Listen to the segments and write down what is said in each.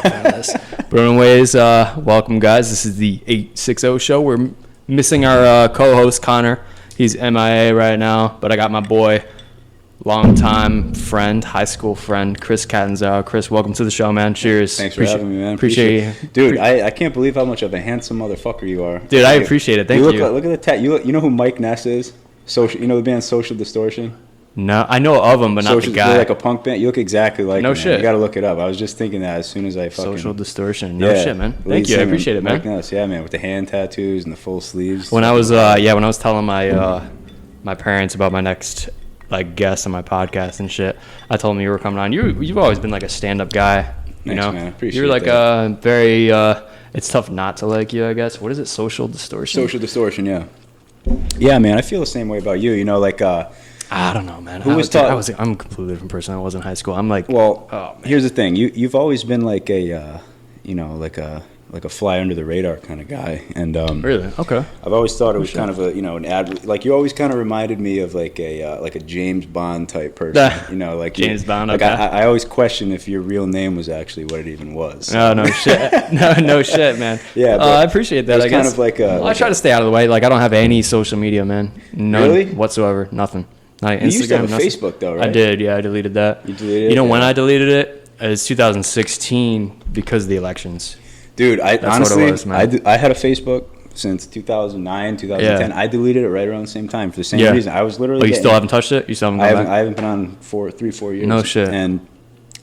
But anyways, welcome guys. This is the 860 show. We're missing our co-host Connor. He's MIA right now, but I got my boy, longtime friend, high school friend, Chris Catanzaro. Chris, welcome to the show, man. Cheers. Thanks for having me, man. Appreciate you. Dude, I can't believe how much of a handsome motherfucker you are. Dude, I appreciate it. Thank you. Look at the tat. You know who Mike Ness is? The band Social Distortion? No, I know of him, but not the guy. They're like a punk band. You look exactly like No him, shit. Man. You got to look it up. I was just thinking that as soon as I fucking... Social Distortion. No shit, man. Thank you. I appreciate it, man. Mike Ness, yeah, man, with the hand tattoos and the full sleeves. When I was telling my my parents about my next guest on my podcast and shit, I told them you were coming on. You've always been like a stand-up guy, you Thanks, know. Man. Appreciate You're like that. a very it's tough not to like you, I guess. What is it? Social Distortion. Social Distortion, yeah. Yeah, man, I feel the same way about you. You know, I don't know, man. I'm a completely different person. I was in high school. I'm like, here's the thing. You've always been like a fly under the radar kind of guy, and really, okay. I've always thought it was kind of an ad. Like you always kind of reminded me of like a James Bond type person. James Bond. Like okay. I always question if your real name was actually what it even was. No shit. No shit, man. Yeah, I appreciate that. I guess. Kind of like I try to stay out of the way. Like I don't have any social media, man. None really? Whatsoever. Nothing. Not you Instagram. used to have a nothing. Facebook though, right? I did. Yeah, I deleted that. You deleted it? You know when I deleted it? It was 2016 because of the elections. Dude, honestly, what it was, man. I had a Facebook since 2009, 2010. Yeah. I deleted it right around the same time for the same reason. I was literally. But you still haven't touched it? You still haven't gone back? I haven't been on 4 years. No shit. And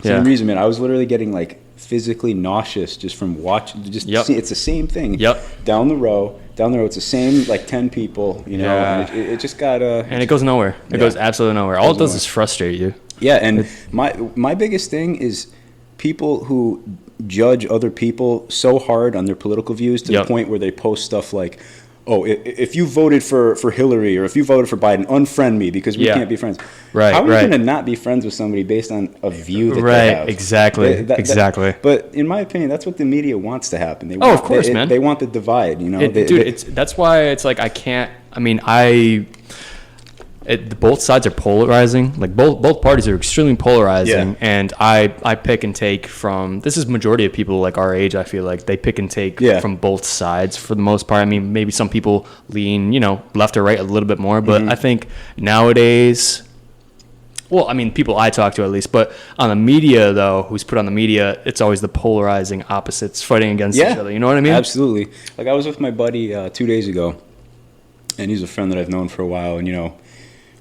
same reason, man. I was literally getting like physically nauseous just from watching. It's the same thing. Yep. Down the row, it's the same like 10 people. You know, and it just got and it goes nowhere. It goes absolutely nowhere. All it does is frustrate you. Yeah, and my biggest thing is people who judge other people so hard on their political views to the point where they post stuff like, oh, if you voted for Hillary or if you voted for Biden, unfriend me because we can't be friends. Right. How are you going to not be friends with somebody based on a view that they have? Exactly. Exactly. But in my opinion, that's what the media wants to happen. Of course, man. They want the divide, you know. That's why it's like I can't. I mean, both sides are polarizing. Like both parties are extremely polarizing, and I pick and take from. This is majority of people like our age. I feel like they pick and take from both sides for the most part. I mean, maybe some people lean, left or right a little bit more, but I think nowadays. Well, I mean, people I talk to at least, but on the media though, who's put on the media, it's always the polarizing opposites fighting against each other. You know what I mean? Absolutely. Like I was with my buddy 2 days ago, and he's a friend that I've known for a while, and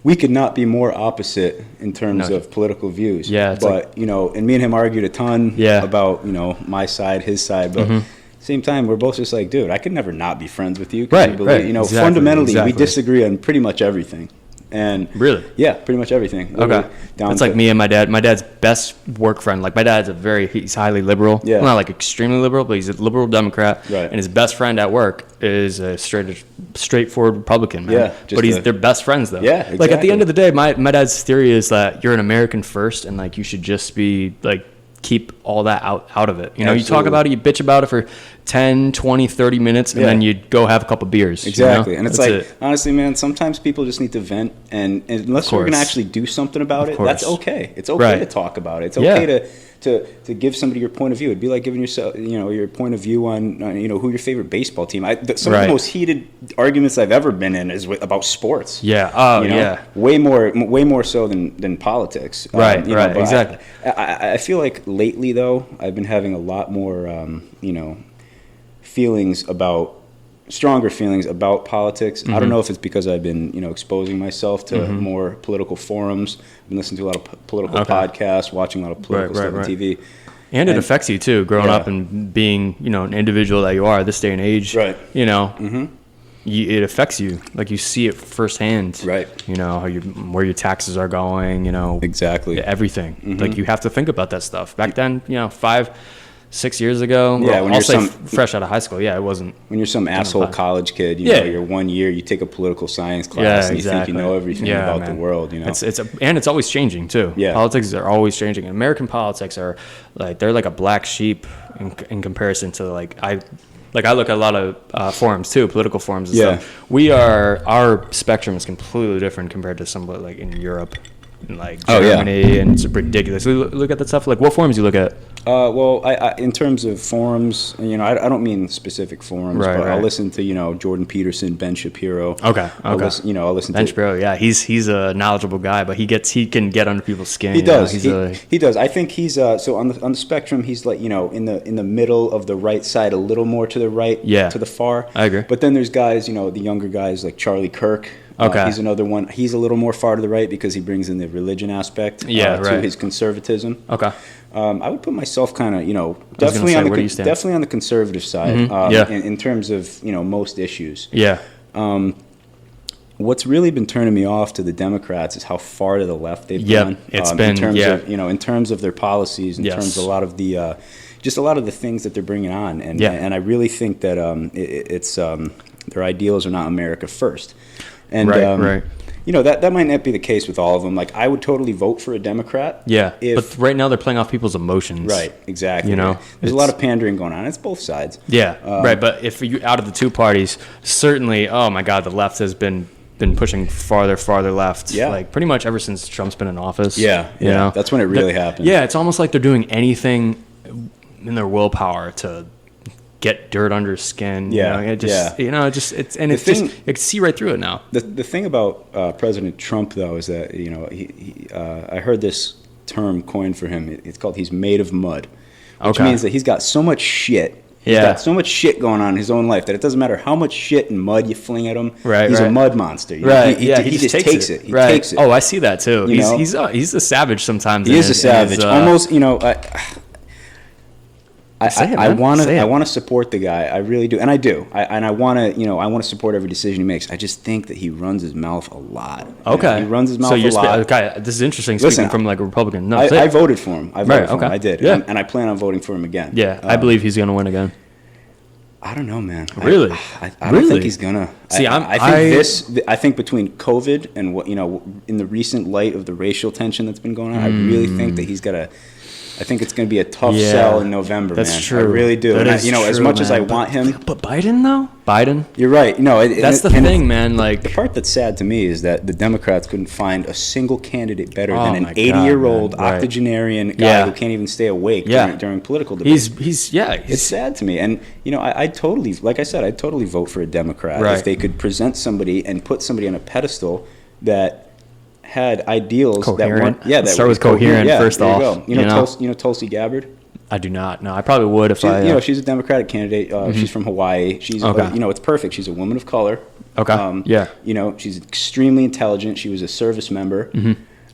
we could not be more opposite in terms of political views. Yeah. But, and me and him argued a ton about, my side, his side. But same time, we're both just like, dude, I could never not be friends with you. Right. Exactly, fundamentally, we disagree on pretty much everything. And really? Yeah, pretty much everything. Okay. It's like me and my dad. My dad's best work friend. Like my dad's he's highly liberal. Yeah. Well, not like extremely liberal, but he's a liberal Democrat. Right. And his best friend at work is a straightforward Republican, man. Yeah. But they're best friends though. Yeah, exactly. Like at the end of the day, my dad's theory is that you're an American first, and like you should just be like keep all that out of it. You talk about it, you bitch about it for 10, 20, 30 minutes, and then you go have a couple beers. Exactly. And it's honestly, man, sometimes people just need to vent, and unless you're going to actually do something about it, that's okay. It's okay to talk about it. It's okay to give somebody your point of view. It'd be like giving yourself, your point of view on who your favorite baseball team. Some of the most heated arguments I've ever been in is about sports. Yeah. Oh, yeah. Way more so than politics. Right. Exactly. I feel like lately though, I've been having a lot more, stronger feelings about politics. I don't know if it's because I've been, exposing myself to more political forums. I've been listening to a lot of political podcasts, watching a lot of political stuff on TV. And it affects you too, growing up and being, an individual that you are this day and age. Right. It affects you. Like you see it firsthand. Right. Where your taxes are going. Exactly. Everything. Like you have to think about that stuff. Back then, 5-6 years ago. Yeah, I'll say fresh out of high school. Yeah, it wasn't. When you're some asshole college kid, you're 1 year, you take a political science class, and you think you know everything about the world. It's always changing too. Yeah, politics are always changing. And American politics are they're like a black sheep in comparison to I look at a lot of forums too, political forums and stuff. Our spectrum is completely different compared to somebody like in Europe. in like Germany, and it's ridiculous. We look at that stuff. Like, what forums you look at? Well, I in terms of forums, I don't mean specific forums, but I'll listen to, Jordan Peterson, Ben Shapiro. Okay. I'll listen Ben to Shapiro. Yeah, he's a knowledgeable guy, but he can get under people's skin. He does. He does. I think he's so on the spectrum. He's like, in the middle of the right side, a little more to the right, to the far. I agree. But then there's guys, the younger guys like Charlie Kirk. Okay. He's another one. He's a little more far to the right because he brings in the religion aspect to his conservatism. Okay. I would put myself kind of, definitely on the conservative side. In terms of, most issues. Yeah. What's really been turning me off to the Democrats is how far to the left they've gone. It's been, in terms of their policies, in terms of a lot of the, just a lot of the things that they're bringing on, and I really think that it's their ideals are not America first, and that might not be the case with all of them. Like, I would totally vote for a Democrat. Yeah, but right now they're playing off people's emotions. Right, exactly. There's a lot of pandering going on. It's both sides. Yeah, right. But if you out of the two parties, certainly, oh my God, the left has been pushing farther left. Yeah. Like pretty much ever since Trump's been in office. Yeah. That's when it really happened. Yeah, it's almost like they're doing anything in their willpower to get dirt under skin. You can see right through it now. The thing about President Trump, though, is that I heard this term coined for him. It's called "he's made of mud," which means that he's got so much shit. He's got so much shit going on in his own life that it doesn't matter how much shit and mud you fling at him. He's a mud monster. He just takes it. He takes it. Oh, I see that too. He's a savage sometimes. He is a savage. Almost, I want to support the guy. I really do, and I do. I want to support every decision he makes. I just think that he runs his mouth a lot. Okay, he runs his mouth a lot. Okay, this is interesting. Speaking from like a Republican. No, I voted for him. I did. Yeah. And I plan on voting for him again. Yeah, I believe he's going to win again. I don't know, man. Really? I don't think he's gonna. See, I think between COVID and what in the recent light of the racial tension that's been going on, I really think that he's got a. I think it's going to be a tough sell in November, man. That's true. I really do. That is true, as much as I want him. But Biden, though? Biden? You're right. That's the thing, man. Like, the part that's sad to me is that the Democrats couldn't find a single candidate better than an 80-year-old octogenarian guy who can't even stay awake during political debates. It's sad to me. And, I'd totally, like I said, I'd totally vote for a Democrat if they could present somebody and put somebody on a pedestal that had ideals coherent. that weren't start with coherent first off. You know Tulsi Gabbard? I do not. No, I probably would if she's a Democratic candidate. She's from Hawaii. She's it's perfect. She's a woman of color. Okay. She's extremely intelligent. She was a service member.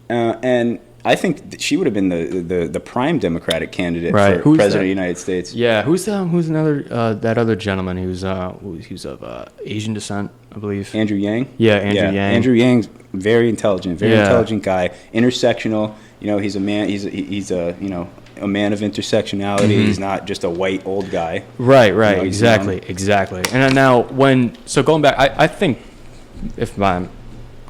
And I think that she would have been the prime Democratic candidate for president of the United States. Yeah, who's another that other gentleman who's of Asian descent, I believe. Andrew Yang. Yeah, Andrew Yang. Andrew Yang's very intelligent, intelligent guy. Intersectional. He's a man. He's a man of intersectionality. He's not just a white old guy. Right. Exactly. And now going back, I think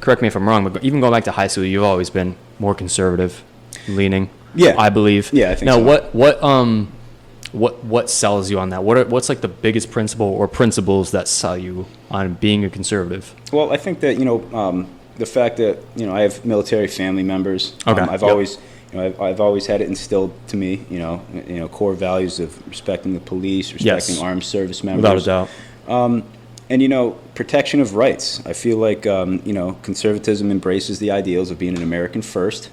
correct me if I'm wrong, but even going back to high school, you've always been more conservative leaning. Yeah, I believe. Yeah, I think so. What sells you on that? What's like the biggest principle or principles that sell you on being a conservative? Well, I think that the fact that I have military family members. Okay. I've always had it instilled to me. Core values of respecting the police, respecting armed service members. Without a doubt. And protection of rights. I feel like conservatism embraces the ideals of being an American first,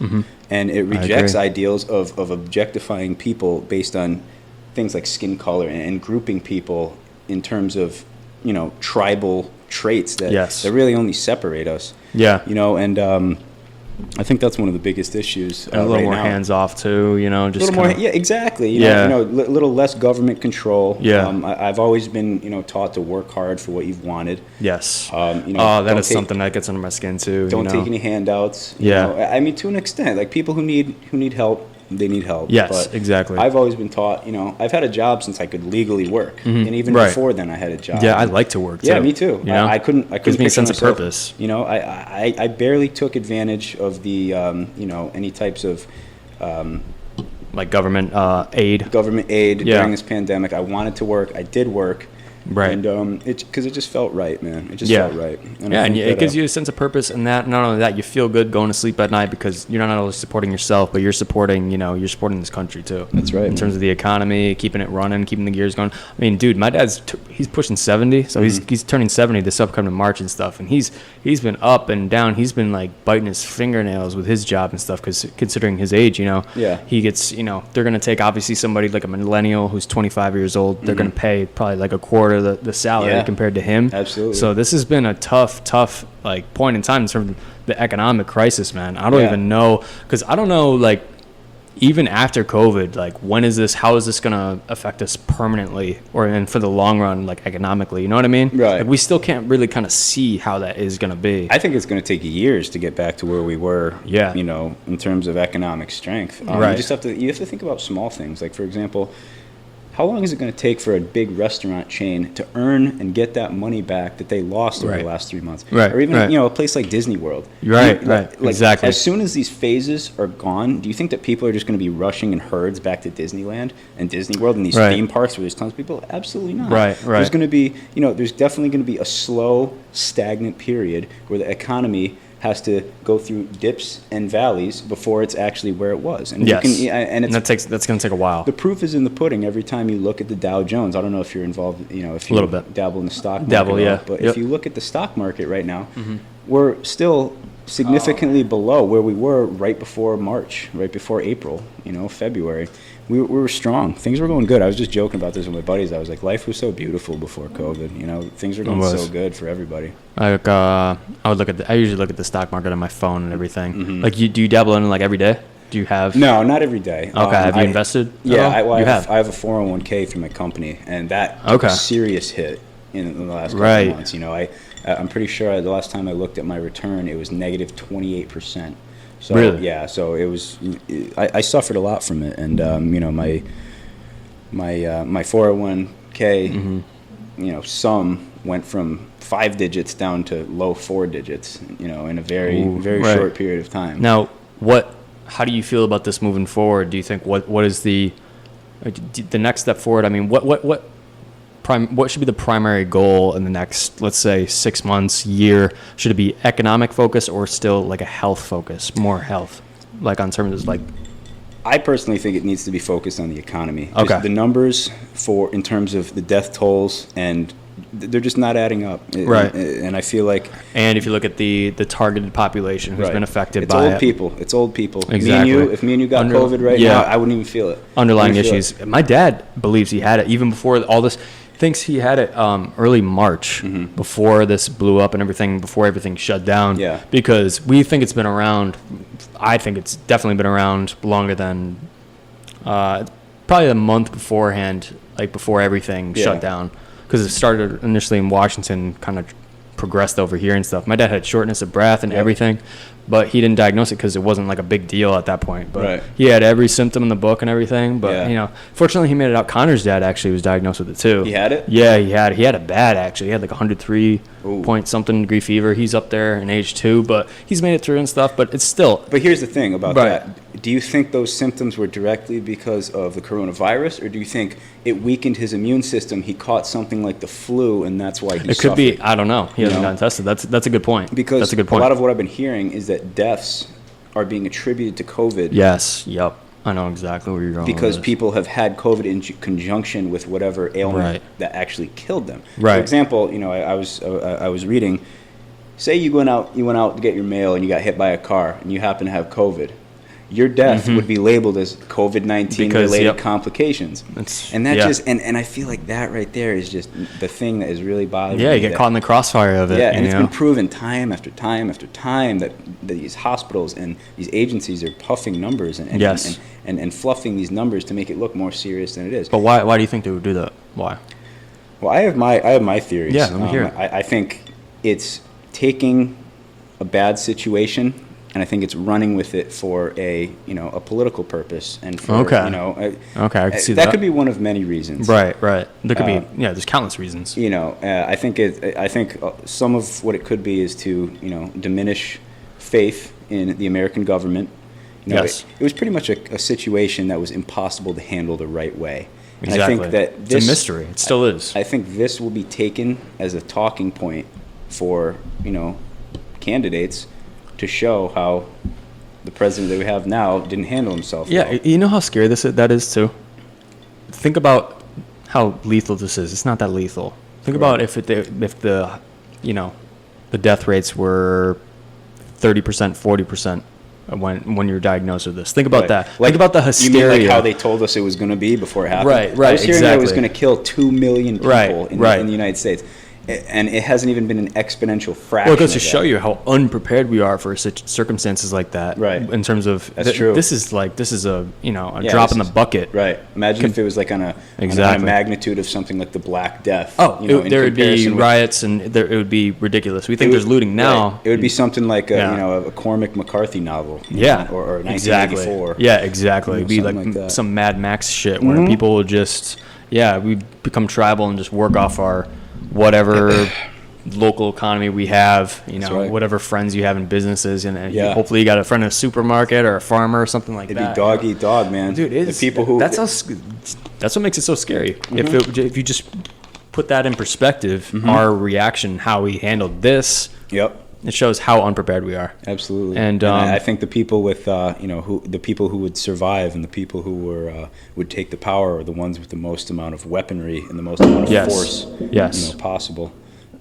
and it rejects ideals of objectifying people based on things like skin color and grouping people in terms of tribal traits that really only separate us. Yeah. And I think that's one of the biggest issues. And a little more hands off too, just a little more. Yeah, exactly. A little less government control. Yeah. I've always been, taught to work hard for what you've wanted. Yes. That is something that gets under my skin too. Don't take any handouts. I mean, to an extent, like people who need help, they need help. Yes, but exactly. I've always been taught, I've had a job since I could legally work, and even before then, I had a job. Yeah, I like to work too. Yeah, me too. I couldn't. Gives me a sense of purpose. I barely took advantage of the any types of like government aid. Government aid during this pandemic. I wanted to work. I did work. Right. And because it just felt right, man. It just felt right. And it gives you a sense of purpose, and that not only that, you feel good going to sleep at night because you're not only supporting yourself, but you're supporting this country too. That's right. In terms of the economy, keeping it running, keeping the gears going. I mean, dude, my dad's he's pushing 70, so he's turning 70 this upcoming March and stuff, and he's been up and down. He's been like biting his fingernails with his job and stuff because considering his age, he gets, they're gonna take obviously somebody like a millennial who's 25 years old. They're gonna pay probably like a quarter the salary compared to him. Absolutely. So this has been a tough like point in time in terms of the economic crisis, man. I don't even know, because I don't know, like, even after COVID, like, how is this gonna affect us permanently and for the long run, like economically, you know what I mean? Right. Like, we still can't really kind of see how that is gonna be. I think it's going to take years to get back to where we were, in terms of economic strength. Right. You have to think about small things. Like, for example, how long is it going to take for a big restaurant chain to earn and get that money back that they lost over the last 3 months? Right. Or even, a place like Disney World. Right. Like, Exactly. As soon as these phases are gone, do you think that people are just going to be rushing in herds back to Disneyland and Disney World and these theme parks where there's tons of people? Absolutely not. Right. There's going to be, there's definitely going to be a slow, stagnant period where the economy has to go through dips and valleys before it's actually where it was. And yes. That's going to take a while. The proof is in the pudding every time you look at the Dow Jones. I don't know if you're involved, if you dabble in the stock market. But if you look at the stock market right now, we're still significantly below where we were right before March, right before April, February. We were strong. Things were going good. I was just joking about this with my buddies. I was like, life was so beautiful before COVID. Things were going so good for everybody. I usually look at the stock market on my phone and everything. Like, do you dabble in it like every day? Do you have? No, not every day. Okay. Have you invested? Yeah, I have a 401k through my company, and that took a serious hit in the last couple of months. I'm pretty sure the last time I looked at my return, it was negative 28%. So really? Yeah, so it was. I suffered a lot from it, and my 401k, sum went from 5 digits down to low 4 digits, in a very short period of time. Now, how do you feel about this moving forward? Do you think what is the next step forward? I mean, what should be the primary goal in the next, let's say, 6 months, year? Should it be economic focus or still like a health focus, more health, like on terms of like? I personally think it needs to be focused on the economy. Okay. Just the numbers in terms of the death tolls, and they're just not adding up. Right. And I feel like. And if you look at the targeted population who's been affected by it. It's old people. Exactly. If me and you got COVID right now, I wouldn't even feel it. Underlying issues. My dad believes he had it even before all this. Thinks he had it early March, before this blew up and everything, before everything shut down. Yeah. Because we think it's been around. I think it's definitely been around longer than probably a month beforehand, like before everything shut down. Because it started initially in Washington, kind of progressed over here and stuff. My dad had shortness of breath and everything, but he didn't diagnose it because it wasn't like a big deal at that point. But he had every symptom in the book and everything. But fortunately, he made it out. Connor's dad actually was diagnosed with it too. He had it? Yeah, he had it. He had it bad actually. He had like 103 point something degree fever. He's up there in age 2, but he's made it through and stuff. But it's still. But here's the thing about that. Do you think those symptoms were directly because of the coronavirus, or do you think it weakened his immune system? He caught something like the flu, and that's why he suffered. It could be. I don't know. He hasn't gotten tested. That's a good point. Because that's a good point. A lot of what I've been hearing is that deaths are being attributed to COVID. Yes. Yep. I know exactly where you're going. Because people have had COVID in conjunction with whatever ailment that actually killed them. Right. For example, I was reading. Say you went out to get your mail and you got hit by a car and you happen to have COVID. Your death would be labeled as COVID-19 related complications. And that just and I feel like that right there is just the thing that is really bothering me. Yeah, you get caught in the crossfire of it. Yeah, and it's been proven time after time after time that these hospitals and these agencies are puffing numbers and fluffing these numbers to make it look more serious than it is. But why do you think they would do that? Why? Well, I have my theories. Yeah, let me hear it. I think it's taking a bad situation, and I think it's running with it for a political purpose and for I can see that. That could be one of many reasons. Right. There could be there's countless reasons. I think some of what it could be is to diminish faith in the American government. It was pretty much a situation that was impossible to handle the right way. Exactly. And I think that it's a mystery. It still is. I think this will be taken as a talking point for, candidates to show how the president that we have now didn't handle himself well. You know how scary that is too? Think about how lethal this is. It's not that lethal. Think about if the death rates were 30%, 40% when you're diagnosed with this. Think about that. Think about the hysteria. You mean like how they told us it was going to be before it happened? Right, I was hearing that it was going to kill 2 million people in the United States. And it hasn't even been an exponential fraction. Well, it goes to show you how unprepared we are for such circumstances like that. Right. In terms of that's true. This is a drop in the bucket. Right. Imagine if it was like on a magnitude of something like the Black Death. Oh, there would be riots and it would be ridiculous. We think there's looting now. Right. It would be something like a Cormac McCarthy novel. Or 1984. Yeah, exactly. It'd be like some Mad Max shit where people would just we become tribal and just work off our whatever local economy we have, whatever friends you have in businesses, and hopefully you got a friend in a supermarket or a farmer or something like that. It'd be dog eat dog, man. Dude, that's what makes it so scary. If you just put that in perspective, our reaction, how we handled this, it shows how unprepared we are. Absolutely. And I think the people with the people who would survive and the people who would take the power are the ones with the most amount of weaponry and the most amount of force possible.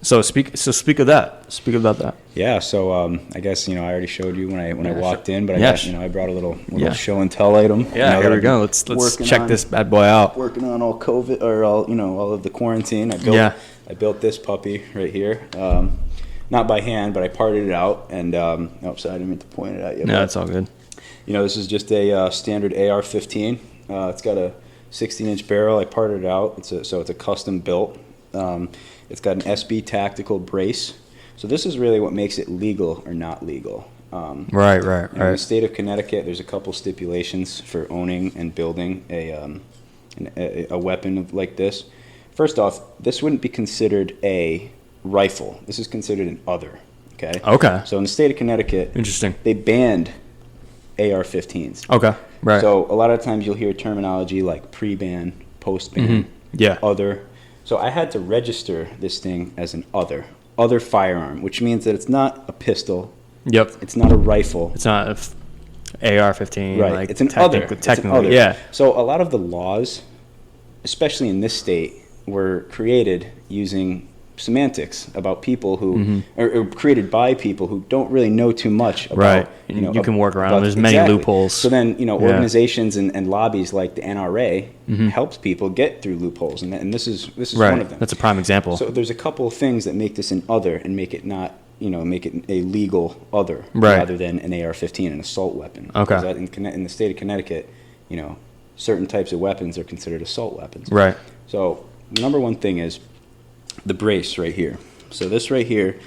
So speak of that. Speak about that. Yeah. So I guess I already showed you when I walked in, but I brought a little show and tell item. Yeah. Here we go. Let's check this bad boy out. Working on all COVID or all of the quarantine. I built this puppy right here. Not by hand, but I parted it out, and sorry, I didn't mean to point it at you. No, it's all good. This is just a standard AR-15. It's got a 16-inch barrel. I parted it out, so it's a custom built. It's got an SB tactical brace. So this is really what makes it legal or not legal. Right. In the state of Connecticut, there's a couple stipulations for owning and building a weapon like this. First off, this wouldn't be considered a rifle. This is considered an other. Okay. So in the state of Connecticut, interesting, they banned AR-15s. Okay. Right. So a lot of times you'll hear terminology like pre-ban, post-ban, other. So I had to register this thing as an other firearm, which means that it's not a pistol. Yep. It's not a rifle. It's not an AR-15. Right. Like it's an other. Technically, yeah. So a lot of the laws, especially in this state, were created using semantics about people who are created by people who don't really know too much about you can work around. There's many loopholes. So then organizations and lobbies like the NRA helps people get through loopholes, and this is one of them. That's a prime example. So there's a couple of things that make this an other and make it not make it a legal other rather than an AR-15, an assault weapon. Okay. In the state of Connecticut, certain types of weapons are considered assault weapons. Right. So the number one thing is the brace right here. So this right here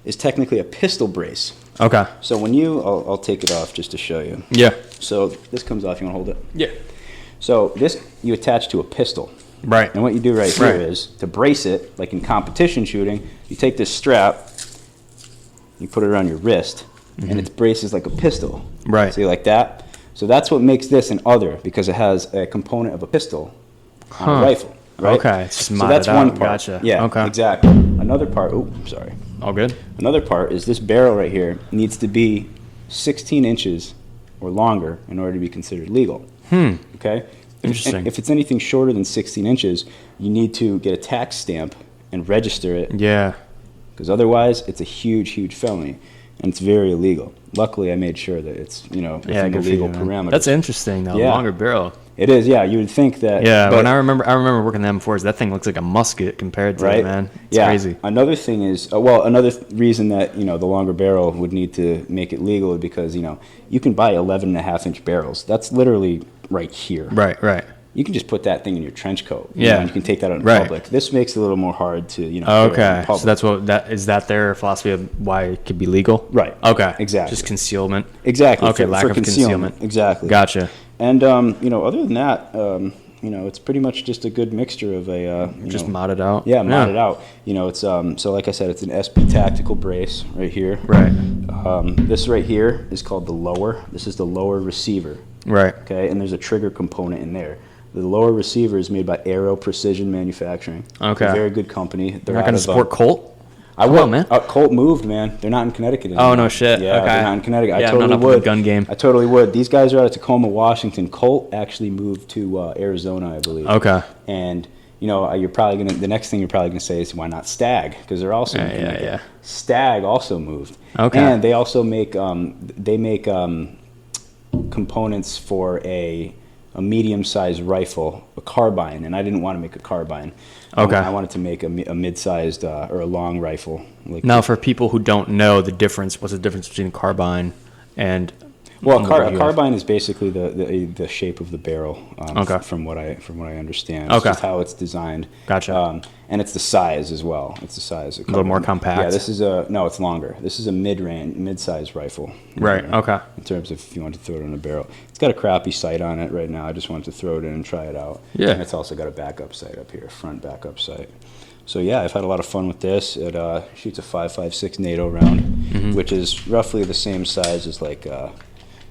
is technically a pistol brace. Okay. So when I'll take it off just to show you. Yeah. So this comes off. You want to hold it? Yeah. So this you attach to a pistol. Right. And what you do right here is to brace it, like in competition shooting, you take this strap, you put it around your wrist, and it braces like a pistol. Right. See, like that? So that's what makes this an other, because it has a component of a pistol on a rifle. Right? Okay, it's just so that's out. one part. Gotcha. Yeah, okay. Exactly. Another part, sorry. All good. Another part is this barrel right here needs to be 16 inches or longer in order to be considered legal. Okay? Interesting. If it's anything shorter than 16 inches, you need to get a tax stamp and register it. Yeah. Because otherwise, it's a huge, huge felony, and it's very illegal. Luckily, I made sure that it's within the legal parameters. That's interesting, though. Yeah. Longer barrel. It is, yeah. You would think that. Yeah, when I remember working the M4s, that thing looks like a musket compared to it, man. It's crazy. Another thing is, another reason that the longer barrel would need to make it legal is because you can buy 11.5-inch barrels. That's literally right here. Right. You can just put that thing in your trench coat. Yeah. And you can take that out in public. This makes it a little more hard to Okay. So that's is that their philosophy of why it could be legal? Right. Okay. Exactly. Just concealment. Exactly. Okay. Lack of concealment. Exactly. Gotcha. And other than that, it's pretty much just a good mixture of a just modded out. Yeah, modded out. It's so like I said, it's an SB tactical brace right here. Right. This right here is called the lower. This is the lower receiver. Right. Okay, and there's a trigger component in there. The lower receiver is made by Aero Precision Manufacturing. Okay. It's a very good company. They're not going to support Colt? I will, man. Colt moved, man. They're not in Connecticut anymore. Oh, no shit. Yeah, okay. They're not in Connecticut. Yeah, I totally I'm not would. The gun game. I totally would. These guys are out of Tacoma, Washington. Colt actually moved to Arizona, I believe. Okay. And, you know, you're probably going to, the next thing you're probably going to say is, why not Stag? Because they're also in Connecticut. Yeah. Stag also moved. Okay. And they also make, components for a medium-sized rifle, a carbine, and I didn't want to make a carbine. Okay. I wanted to make a mid-sized or a long rifle. Now, for people who don't know the difference, what's the difference between a carbine and? Well, a carbine is basically the shape of the barrel. Okay. From what I understand. Okay. It's just how it's designed. Gotcha. And it's the size as well. It's the size. A little more compact. Yeah. This is it's longer. This is a mid-sized rifle. Right. Okay. In terms of if you want to throw it on a barrel, it's got a crappy sight on it right now. I just wanted to throw it in and try it out. Yeah. And it's also got a backup sight up here, front backup sight. So yeah, I've had a lot of fun with this. It shoots a 5.56 NATO round, which is roughly the same size as like.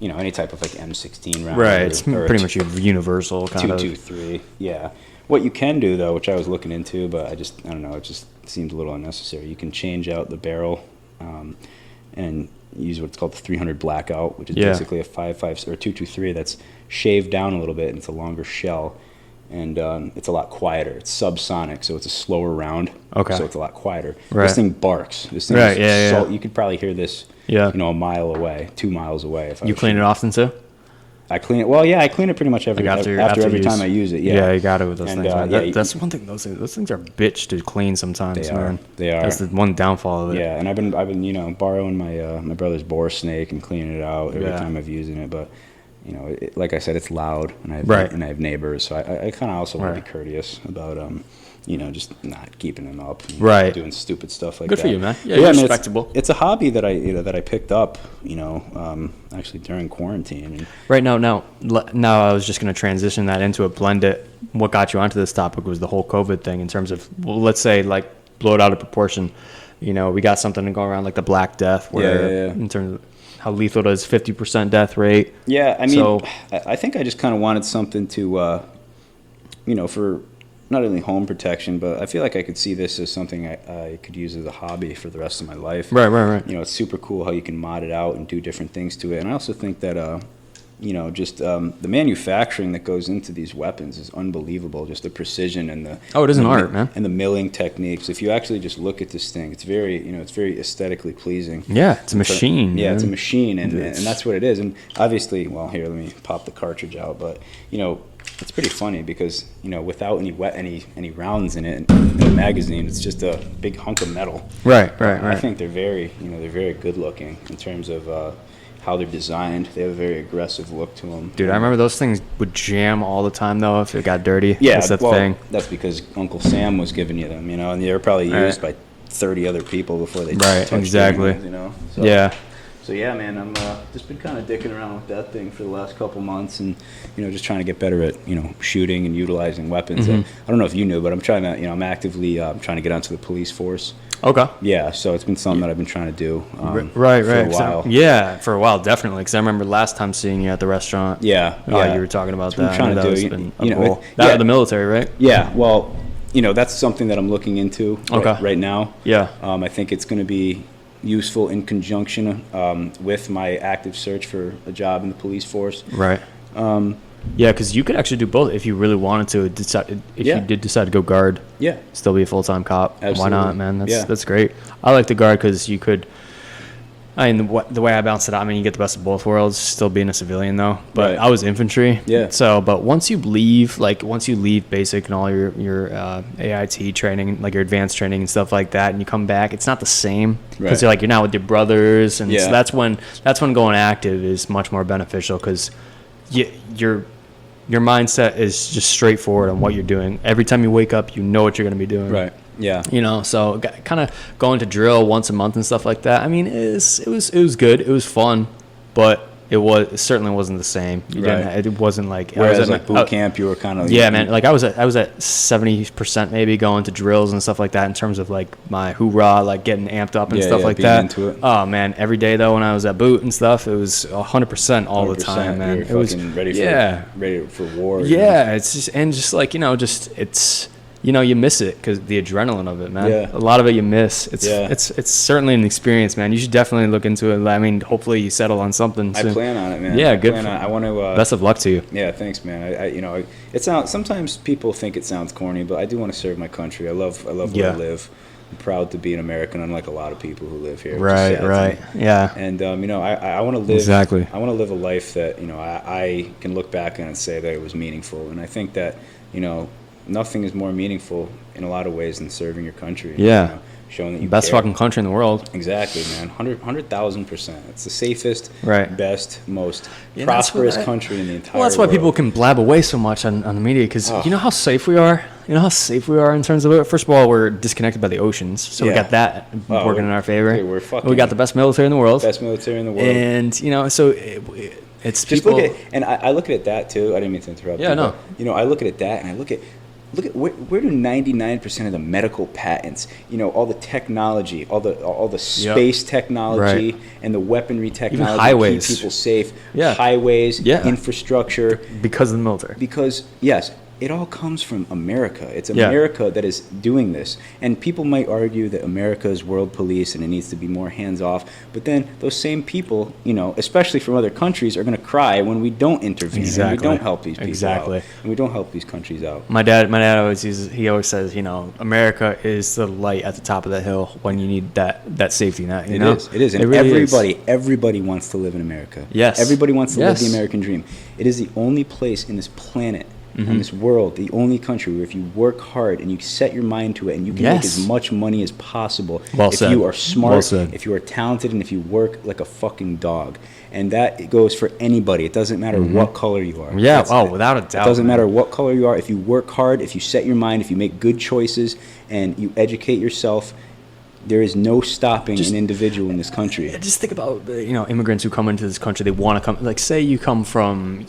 Any type of like M16 round. Right, it's pretty much universal kind of. 223, yeah. What you can do though, which I was looking into, but I don't know, it just seemed a little unnecessary. You can change out the barrel and use what's called the 300 blackout, which is basically a 5.5 or 223 that's shaved down a little bit, and it's a longer shell, and it's a lot quieter. It's subsonic, so it's a slower round. Okay. So it's a lot quieter. Right. This thing barks. This thing is you could probably hear this. Yeah. A mile away, 2 miles away. You clean it often too? I clean it. Well, yeah, I clean it pretty much after every time I use it. Yeah, you got it with those things. That's one thing. Those things are a bitch to clean sometimes, man. They are. That's the one downfall of it. Yeah, and I've been borrowing my brother's bore snake and cleaning it out every time I've used it. But like I said, it's loud, and I have neighbors, so I kind of also want to be courteous about just not keeping them up, and doing stupid stuff like that. Good for you, man. Yeah, you're respectable. It's a hobby that I picked up, actually during quarantine. And right now, I was just going to transition that into a blend it. What got you onto this topic was the whole COVID thing in terms of, well, let's say, like, blow it out of proportion. We got something to go around like the Black Death, where in terms of how lethal it is, 50% death rate. Yeah, I mean, I think I just kind of wanted something to, for not only home protection, but I feel like I could see this as something I could use as a hobby for the rest of my life. Right. It's super cool how you can mod it out and do different things to it. And I also think that, the manufacturing that goes into these weapons is unbelievable. Just the precision and it is an art, man. And the milling techniques. If you actually just look at this thing, it's very aesthetically pleasing. Yeah, it's a machine. It's a machine, and that's what it is. And obviously, well, here, let me pop the cartridge out, but, it's pretty funny because, without any rounds in it in the magazine, it's just a big hunk of metal. Right. I think they're very good looking in terms of how they're designed. They have a very aggressive look to them. Dude, I remember those things would jam all the time though if it got dirty. Yeah, that's the thing. That's because Uncle Sam was giving you them, and they were probably used by 30 other people before they touched exactly. Them, So, yeah. So yeah, man, I'm just been kind of dicking around with that thing for the last couple months, and just trying to get better at shooting and utilizing weapons. Mm-hmm. I don't know if you knew, but I'm trying to I'm actively trying to get onto the police force. Okay. Yeah, so it's been something that I've been trying to do. Right. For a while. For a while, definitely. Because I remember last time seeing you at the restaurant. Yeah. You were talking about that. I'm trying to do. Been a goal. That or the military, right? Yeah. Well, that's something that I'm looking into right now. Yeah. I think it's going to be useful in conjunction with my active search for a job in the police force. Right. Yeah, because you could actually do both if you really wanted to. You did decide to go guard. Yeah. Still be a full-time cop. Absolutely. Why not, man? That's great. I like the guard because you could. I mean, the way I balanced it out, you get the best of both worlds, still being a civilian though. But I was infantry. Yeah. So, but once you leave basic and all your AIT training, like your advanced training and stuff like that, and you come back, it's not the same because you're not with your brothers, and so that's when going active is much more beneficial because your mindset is just straightforward on what you're doing. Every time you wake up, you know what you're going to be doing. Right. Yeah. So kind of going to drill once a month and stuff like that. It was good. It was fun, but It certainly wasn't the same. It wasn't like, whereas I was at boot camp, you were kind of, yeah, man. Like I was at 70% maybe going to drills and stuff like that in terms of like my hoorah, like getting amped up and stuff like that. Into it. Oh man, every day though when I was at boot and stuff, it was 100% all the time, man. It was ready for war. Yeah, it's just like, it's. You miss it because the adrenaline of it, man. Yeah. A lot of it you miss. It's certainly an experience, man. You should definitely look into it. I mean, hopefully you settle on something soon. I plan on it, man. Yeah, good. I want to. Best of luck to you. Yeah, thanks, man. It sounds. Sometimes people think it sounds corny, but I do want to serve my country. I love where I live. I'm proud to be an American, unlike a lot of people who live here. Right. Yeah. And I want to live. Exactly. I want to live a life that I can look back on and say that it was meaningful. And I think that nothing is more meaningful in a lot of ways than serving your country. Yeah. Showing that you best care. Fucking country in the world. Exactly, man. 100,000%. It's the safest, best, most prosperous country in the entire world. Well, that's why people can blab away so much on the media, because you know how safe we are? You know how safe we are in terms of it? First of all, we're disconnected by the oceans, so we got that working in our favor. We got the best military in the world. Best military in the world. And, so it's just people... look at, and I look at it that too. I didn't mean to interrupt. Yeah, you, no. But, I look at it that, and I look at where do 99% of the medical patents, all the technology, all the space technology and the weaponry technology, even highways, keep people safe, highways, infrastructure, because of the military. Because yes, it all comes from America. It's America that is doing this. And people might argue that America is world police and it needs to be more hands-off. But then those same people, especially from other countries, are going to cry when we don't intervene and we don't help these people out. And we don't help these countries out. My dad always says, America is the light at the top of the hill when you need that safety net. It is. And really everybody wants to live in America. Yes. Everybody wants to live the American dream. It is the only place in this planet, in this world, the only country where if you work hard and you set your mind to it and you can make as much money as possible, if you are smart, if you are talented, and if you work like a fucking dog. And that goes for anybody. It doesn't matter what color you are. Yeah, without a doubt. It doesn't matter what color you are. If you work hard, if you set your mind, if you make good choices, and you educate yourself, there is no stopping an individual in this country. Just think about immigrants who come into this country. They want to come. Like, say you come from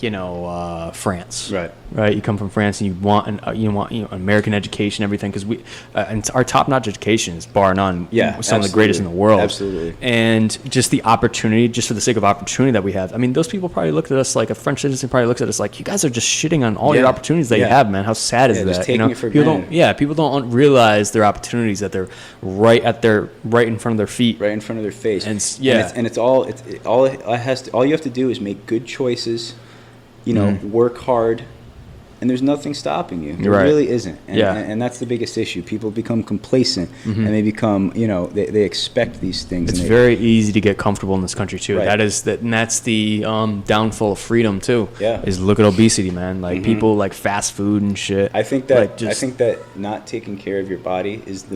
France, right? You come from France and you want an American education, everything, because and our top-notch education is bar none. Some of the greatest in the world. Absolutely. And just the opportunity, just for the sake of opportunity that we have. I mean, those people probably looked at us like a French citizen probably looks at us like, you guys are just shitting on all your opportunities that you have, man. How sad is that? Just taking it for granted. People don't realize their opportunities, that they're right in front of their feet, right in front of their face, and all you have to do is make good choices, work hard, and there's nothing stopping you. There really isn't. And that's the biggest issue. People become complacent, and they become, they expect these things. It's very easy to get comfortable in this country too. That's the downfall of freedom too. Is look at obesity, man. Like people like fast food and shit. I think that not taking care of your body is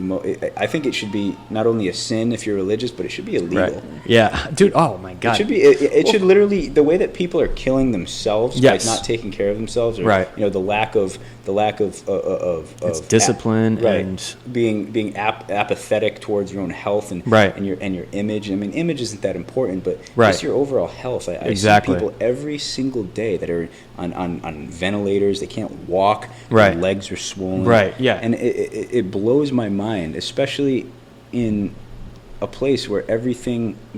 I think it should be not only a sin if you're religious, but it should be illegal. Yeah, dude. Oh my God. It should be. It should literally, the way that people are killing themselves by not taking care of themselves, or the lack of it's discipline and being apathetic towards your own health and your image. I mean, image isn't that important, but just your overall health. I see people every single day that are on ventilators. They can't walk. Their legs are swollen. And it blows my mind, especially in a place where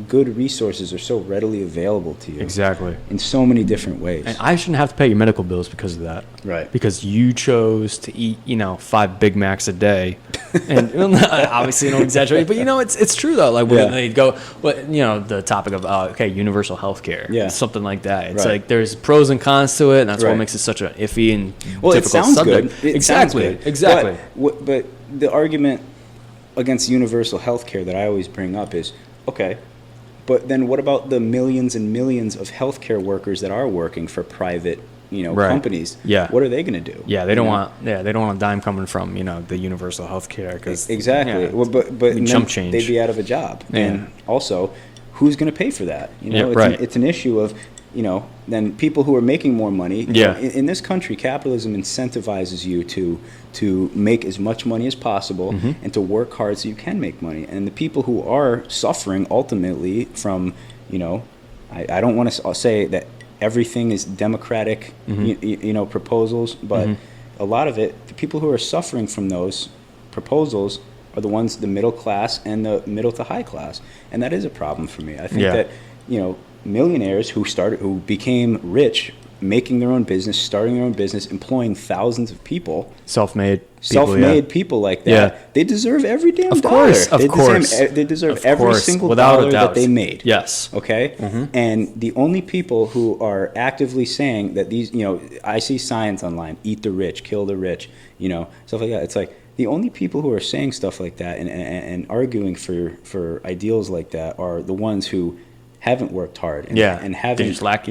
good resources are so readily available to you. In so many different ways. And I shouldn't have to pay your medical bills because of that. Because you chose to eat, 5 Big Macs a day. And obviously, don't exaggerate, but it's true though. Like when they go, the topic of universal health care, something like that. It's like there's pros and cons to it, and that's what makes it such an iffy and difficult subject. Good. Exactly. But the argument against universal health care that I always bring up is, okay, but then what about the millions and millions of healthcare workers that are working for private, companies? What are they going to do? They don't want a dime coming from, the universal health care. Exactly. But chump change. They'd be out of a job. And also, who's going to pay for that? It's an issue of, then people who are making more money. In this country, capitalism incentivizes you to make as much money as possible and to work hard so you can make money. And the people who are suffering ultimately from, I don't want to say that everything is democratic, proposals, but a lot of it, the people who are suffering from those proposals are the ones, the middle class and the middle to high class, and that is a problem for me. I think that millionaires who became rich, making their own business, starting their own business, employing thousands of people, self-made people like that, they deserve every damn dollar. They deserve every single dollar that they made. Yes. Okay? And the only people who are actively saying that these, I see signs online, eat the rich, kill the rich, stuff like that. It's like, the only people who are saying stuff like that and arguing for ideals like that are the ones who haven't worked hard and haven't, they just lack,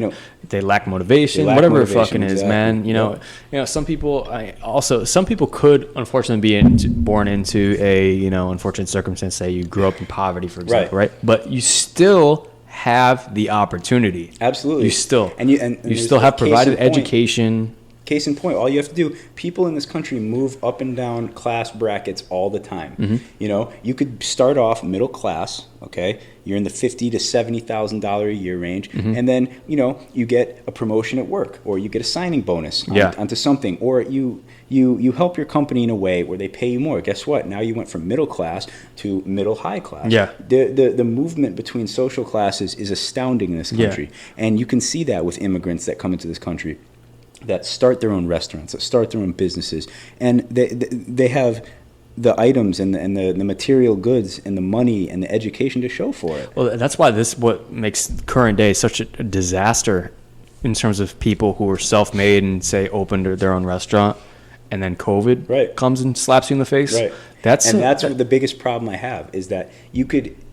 they lack motivation, whatever it fucking is, man. Some people could unfortunately be born into a, unfortunate circumstance. Say you grew up in poverty, for example, right? But you still have the opportunity. Absolutely. You still, and you still have provided education. Case in point, all you have to do, people in this country move up and down class brackets all the time. You could start off middle class, okay? You're in the $50,000 to $70,000 a year range, and then, you get a promotion at work, or you get a signing bonus onto something, or you help your company in a way where they pay you more. Guess what? Now you went from middle class to middle high class. Yeah. The movement between social classes is astounding in this country, and you can see that with immigrants that come into this country, that start their own restaurants, that start their own businesses, and they have the items and the material goods and the money and the education to show for it. Well, that's why what makes current day such a disaster in terms of people who are self-made and say opened their own restaurant, and then COVID comes and slaps you in the face. Right. That's the biggest problem I have, is that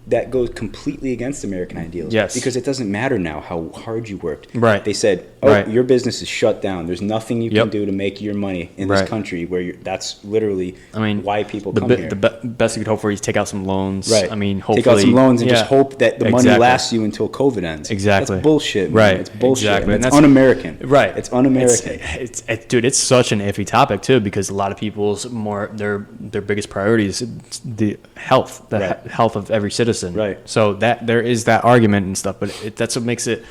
that goes completely against American ideals. Yes. Because it doesn't matter now how hard you worked. Right. They said, your business is shut down. There's nothing you can do to make your money in this country, that's literally why people come here. The best you could hope for is take out some loans. Right. Hopefully. Take out some loans and just hope that the money lasts you until COVID ends. Exactly. That's bullshit, man. Right. It's bullshit. Exactly. And it's un-American. Right. It's un-American. Dude, it's such an iffy topic, too, because a lot of people's their biggest priority is the health, health of every citizen. Right. So that there is that argument and stuff, but that's what makes it,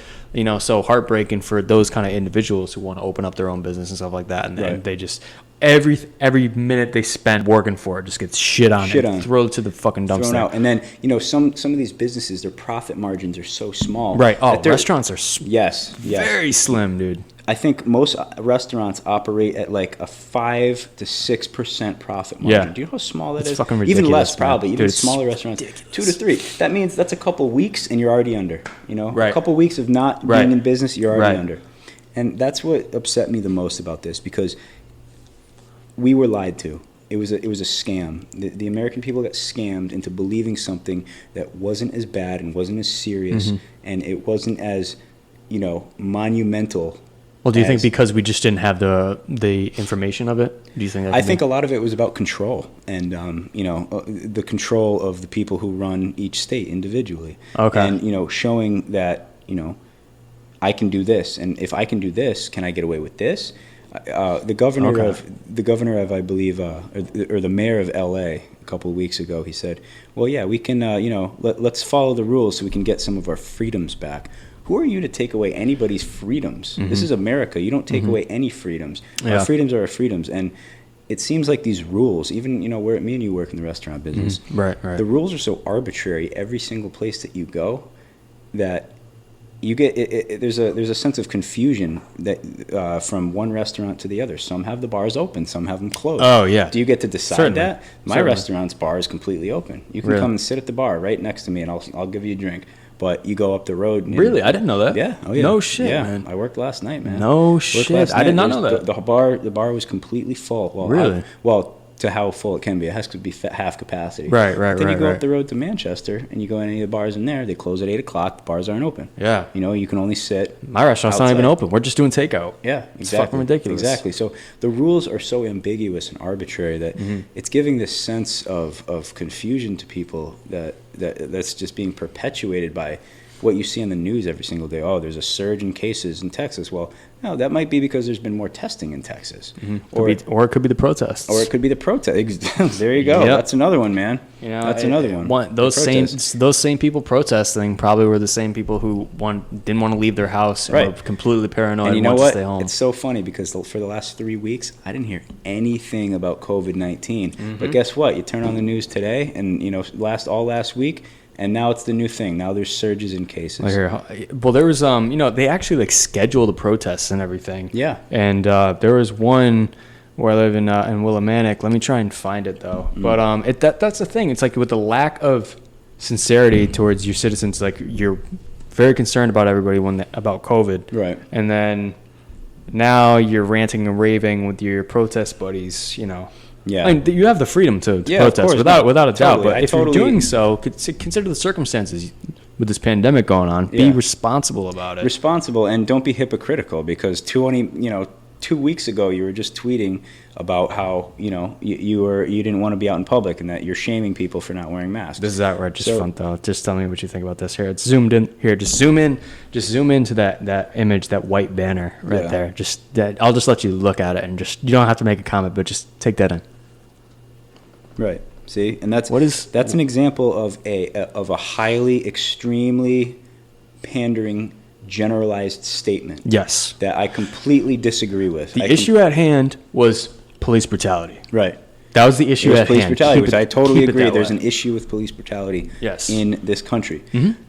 so heartbreaking for those kind of individuals who want to open up their own business and stuff like that, and they just every minute they spend working for it just gets shit on, thrown to the fucking dumpster. Out. And then some of these businesses, their profit margins are so small. Right. Oh, restaurants are very slim, dude. I think most restaurants operate at like a 5 to 6% profit margin. Yeah. Do you know how small that it's is? Fucking ridiculous, even less, probably. Man. Even Dude, smaller restaurants, ridiculous. 2 to 3. That means that's a couple weeks and you're already under. A couple weeks of not being in business, you're already under. And that's what upset me the most about this, because we were lied to. It was a scam. The American people got scammed into believing something that wasn't as bad and wasn't as serious, and it wasn't as monumental. Well, do you think because we just didn't have the information of it? Do you think that? I think a lot of it was about control, and the control of the people who run each state individually. Okay. And showing that I can do this, and if I can do this, can I get away with this? The governor of I believe, or the mayor of L.A. a couple of weeks ago, he said, "Well, yeah, we can let's follow the rules so we can get some of our freedoms back." Who are you to take away anybody's freedoms? This is America. You don't take away any freedoms. Yeah. Our freedoms are our freedoms. And it seems like these rules, even, where me and you work in the restaurant business, right. The rules are so arbitrary every single place that you go that you get there's a sense of confusion that from one restaurant to the other. Some have the bars open, some have them closed. Oh, yeah. Do you get to decide Certainly. that? My restaurant's bar is completely open. You can Really? come and sit at the bar right next to me, and I'll give you a drink. But you go up the road. And Really? I didn't know that. Yeah. Oh, yeah. No shit, yeah. man. I worked last night, man. No shit. I did not know that. The bar was completely full. Well, Really? To how full it can be. It has to be half capacity. Right. Then you go up the road to Manchester, and you go in any of the bars in there, they close at 8 o'clock. The bars aren't open. Yeah. You can only sit. My restaurant's outside. not even open. We're just doing takeout. Yeah, exactly. It's fucking ridiculous. Exactly. So the rules are so ambiguous and arbitrary that it's giving this sense of confusion to people that's just being perpetuated by what you see on the news every single day. Oh, there's a surge in cases in Texas. Well, no, that might be because there's been more testing in Texas. Or it could be the protests. Or it could be the protest. There you go. Yep. That's another one, man. That's another one. Those same people protesting probably were the same people who didn't want to leave their house and were completely paranoid and wanted to stay home. It's so funny because for the last 3 weeks, I didn't hear anything about COVID-19. But guess what? You turn on the news today, and all last week. And now it's the new thing. Now there's surges in cases. Well, there was, they actually schedule the protests and everything. Yeah. And there was one where I live in Willimantic. Let me try and find it though. But that's the thing. It's with the lack of sincerity towards your citizens. You're very concerned about everybody about COVID. Right. And then now you're ranting and raving with your protest buddies. Yeah, I mean, you have the freedom to protest without a doubt. But if you're doing so, consider the circumstances with this pandemic going on. Be responsible about it. Responsible, and don't be hypocritical, because 2 weeks ago you were just tweeting about how you didn't want to be out in public and that you're shaming people for not wearing masks. This is outrageous fun though. Just tell me what you think about this. Here, it's zoomed in. Here, just zoom into that image, that white banner right there. I'll just let you look at it, and you don't have to make a comment, but just take that in. Right. See, and that's an example of a highly, extremely pandering, generalized statement. Yes. That I completely disagree with. The issue at hand was police brutality. Right. That was the issue at police hand. Brutality, which I totally agree. There's an issue with police brutality in this country. Mm-hmm.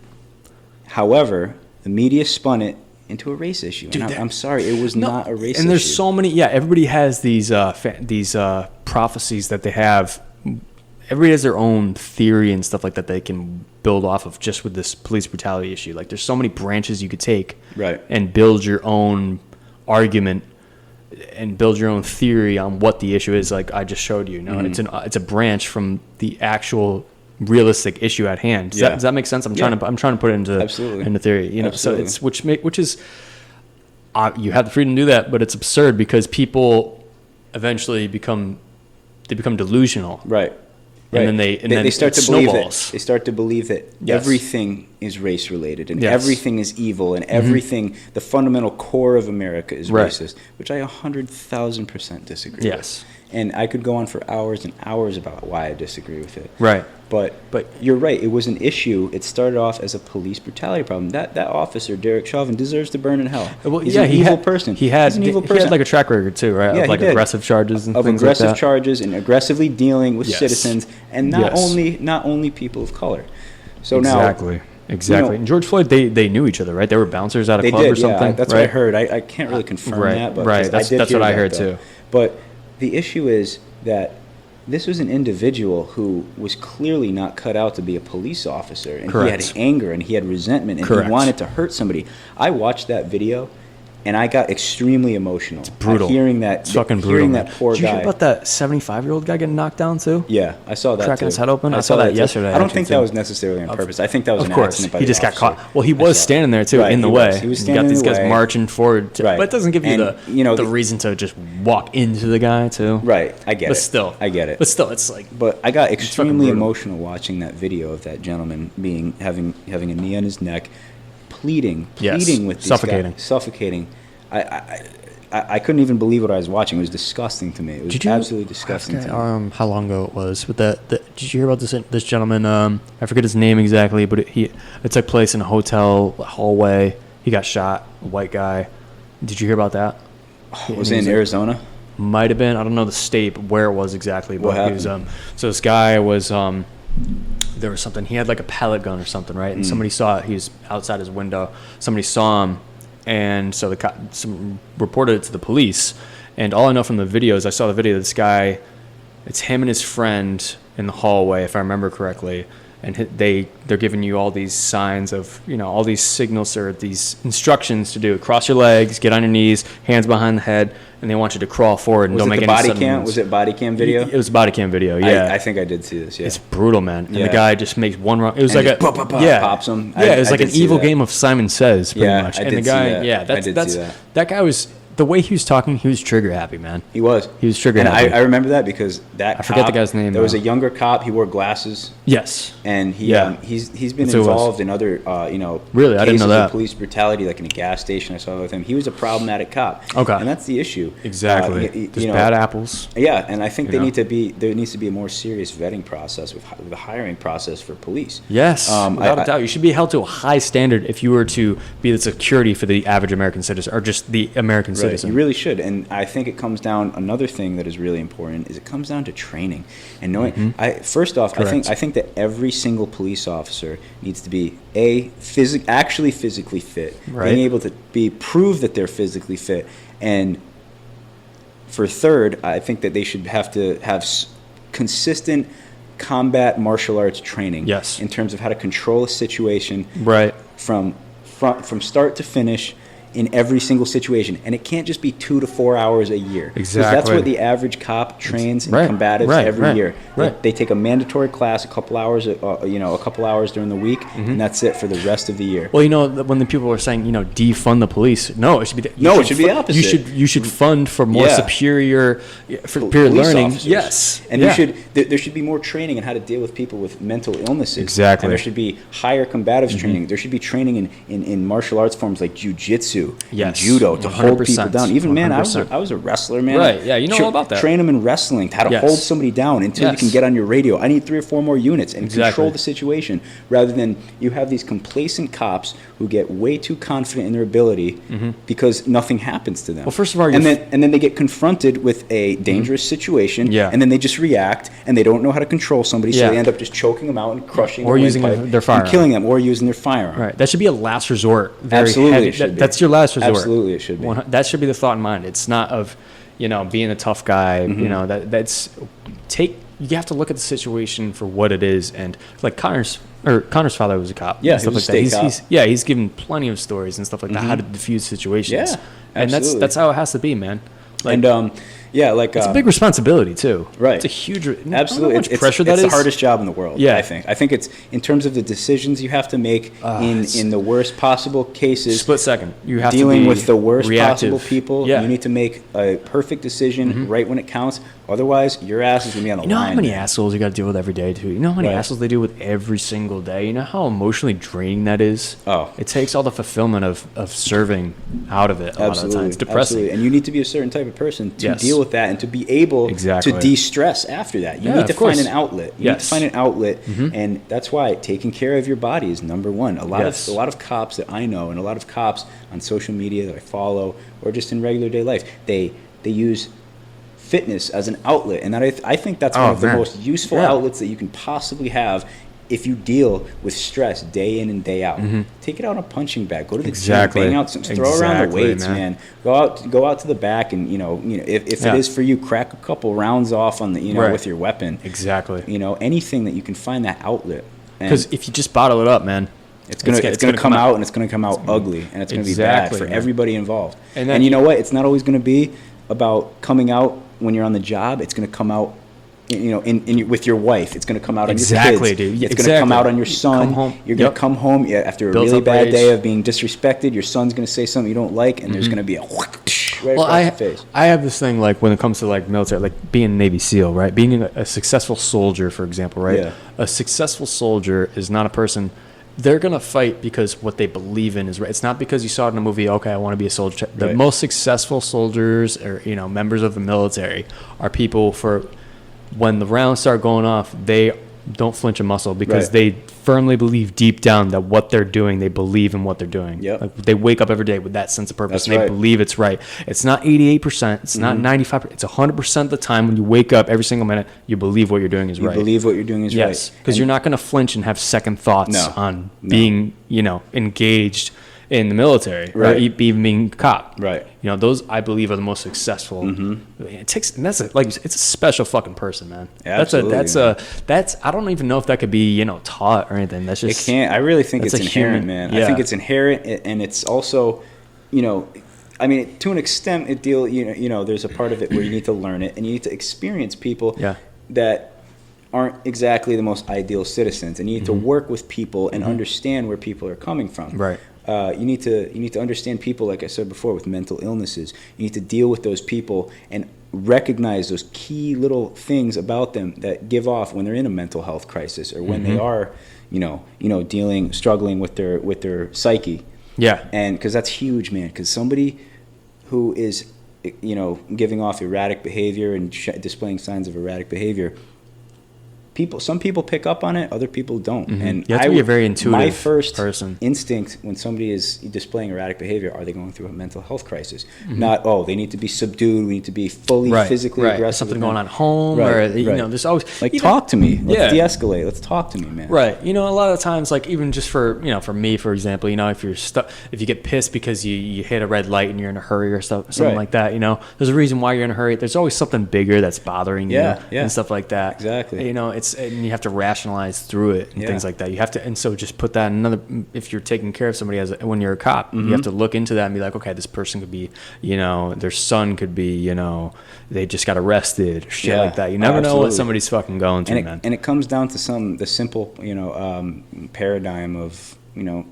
However, the media spun it into a race issue. Dude, and I'm sorry, it was not a race issue. And there's so many. Yeah, everybody has these prophecies that they have. Everybody has their own theory and stuff like that they can build off of just with this police brutality issue. There's so many branches you could take and build your own argument and build your own theory on what the issue is. Like I just showed you. It's a branch from the actual realistic issue at hand. Does that make sense? I'm trying to put it into theory. Absolutely. So it's which is you have the freedom to do that, but it's absurd because people eventually become delusional. Right. And then they start to believe that everything is race related and everything is evil and everything, the fundamental core of America is racist, which I 100,000% disagree with. And I could go on for hours and hours about why I disagree with it. Right. But you're right. It was an issue. It started off as a police brutality problem. That officer, Derek Chauvin, deserves to burn in hell. Well, He's an evil person. He had a track record too, right? Of aggressive charges and things like that. Of aggressive charges and aggressively dealing with citizens, and not only people of color. So exactly. And George Floyd, they knew each other, right? They were bouncers at a club or something. Yeah, that's what I heard. I can't really confirm that, but that's what I heard too. But the issue is that this was an individual who was clearly not cut out to be a police officer, and he had anger and he had resentment and he wanted to hurt somebody. I watched that video and I got extremely emotional. It's brutal. It's fucking brutal. Hearing that poor guy. Did you hear about that 75-year-old guy getting knocked down too? Yeah, I saw that. Cracking his head open. I saw that yesterday. I don't think that was necessarily on purpose. I think that was an accident by the officer. He just got caught. Well, he was standing there too, in the way. He was standing in the way. You got these guys marching forward, but it doesn't give you the reason to just walk into the guy too. Right, I get it. But still, I get it. But still, it's like. But I got extremely emotional watching that video of that gentleman having a knee on his neck, pleading with these guys, suffocating. I couldn't even believe what I was watching. It was disgusting to me. It was absolutely disgusting to me. How long ago it was? But did you hear about this gentleman? I forget his name exactly, but it took place in a hotel hallway. He got shot. A white guy. Did you hear about that? Was it in Arizona? Might have been. I don't know the state, but where it was exactly. But what happened? He was, so this guy was. There was something. He had like a pellet gun or something, right? And somebody saw it. He was outside his window. Somebody saw him. And so some reported it to the police. And all I know from the video is I saw the video of this guy. It's him and his friend in the hallway, if I remember correctly. And they're giving you all these signs of, all these signals or these instructions to do. Cross your legs, get on your knees, hands behind the head, and they want you to crawl forward and don't make any sudden moves. Was it body cam video? It was body cam video, yeah. I think I did see this, yeah. It's brutal, man. And the guy just makes one wrong. It was like pops him. Yeah, it was like an evil game of Simon Says, pretty much. And the guy, that guy was the way he was talking, he was trigger happy, man. He was trigger happy. And I remember that because I forget the guy's name. There was a younger cop. He wore glasses. Yes. And he's been involved in other really, I didn't know that. Of police brutality, like in a gas station. I saw with him. He was a problematic cop. Okay. And that's the issue. Exactly. There's bad apples. Yeah, and I think there needs to be a more serious vetting process with the hiring process for police. Yes, without a doubt. You should be held to a high standard if you were to be the security for the average American citizen, or just the American citizen. You really should. And I think it comes down, another thing that is really important is it comes down to training and knowing. First off, Correct. I think that every single police officer needs to be actually physically fit, being able to prove that they're physically fit. And for third, I think that they should have to have consistent combat martial arts training. Yes. In terms of how to control a situation. Right. From start to finish in every single situation. And it can't just be 2 to 4 hours a year. Exactly. Because that's what the average cop trains in combatives every year. Right. They take a mandatory class, a couple hours during the week, and that's it for the rest of the year. Well, when the people are saying, defund the police, no, it should be it should be the opposite. You should fund for more superior learning. Officers. Yes. And there should be more training on how to deal with people with mental illnesses. Exactly. And there should be higher combatives training. There should be training in martial arts forms like jiu-jitsu, judo, to hold people down. Even 100%. Man, I was a wrestler, man. Right, yeah, you know all about that. Train them in wrestling, how to hold somebody down until you can get on your radio. I need 3 or 4 more units and control the situation, rather than you have these complacent cops who get way too confident in their ability because nothing happens to them. Well, first of all, and then they get confronted with a dangerous situation, and then they just react, and they don't know how to control somebody, so they end up just choking them out and crushing or using their firearm, and killing them, or using their firearm. Right, that should be a last resort. Absolutely, it should be. That's your last resort. Absolutely, it should be. That should be the thought in mind. It's not of, being a tough guy. You have to look at the situation for what it is, and like Connor's father was a cop. Yeah, stuff like that. He's given plenty of stories and stuff like that, how to diffuse situations. Yeah, and absolutely. that's how it has to be, man. And it's a big responsibility too. Right. It's a huge. Absolutely. It's pressure that is. It's the hardest job in the world. Yeah. I think it's, in terms of the decisions you have to make in the worst possible cases. Split second. You have dealing to be with the worst reactive. possible people. Yeah. You need to make a perfect decision right when it counts. Otherwise, your ass is gonna be on the line. You know how many assholes you got to deal with every day too. You know how many assholes they deal with every single day. You know how emotionally draining that is. Oh. It takes all the fulfillment of serving out of it. A lot of the time. It's depressing. Absolutely. And you need to be a certain type of person to deal with that and to be able to de-stress after that. You need to find an outlet. You need to find an outlet, and that's why taking care of your body is number one. A lot of cops that I know, and a lot of cops on social media that I follow, or just in regular day life, they use fitness as an outlet, and I think that's one of the most useful outlets that you can possibly have if you deal with stress day in and day out. Take it out on a punching bag. Go to the gym, bang out some, throw around the weights, man. Go out to the back, and if it is for you, crack a couple rounds off on the with your weapon. Exactly. Anything that you can find that outlet. Because if you just bottle it up, man, it's gonna come out, and it's gonna come out ugly, and it's gonna be bad for everybody involved. And you know what? It's not always gonna be about coming out when you're on the job. It's gonna come out, with your wife. It's going to come out on your kids. Dude. It's going to come out on your son. Come home. You're going to come home after a really bad day of being disrespected. Your son's going to say something you don't like, and there's going to be a right across the face. I have this thing, like, when it comes to, like, military, like being a Navy SEAL, right? Being a successful soldier, for example, right? Yeah. A successful soldier is not a person. They're going to fight because what they believe in is right. It's not because you saw it in a movie, okay, I want to be a soldier. The most successful soldiers, or, members of the military, are people when the rounds start going off, they don't flinch a muscle because they firmly believe deep down that what they're doing, they believe in what they're doing. Yep. Like, they wake up every day with that sense of purpose. That's They believe it's right. It's not 88%. It's not 95%. It's 100% of the time when you wake up every single minute, you believe what you're doing is right. You believe what you're doing is right. Yes, because you're not going to flinch and have second thoughts on being, engaged in the military, or even being a cop. Right. Those, I believe, are the most successful. It takes, and it's a special fucking person, man. Absolutely. That's I don't even know if that could be, taught or anything. That's just, it can't. I really think it's inherent, man. Yeah. I think it's inherent, and it's also, I mean, to an extent, there's a part of it where you need to learn it, and you need to experience people that aren't exactly the most ideal citizens, and you need to work with people and understand where people are coming from. Right. You need to understand people, like I said before, with mental illnesses. You need to deal with those people and recognize those key little things about them that give off when they're in a mental health crisis, or when they are, struggling with their psyche. Yeah. And because that's huge, man. Because somebody who is, giving off erratic behavior and displaying signs of erratic behavior, some people pick up on it, other people don't. And you have to be a very intuitive my first person. instinct when somebody is displaying erratic behavior, are they going through a mental health crisis? Not, they need to be subdued, we need to be fully physically aggressive. Something going on at home, or there's always talk to me. Let's de-escalate. Let's talk to me, man. Right. A lot of times, like, even just for me, for example, if you're if you get pissed because you hit a red light and you're in a hurry or something like that, there's a reason why you're in a hurry. There's always something bigger that's bothering you and stuff like that. Exactly. And you have to rationalize through it and things like that. You have to, and so just put that in another. If you're taking care of somebody when you're a cop, you have to look into that and be like, okay, this person could be, their son could be, they just got arrested, shit like that. You never know what somebody's fucking going through, man. And it comes down to the simple, paradigm of,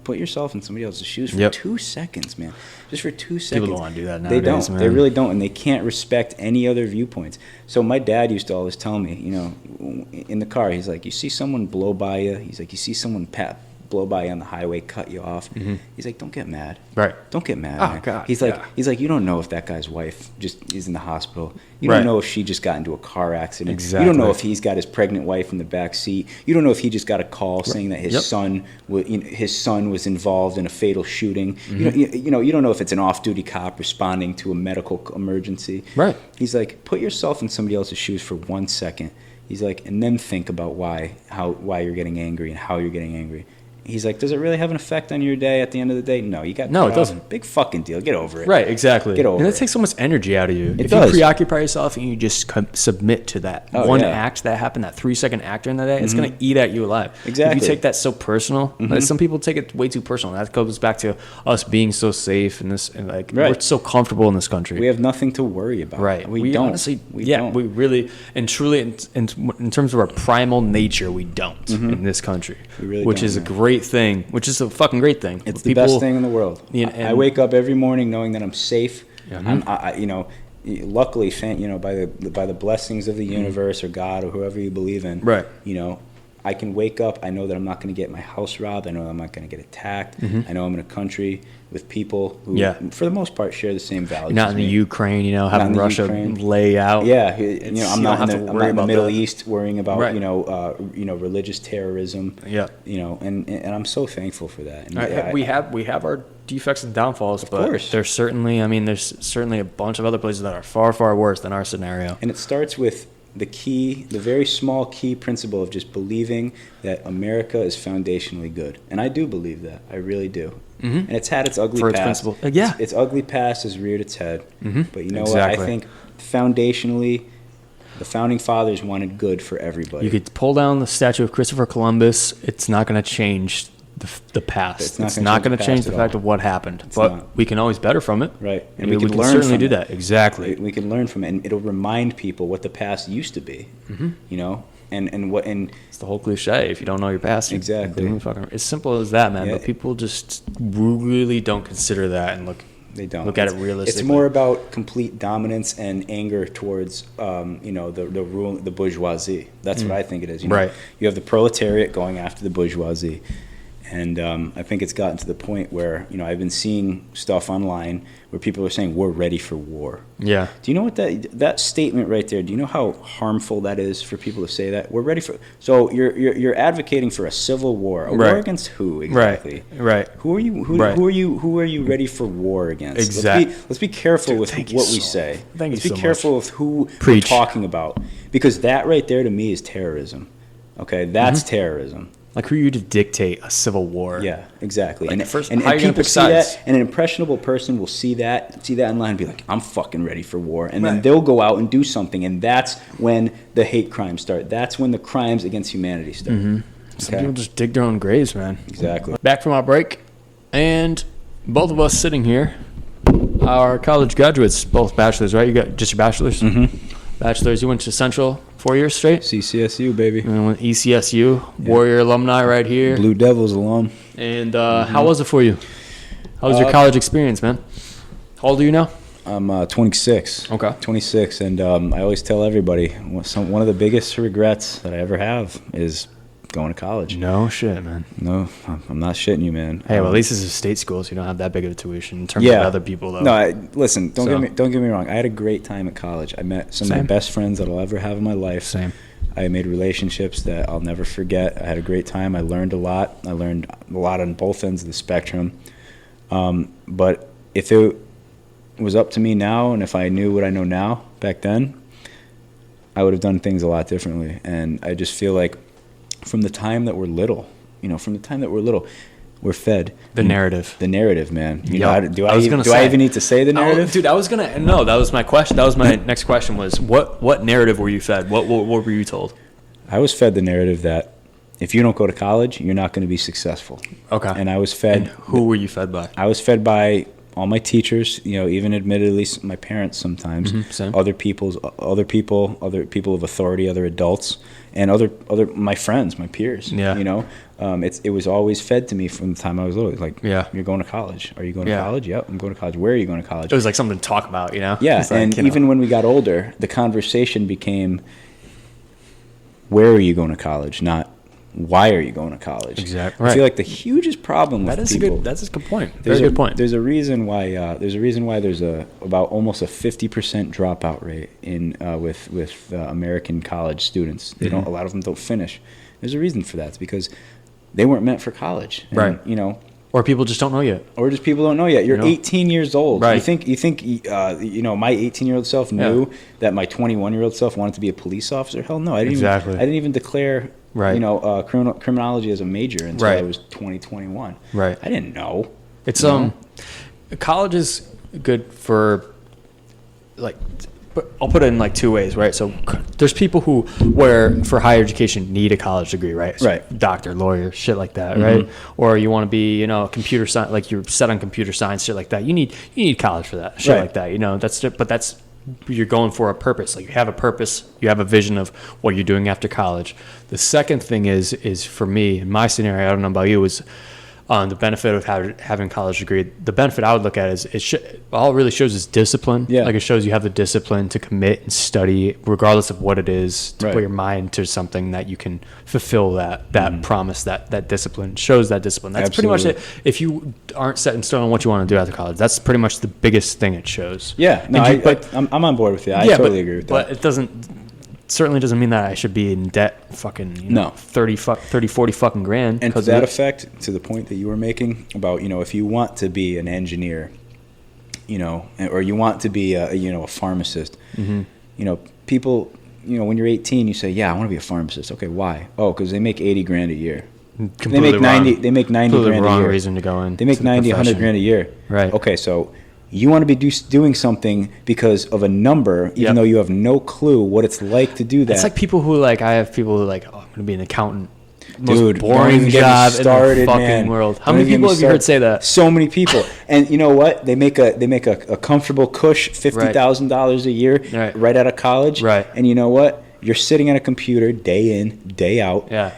put yourself in somebody else's shoes for 2 seconds, man. Just for 2 seconds. People don't want to do that nowadays, They don't. man. They really don't, and they can't respect any other viewpoints. So my dad used to always tell me, in the car, he's like, you see someone blow by you. He's like, you see someone blow by you on the highway, cut you off. He's like, don't get mad. Right. Don't get mad. Oh, man. God. He's like, you don't know if that guy's wife just is in the hospital. You don't know if she just got into a car accident. Exactly. You don't know if he's got his pregnant wife in the back seat. You don't know if he just got a call saying that his son was involved in a fatal shooting. You don't know if it's an off-duty cop responding to a medical emergency. Right. He's like, put yourself in somebody else's shoes for 1 second. He's like, and then think about why you're getting angry and how you're getting angry. He's like, does it really have an effect on your day at the end of the day? No, it doesn't. Big fucking deal. Get over it. Right, exactly. Get over it. And it takes so much energy out of you. If you preoccupy yourself and you just submit to that act that happened, that 3-second act during the day, it's going to eat at you alive. Exactly. If you take that so personal, some people take it way too personal. That goes back to us being so safe we're so comfortable in this country. We have nothing to worry about. Right. We don't. Honestly, we don't. We really and truly, in terms of our primal nature, we don't in this country. We really which is a great thing. Which is a fucking great thing. It's the best thing in the world. I wake up every morning knowing that I'm safe. Luckily, by the blessings of the universe or God or whoever you believe in. Right. I can wake up. I know that I'm not going to get my house robbed. I know I'm not going to get attacked. I know I'm in a country with people who, for the most part, share the same values. You're not in the Ukraine, having Russia lay out. Yeah, I'm not in the Middle East worrying about religious terrorism. Yeah, and I'm so thankful for that. And we have our defects and downfalls, but there's certainly a bunch of other places that are far, far worse than our scenario. And it starts with the very small key principle of just believing that America is foundationally good. And I do believe that. I really do. And it's had its ugly past. Its ugly past has reared its head. But you know what? I think foundationally, the founding fathers wanted good for everybody. You could pull down the statue of Christopher Columbus. It's not going to change the past. It's not going to change the fact of what happened. But we can always better from it. Right. And we can learn certainly do that. Exactly. We can learn from it, and it'll remind people what the past used to be. And it's the whole cliche. If you don't know your past, exactly. It's simple as that, man. But people just really don't consider that and look at it realistically. It's more about complete dominance and anger towards the bourgeoisie. That's what I think it is. Right. You have the proletariat going after the bourgeoisie. And I think it's gotten to the point where, I've been seeing stuff online where people are saying we're ready for war. Yeah. Do you know what that statement right there, do you know how harmful that is for people to say that? We're ready for... So you're advocating for a civil war. A war against who exactly? Right. Who are you who are you ready for war against? Exactly. Let's be careful with what we say. Let's be careful with who we're talking about. Because that right there to me is terrorism. Okay? That's terrorism. Like, who are you to dictate a civil war? Yeah, exactly. Like, and people see that, and an impressionable person will see that online and be like, I'm fucking ready for war. And then they'll go out and do something, and that's when the hate crimes start. That's when the crimes against humanity start. Okay? Some people just dig their own graves, man. Exactly. Back from our break, and both of us sitting here are college graduates, both bachelors, right? You got just your bachelors? Bachelors, you went to Central 4 years straight? CCSU, baby. And went ECSU, Warrior alumni right here. Blue Devils alum. And how was it for you? How was your college experience, man? How old are you now? I'm 26. Okay. 26, and I always tell everybody one of the biggest regrets that I ever have is going to college. No shit, man. No, I'm not shitting you, man. Hey, well, at least this is a state school, so you don't have that big of a tuition in terms of other people, though. No, listen, don't get me wrong. I had a great time at college. I met some of my best friends that I'll ever have in my life. Same. I made relationships that I'll never forget. I had a great time. I learned a lot. I learned a lot on both ends of the spectrum. But if it was up to me now, and if I knew what I know now back then, I would have done things a lot differently. And I just feel like from the time that we're little, we're fed the narrative. The narrative, man. You know, do I even need to say the narrative? Dude, that was my question. That was my next question was, what narrative were you fed? What were you told? I was fed the narrative that if you don't go to college, you're not going to be successful. Okay. And I was fed. And who were you fed by? I was fed by all my teachers, even admittedly my parents sometimes, same. other people of authority, other adults, and other my friends, my peers. Yeah. It was always fed to me from the time I was little. It's like, yeah, you're going to college. Are you going to college? Yep, I'm going to college. Where are you going to college? It was like something to talk about, Yeah, like, and even when we got older, the conversation became, where are you going to college? Not, why are you going to college? Exactly. I feel like the hugest problem with people. That's a good point. Very good point. There's a reason why. There's about almost a 50% dropout rate in with American college students. They don't. A lot of them don't finish. There's a reason for that. It's because they weren't meant for college. And, right. Or people just don't know yet. Or just people don't know yet. You're 18 years old. Right. You think my 18-year-old self knew that my 21-year-old self wanted to be a police officer? Hell no. I didn't even declare. Right. Criminology as a major until I was 21. Right. I didn't know. It's college is good for, like, but I'll put it in like two ways, right? So there's people where for higher education need a college degree, right? So right. Doctor, lawyer, shit like that, right? Or you want to be, computer science, like you're set on computer science, shit like that. You need college for that, shit like that. That's you're going for a purpose. Like you have a purpose, you have a vision of what you're doing after college. The second thing is for me, in my scenario, I don't know about you, is the benefit of having a college degree. The benefit I would look at is all it really shows is discipline. Yeah. Like it shows you have the discipline to commit and study, regardless of what it is, to put your mind to something that you can fulfill that promise, that discipline. It shows that discipline. That's pretty much it. If you aren't set in stone on what you want to do after college, that's pretty much the biggest thing it shows. Yeah. No, I'm on board with you. I totally agree with that. But it certainly doesn't mean that I should be in debt fucking 30, 40 fucking grand. And to that effect, to the point that you were making about, if you want to be an engineer, or you want to be a pharmacist, people, when you're 18, you say, yeah, I want to be a pharmacist. Okay, why? Oh, because they make 80 grand a year. They make 90 grand a year. Wrong reason to go in. They make 90, 100 grand a year. Right. Okay, so you want to be doing something because of a number, even though you have no clue what it's like to do that. It's like people who I have people who I'm going to be an accountant. Dude, boring job in the fucking world. How many people have you heard say that? So many people. And you know what? They make a comfortable cush $50,000 a year right out of college. Right. And you know what? You're sitting at a computer day in, day out. Yeah.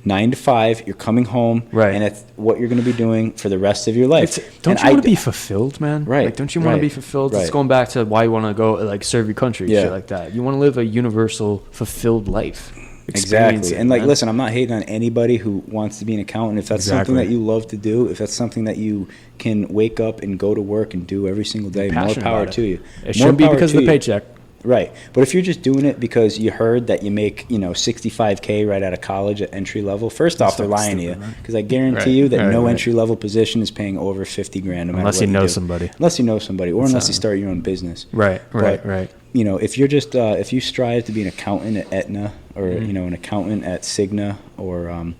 9 to 5, you're coming home, and it's what you're going to be doing for the rest of your life. Don't you want to be fulfilled, man? Right. Like, don't you want to be fulfilled? It's going back to why you want to go, serve your country, shit like that. You want to live a universal, fulfilled life. Exactly. And, listen, I'm not hating on anybody who wants to be an accountant. If that's something that you love to do, if that's something that you can wake up and go to work and do every single day, more power to you. It shouldn't be because of the paycheck. Right. But if you're just doing it because you heard that you make, $65K right out of college at entry level, first off, they're lying to you. Because I guarantee you that no entry level position is paying over 50 grand. Unless you know somebody. Unless you know somebody, or unless you start your own business. Right. If you're just, if you strive to be an accountant at Aetna, or, an accountant at Cigna, or,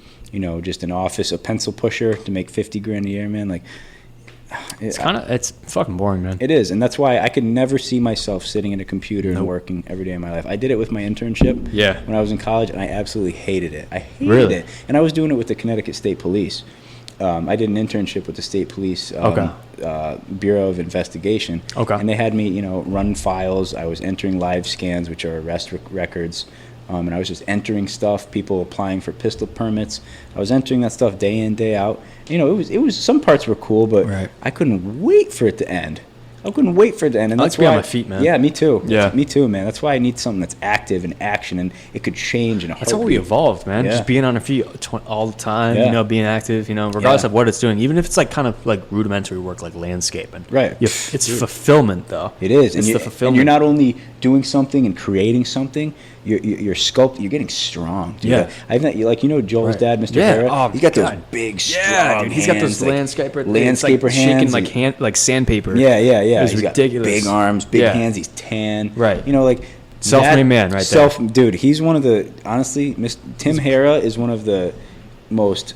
just an office, a pencil pusher to make 50 grand a year, man, it's fucking boring, man. It is, and that's why I could never see myself sitting at a computer and working every day of my life. I did it with my internship when I was in college, and I absolutely hated it. I hated it. And I was doing it with the Connecticut State Police. I did an internship with the State Police Bureau of Investigation. And they had me, run files. I was entering live scans, which are arrest records. and I was just entering stuff, people applying for pistol permits. I was entering that stuff day in, day out. You know, it was some parts were cool, but I couldn't wait for it to end. I couldn't wait for it to end. And that's why on my feet, man. Yeah, me too. Yeah. Me too, man. That's why I need something that's active and action, and it could change in a heartbeat. That's how we evolved, man. Just being on our feet all the time, you know, being active, you know, regardless of what it's doing. Even if it's like kind of like rudimentary work like landscaping. Right. It's fulfillment, though. It is. It's the fulfillment. And you're not only doing something and creating something, you're sculpting, you're getting strong, dude. Yeah. I've met, like, you know Joel's dad, Mr. Hara? Oh, he's got those big, strong dude. He's got those hands, landscaper like, hands. shaking like sandpaper. Yeah. It's He's ridiculous. got big arms, big hands. He's tan. Right. You know, like, self-made man right there. Dude, he's one of the, honestly, Tim Hara is one of the most,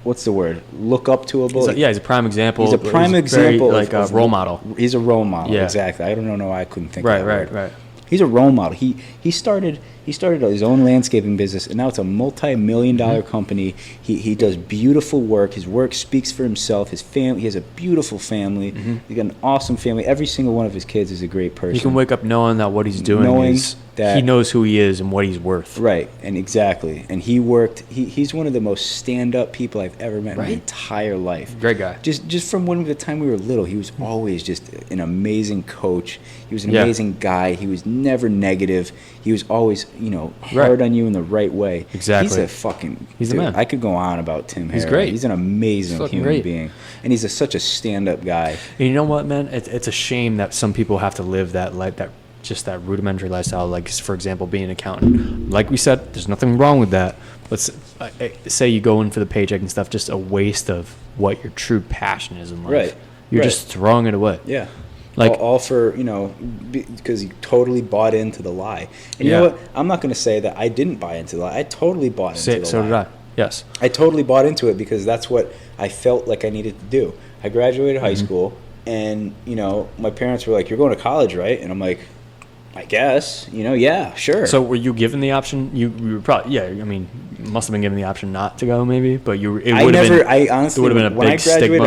what's the word? Look up to a bullet. He's a prime example. He's a prime example. Like a role model. He's a role model. Yeah. Exactly. I don't know why I couldn't think of that. Right. He's a role model. He started his own landscaping business, and now it's a multi-million-dollar company. He does beautiful work. His work speaks for himself. His family. He has a beautiful family. He's got an awesome family. Every single one of his kids is a great person. He can wake up knowing that what he's doing is that he knows who he is and what he's worth. Right, and exactly. And he's one of the most stand-up people I've ever met in my entire life. Great guy. Just from the time we were little, he was always just an amazing coach. He was an amazing guy. He was never negative. He was always, you know, hard on you in the right way. Exactly. He's the man. I could go on about Tim Hara. He's great. He's an amazing human being. And he's such a stand-up guy. And you know what, man? It's a shame that some people have to live that life, that rudimentary lifestyle. Like, for example, being an accountant. Like we said, there's nothing wrong with that. Let's say you go in for the paycheck and stuff, just a waste of what your true passion is in life. Right. You're just throwing it away. Yeah. Like, all for, you know, because he totally bought into the lie. And you know what? I'm not going to say that I didn't buy into the lie. I totally bought into the lie. So did I. Yes. I totally bought into it because that's what I felt like I needed to do. I graduated high school, and, you know, my parents were like, "You're going to college, right?" And I'm like, I guess, you know, yeah, sure. So were you given the option? You were probably, I mean, must have been given the option not to go, maybe. But I honestly, it would have been a big when I stigma.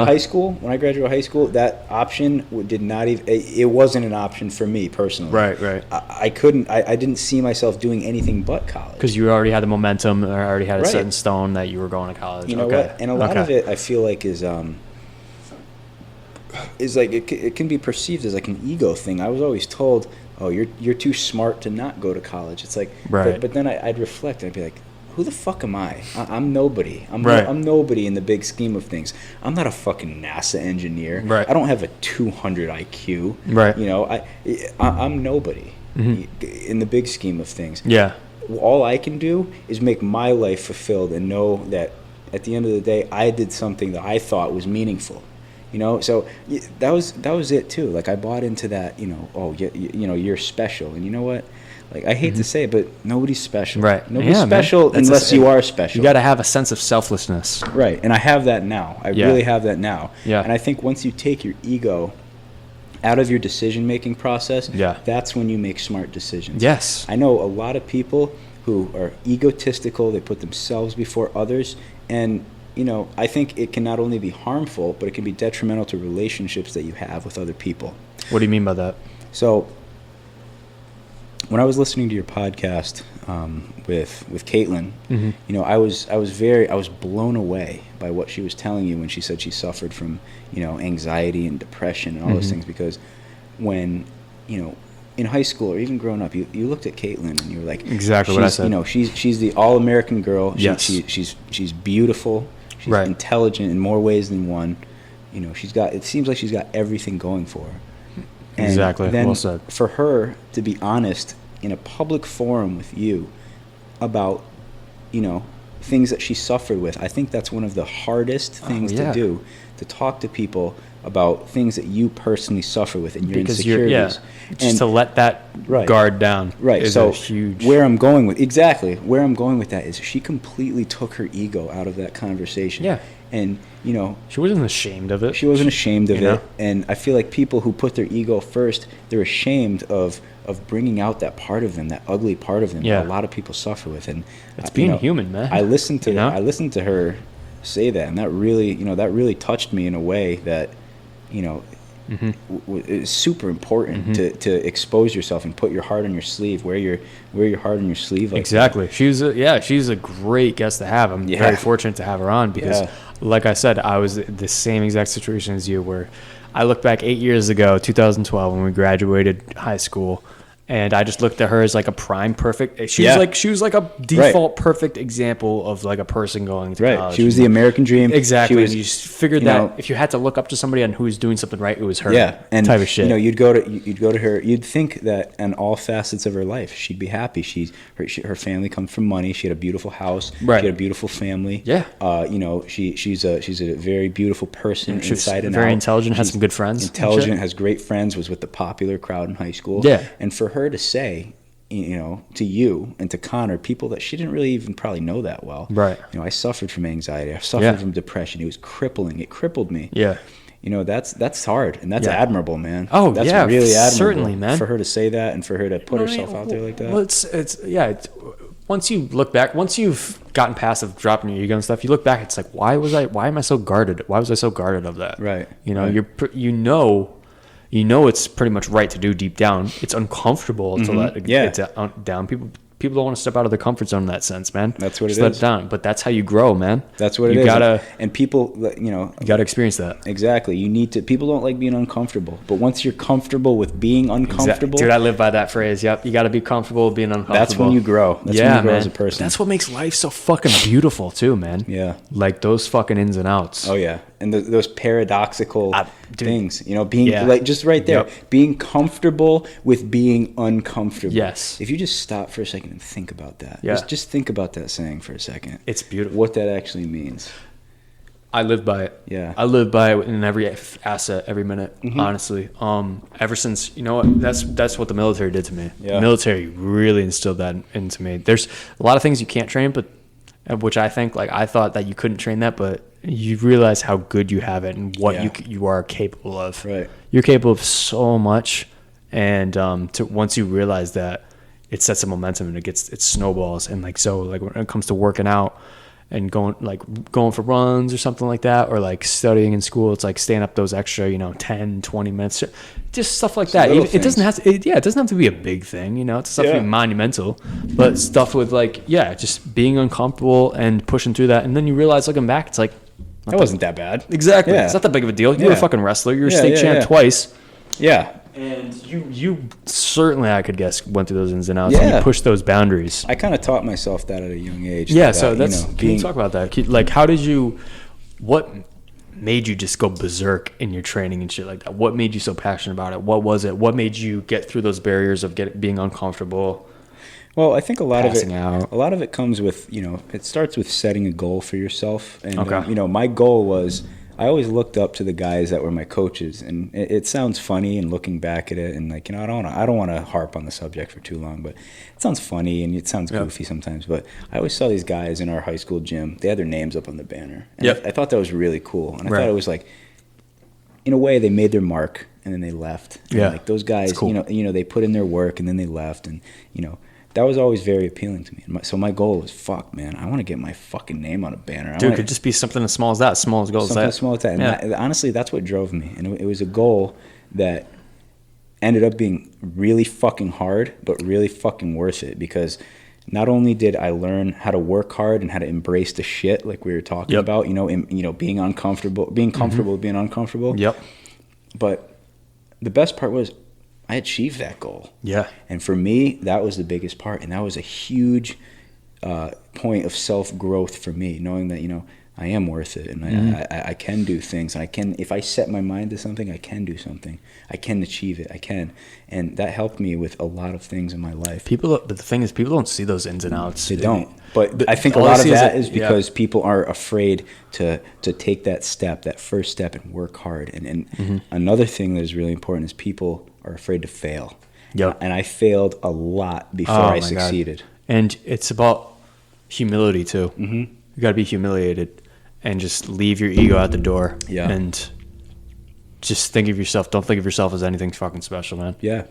graduated high school, that option did not even. It wasn't an option for me personally. Right. I couldn't. I didn't see myself doing anything but college. Because you already had the momentum, or already had it set in stone that you were going to college. You know what? And a lot of it, I feel like, is like it can be perceived as like an ego thing. I was always told, "Oh, you're too smart to not go to college." It's like, but then I'd reflect and I'd be like, who the fuck am I? I'm nobody. I'm nobody in the big scheme of things. I'm not a fucking NASA engineer. Right. I don't have a 200 IQ. Right. You know, I'm nobody in the big scheme of things. Yeah. All I can do is make my life fulfilled and know that at the end of the day, I did something that I thought was meaningful. You know, so that was it too. Like, I bought into that. You know, you know, you're special, and you know what? Like, I hate to say it, but nobody's special. Right. Nobody's special unless you are special. You got to have a sense of selflessness. Right. And I have that now. I really have that now. Yeah. And I think once you take your ego out of your decision-making process, that's when you make smart decisions. Yes. I know a lot of people who are egotistical. They put themselves before others, and you know, I think it can not only be harmful, but it can be detrimental to relationships that you have with other people. What do you mean by that? So, when I was listening to your podcast with Caitlin, you know, I was blown away by what she was telling you when she said she suffered from, you know, anxiety and depression and all those things. Because when, you know, in high school or even growing up, you looked at Caitlin and you were like, exactly what I said. You know, she's the all-American girl. Yes. She's beautiful. She's intelligent in more ways than one. You know, it seems like she's got everything going for her. And exactly. Then well said. For her to be honest in a public forum with you about, you know, things that she suffered with, I think that's one of the hardest things to do, to talk to people about things that you personally suffer with and your insecurities. Just to let that guard down. Right. Is so a huge... where I'm going with that is she completely took her ego out of that conversation. Yeah. And, you know, she wasn't ashamed of it. She wasn't ashamed of it. And I feel like people who put their ego first, they're ashamed of bringing out that part of them, that ugly part of them that a lot of people suffer with. And it's being human, man. I listened to her say that, and that really touched me in a way that, you know, is super important to expose yourself and put your heart on your sleeve. Wear your heart on your sleeve. Like exactly. That. She's a great guest to have. I'm very fortunate to have her on because, like I said, I was in the same exact situation as you, where I look back 8 years ago, 2012, when we graduated high school. And I just looked at her as like a prime perfect. She was like a default perfect example of like a person going to college. She was the American dream. Exactly. You just figured that if you had to look up to somebody on who was doing something right, it was her. Yeah, and type of shit. You'd go to her. You'd think that in all facets of her life, she'd be happy. Her family comes from money. She had a beautiful house. Right. She had a beautiful family. Yeah. She's a very beautiful person inside and out. Very intelligent. Has some good friends. Intelligent. Has great friends. Was with the popular crowd in high school. Yeah. And for her to say, to you and to Connor, people that she didn't really even probably know that well. Right. I suffered from anxiety. I suffered from depression. It was crippling. It crippled me. Yeah. That's hard, and that's admirable, man. Oh, that's yeah, really admirable. Certainly, man. For her to say that and for her to put herself out there like that. Well, once you look back, once you've gotten past of dropping your ego and stuff, you look back, it's like, why am I so guarded? Why was I so guarded of that? Right. It's pretty much right to do deep down. It's uncomfortable to let it down. People don't want to step out of their comfort zone in that sense, man. That's what Just it let is. it down. But that's how you grow, man. That's what it you is. Gotta, and people, you gotta experience that. Exactly. People don't like being uncomfortable. But once you're comfortable with being uncomfortable. Dude, I live by that phrase. Yep. You gotta be comfortable with being uncomfortable. That's when you grow. That's when you grow as a person. But that's what makes life so fucking beautiful too, man. Yeah. Like those fucking ins and outs. Oh yeah. And those paradoxical things, being like just right there, being comfortable with being uncomfortable. Yes. If you just stop for a second and think about that, yeah. just think about that saying for a second. It's beautiful. What that actually means. I live by it. Yeah. I live by it in every asset, every minute. Honestly, ever since that's what the military did to me. Yeah. The military really instilled that into me. There's a lot of things you can't train, but which I think I thought that you couldn't train that, but you realize how good you have it and what you are capable of. Right. You're capable of so much, and once you realize that, it sets a momentum and it snowballs. And when it comes to working out and going for runs or something like that, or studying in school, it's staying up those extra 10, 20 minutes, just stuff like that. It doesn't have to be a big thing, it doesn't have to be monumental, but stuff with just being uncomfortable and pushing through that. And then you realize, looking back, it's that wasn't that bad. Exactly. It's not that big of a deal. You're a fucking wrestler. You're a state champ twice. Yeah. And you certainly, I could guess, went through those ins and outs. And you pushed those boundaries. I kind of taught myself that at a young age. Yeah, so that's, can you talk about that? What made you just go berserk in your training and shit like that? What made you so passionate about it? What was it? What made you get through those barriers of being uncomfortable? Well, I think a lot of it comes with, it starts with setting a goal for yourself. And, my goal was, I always looked up to the guys that were my coaches, and it sounds funny and looking back at it, and I don't want to harp on the subject for too long, but it sounds funny and it sounds goofy sometimes. But I always saw these guys in our high school gym. They had their names up on the banner, and I thought that was really cool. And I thought it was in a way, they made their mark and then they left. And those guys, cool. They put in their work and then they left, and that was always very appealing to me. So my goal was, fuck, man, I want to get my fucking name on a banner. Dude, it could just be something as small as that, small as goal. Something small as that. And honestly, that's what drove me. And it was a goal that ended up being really fucking hard, but really fucking worth it, because not only did I learn how to work hard and how to embrace the shit like we were talking about, being uncomfortable, being comfortable with being uncomfortable. Yep. But the best part was, I achieved that goal. Yeah. And for me, that was the biggest part. And that was a huge point of self-growth for me, knowing that, I am worth it, and I can do things. And if I set my mind to something, I can do something. I can achieve it. I can. And that helped me with a lot of things in my life. But the thing is, people don't see those ins and outs. They don't. But I think a lot of that is because people are afraid to take that step, that first step, and work hard. And another thing that is really important is people are afraid to fail. Yep. And I failed a lot before I succeeded. God. And it's about humility too. Mm-hmm. You got to be humiliated and just leave your ego at the door. Yeah. And just think of yourself. Don't think of yourself as anything fucking special, man. Yeah.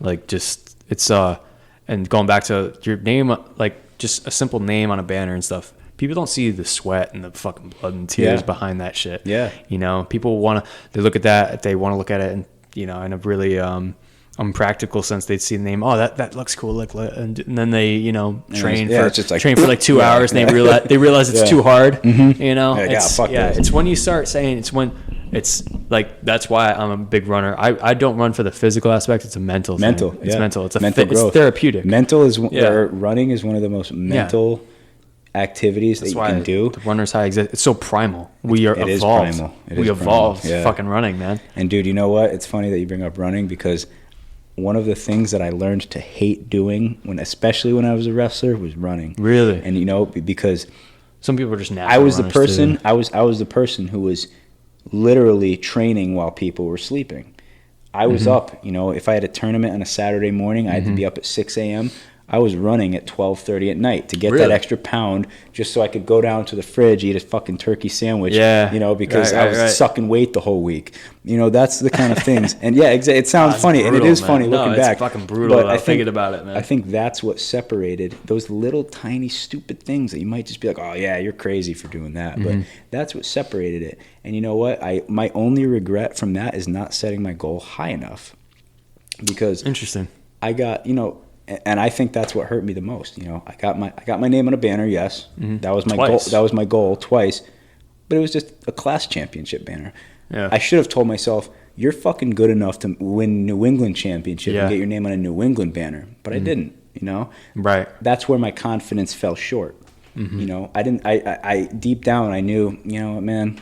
And going back to your name, just a simple name on a banner and stuff. People don't see the sweat and the fucking blood and tears behind that shit. Yeah. People they look at that, they want to look at it and in a really practical sense, they'd see the name. Oh, that looks cool. And then they train for like 2 hours, and they realize it's too hard. It's when you start saying it's like, that's why I'm a big runner. I don't run for the physical aspect. It's a mental thing. It's mental. It's it's therapeutic. Mental is running is one of the most mental activities that you can do. The runner's high exist. It's so primal. We are evolved. We evolved fucking running, man. And dude, you know what? It's funny that you bring up running, because one of the things that I learned to hate doing, especially when I was a wrestler, was running. Really? And because some people are just natural. I was the person who was literally training while people were sleeping. I was up, if I had a tournament on a Saturday morning, I had to be up at 6 a.m. I was running at 12:30 at night to get that extra pound, just so I could go down to the fridge, eat a fucking turkey sandwich, because I was sucking weight the whole week. That's the kind of things. And it sounds funny, brutal, and it is funny looking back. It's fucking brutal. But I think thinking about it, man. I think that's what separated those little tiny stupid things that you might just be like, oh yeah, you're crazy for doing that. But that's what separated it. And you know what? My only regret from that is not setting my goal high enough. Because interesting. I got, and I think that's what hurt me the most. I got my name on a banner. Yes, that was my goal. That was my goal twice, but it was just a class championship banner. Yeah. I should have told myself, you're fucking good enough to win New England championship and get your name on a New England banner, but I didn't. Right. That's where my confidence fell short. I didn't. I deep down I knew. Man,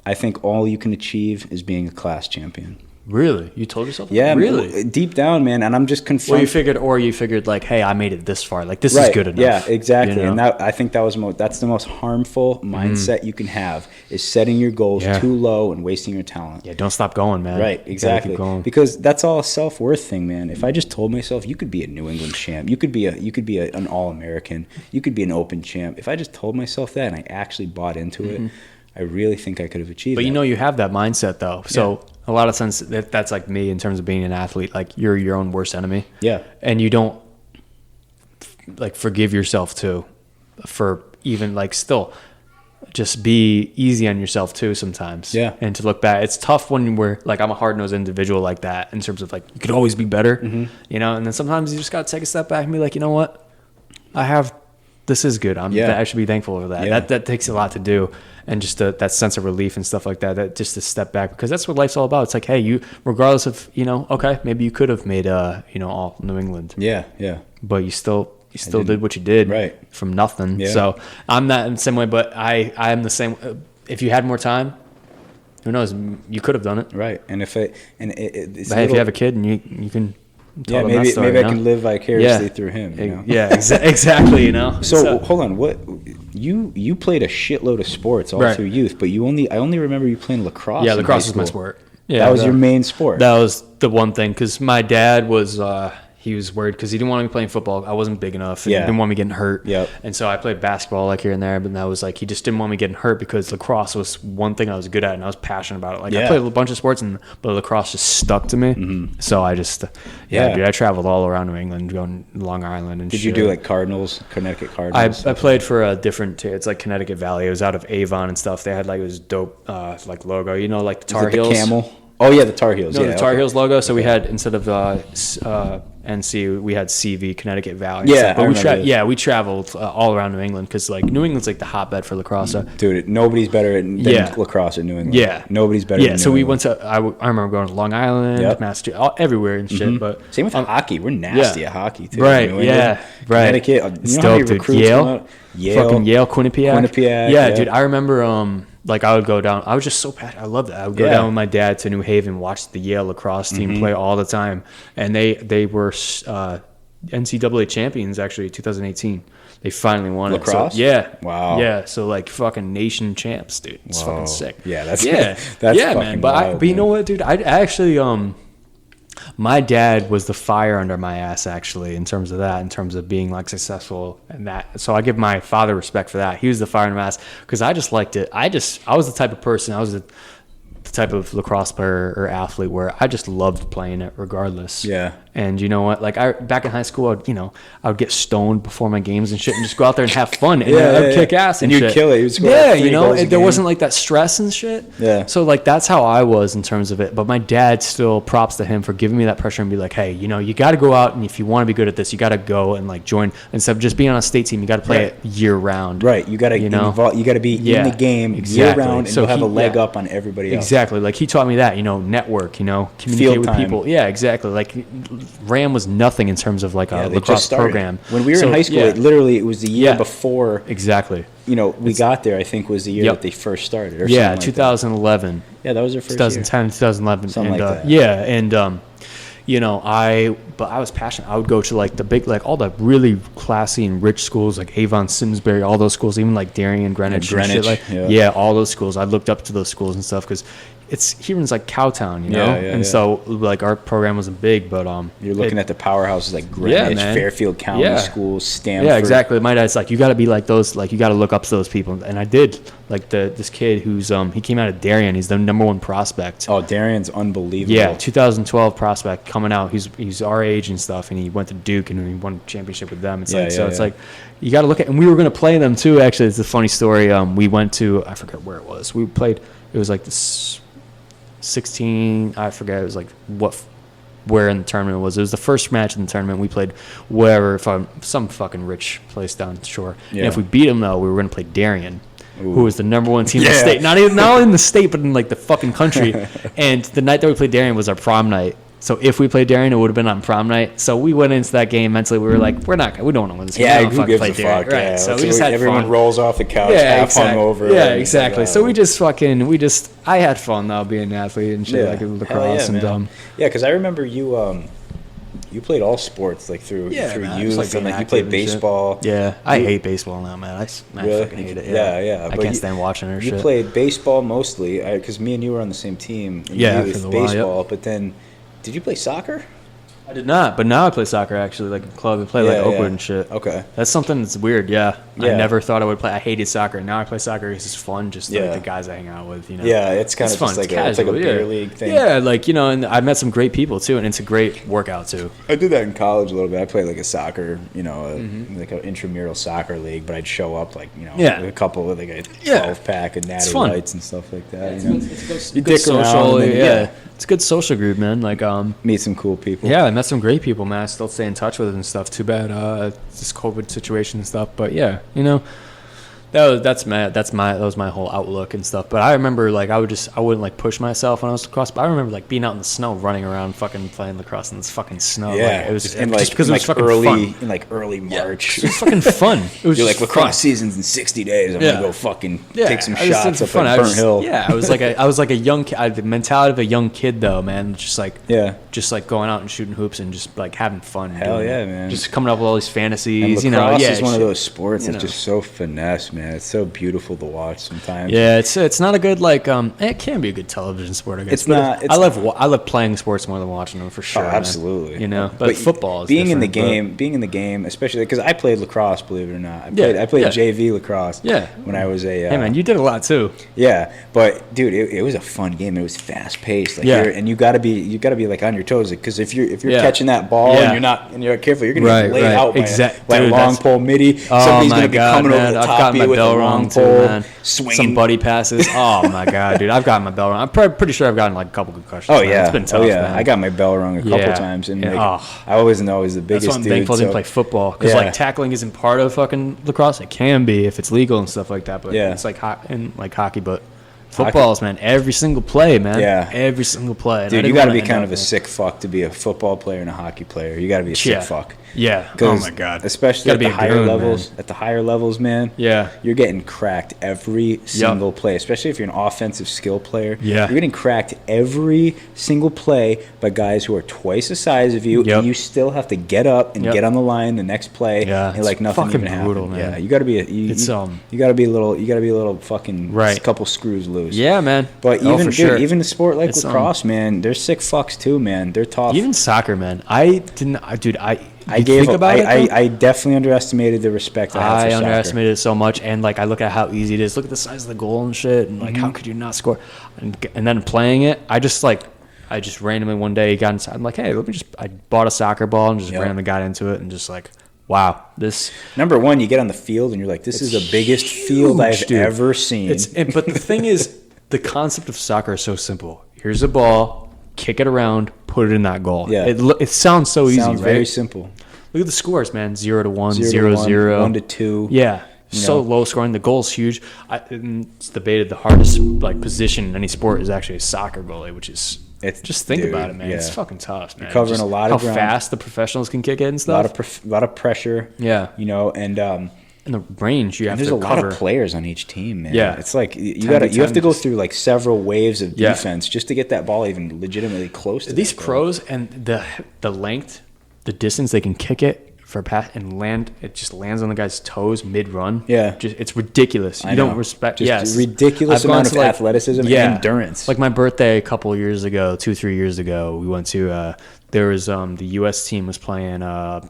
I think all you can achieve is being a class champion. Really? You told yourself that? Yeah, really? Deep down, man, and I'm just confronted. You figured like, hey, I made it this far. Like, this is good enough. Yeah, exactly. And I think that's the most harmful mindset you can have, is setting your goals too low and wasting your talent. Yeah, don't stop going, man. Right, exactly. Because that's all a self-worth thing, man. If I just told myself, you could be a New England champ, you could be an All-American, you could be an Open champ. If I just told myself that and I actually bought into it, I really think I could have achieved it. But you have that mindset, though. So a lot of sense, that's like me in terms of being an athlete. Like, you're your own worst enemy. Yeah. And you don't like forgive yourself too, for even like still just be easy on yourself too sometimes. Yeah. And to look back, it's tough when we're like, I'm a hard-nosed individual like that, in terms of like, you could always be better, and then sometimes you just got to take a step back and be like, you know what? This is good. I should be thankful for that. Yeah. That takes a lot to do. And just that sense of relief and stuff like that just to step back, because that's what life's all about. It's like, hey, you, regardless of, okay, maybe you could have made, all New England. Yeah, yeah. But you still did what you did from nothing. Yeah. So I'm not in the same way, but I'm the same. If you had more time, who knows? You could have done it. Right. And if if you have a kid and you can. Maybe I can live vicariously through him. Yeah, exactly. So hold on, what you played a shitload of sports all through youth, but I only remember you playing lacrosse. Yeah, lacrosse was my sport. Yeah, that was your main sport. That was the one thing, because my dad was. He was worried because he didn't want me playing football. I wasn't big enough. And he didn't want me getting hurt. Yep. And so I played basketball like here and there, but that was like, he just didn't want me getting hurt, because lacrosse was one thing I was good at and I was passionate about it. Like, I played a bunch of sports, but lacrosse just stuck to me. Mm-hmm. So I just, dude, I traveled all around New England, going to Long Island and Did you do like Connecticut Cardinals? I played for a different, it's like Connecticut Valley. It was out of Avon and stuff. They had like, it was dope, like logo, like the Tar Heels. The camel? Oh yeah, the Tar Heels. No, the Tar Heels logo. So we had, instead of NC, we had CV, Connecticut Valley. Yeah, but we traveled all around New England, because like New England's like the hotbed for lacrosse. Dude, nobody's better than lacrosse in New England. Yeah, nobody's better. Yeah, so we went to. I remember going to Long Island, Massachusetts, everywhere and shit. But same with hockey. We're nasty at hockey too. Right. Yeah. Right. Connecticut. You know how many recruits Yale, fucking Yale, Quinnipiac. Yeah, dude. I remember. Like, I would go down. I was just so passionate. I loved it. I would go down with my dad to New Haven, watch the Yale lacrosse team play all the time, and they were NCAA champions actually 2018. They finally won lacrosse. So, yeah. Wow. Yeah. So like fucking nation champs, dude. It's fucking sick. Yeah. That's man. But you know what, dude? I actually my dad was the fire under my ass, actually, in terms of being like successful and that. So I give my father respect for that. He was the fire under my ass, because I just liked it. I was the type of person, I was the type of lacrosse player or athlete where I just loved playing it regardless. Yeah. And you know what? Like back in high school, I would get stoned before my games and shit, and just go out there and have fun, and I'd kick ass and you'd shit. Kill it. You'd score there wasn't like that stress and shit. Yeah. So like that's how I was in terms of it. But my dad, still props to him for giving me that pressure and be like, hey, you got to go out, and if you want to be good at this, you got to go and like join instead of just being on a state team. You got to play it year round. Right. You got to you got to be in the game year round, and you'll have a leg up on everybody else. Exactly. Like he taught me that. Network. Communicate Field with time. People. Yeah. Exactly. Like Ram was nothing in terms of like a lacrosse program. When we were in high school, it was the year before. Exactly. We got there. I think was the year that they first started. Or 2011. Yeah, that was their first 2010, year. 2011. Something like that. Yeah, and I was passionate. I would go to like the big, like all the really classy and rich schools, like Avon, Simsbury, all those schools, even like Darien, Greenwich, and shit, like all those schools. I looked up to those schools and stuff because Huron's like Cowtown, and so like our program wasn't big, but you're looking at the powerhouses like Greenwich, Fairfield County schools, Stanford. Yeah, exactly. My dad's like, you got to be like those, like you got to look up to those people, and I did. Like this kid who's he came out of Darien, he's the #1 prospect. Oh, Darien's unbelievable. Yeah, 2012 prospect coming out. He's our age and stuff, and he went to Duke and he won a championship with them. It's it's like you got to look at, and we were going to play them too. Actually, it's a funny story. We went to, I forget where it was. We played. It was like this 16. I forget. It was like where in the tournament it was. It was the first match in the tournament. We played wherever, some fucking rich place down the shore. Yeah. And if we beat them though, we were going to play Darien. Ooh. Who was the #1 team in the state. Not only in the state, but in like the fucking country. And the night that we played Darien was our prom night. So if we played Darien, it would have been on prom night. So we went into that game mentally. We were like, we don't want to win this game. Yeah, who gives a fuck? Right. Yeah. So we just had everyone fun. Rolls off the couch, half hungover. Yeah, exactly. So I had fun though, being an athlete and shit, like lacrosse and Yeah, because I remember you. You played all sports like through youth, like, and like you played baseball. Yeah, I hate baseball now, man. I fucking hate it. Yeah. I can't stand watching it. You played baseball mostly, because me and you were on the same team. In youth, baseball. While, but then, did you play soccer? I did not, but now I play soccer actually, like in club. I play like Oakwood and shit. Okay, that's something that's weird. I never thought I would play. I hated soccer. Now I play soccer because it's fun. Just like the guys I hang out with, Yeah, it's kind of fun. Just like it's like a beer league thing. Yeah, like and I met some great people too, and it's a great workout too. I did that in college a little bit. I played like a soccer, like an intramural soccer league, but I'd show up like a couple with like a 12-pack of Natty Lights and stuff like that. It's good social. It's a good social group, man. Like meet some cool people. Yeah, I met some great people, man. I still stay in touch with them and stuff. Too bad this COVID situation and stuff. But yeah, that was my whole outlook and stuff. But I remember like I wouldn't like push myself when I was lacrosse. But I remember like being out in the snow, running around, fucking playing lacrosse in this fucking snow. Yeah, like, it was just because it was fucking early fun. in like early March. It was fucking fun. It was You're like lacrosse season's in 60 days. I'm gonna go fucking take some shots up at Burnt Hill. Yeah, I was like a young kid. I had the mentality of a young kid though, man. Just like going out and shooting hoops and just like having fun. Hell yeah, man. Just coming up with all these fantasies. And lacrosse is one of those sports that's just so finesse, man. It's so beautiful to watch sometimes. Yeah, it's not a good it can be a good television sport, I guess. It's not. I love playing sports more than watching them for sure. Oh, absolutely. But football is being in the game, especially because I played lacrosse, believe it or not. I played JV lacrosse. Yeah. When I was a hey man, you did a lot too. Yeah, but dude, it was a fun game. It was fast paced. And you gotta be like on your toes, because if you're catching that ball and you're not careful, you're gonna get laid out by a long pole midi. Somebody's gonna be coming over the top of you with a long pole. Swinging. Some buddy passes. Oh my god, dude! I've gotten my bell rung. I'm pretty sure I've gotten like a couple concussions. Oh yeah, it's been tough. Man. I got my bell rung a couple times, and I wasn't always the biggest. That's why I'm thankful I didn't play football, because like tackling isn't part of fucking lacrosse. It can be if it's legal and stuff like that, but it's like hockey, but. Footballs, man. Every single play, man. Yeah. Every single play. Dude, you got to be kind of a sick fuck to be a football player and a hockey player. You got to be a sick fuck. Yeah. Oh my god. Especially at the higher levels. Man. At the higher levels, man. Yeah. You're getting cracked every single play. Especially if you're an offensive skill player. Yeah. You're getting cracked every single play by guys who are twice the size of you, and you still have to get up and get on the line the next play, and like nothing even happened. Man. Yeah. You got to be you got to be a little fucking couple screws loose. Yeah, man. But even a sport like lacrosse, man, they're sick fucks too, man. They're tough. Even soccer, man. I definitely underestimated the respect I had for soccer. Underestimated it so much, and like I look at how easy it is. Look at the size of the goal and shit, and like how could you not score? And then playing it, I I just randomly one day got inside. I'm like, hey, I bought a soccer ball and just randomly got into it and just like, wow, this. Number one, you get on the field and you're like, this is the biggest field I've ever seen. But the thing is, the concept of soccer is so simple. Here's a ball, kick it around, put it in that goal. Yeah. It sounds so easy, right? Very simple. Look at the scores, man. 0-1, 0-0, 1-2. Yeah. So low scoring. The goal's huge. It's debated the hardest position in any sport is actually a soccer goalie, which is just think about it, man. Yeah. It's fucking tough, man. You're covering a lot of ground. How fast the professionals can kick it and stuff. A lot of pressure. Yeah. And the range you have to cover. There's a lot of players on each team, man. Yeah. It's like you have to go through like several waves of defense just to get that ball even legitimately close to these pros and the length, the distance they can kick it for a pass and land, it just lands on the guy's toes mid-run. Yeah. It's ridiculous. You don't respect. Just ridiculous amount of athleticism and endurance. Like my birthday a couple years ago, 2-3 years ago, we went to, there was, the U.S. team was playing, I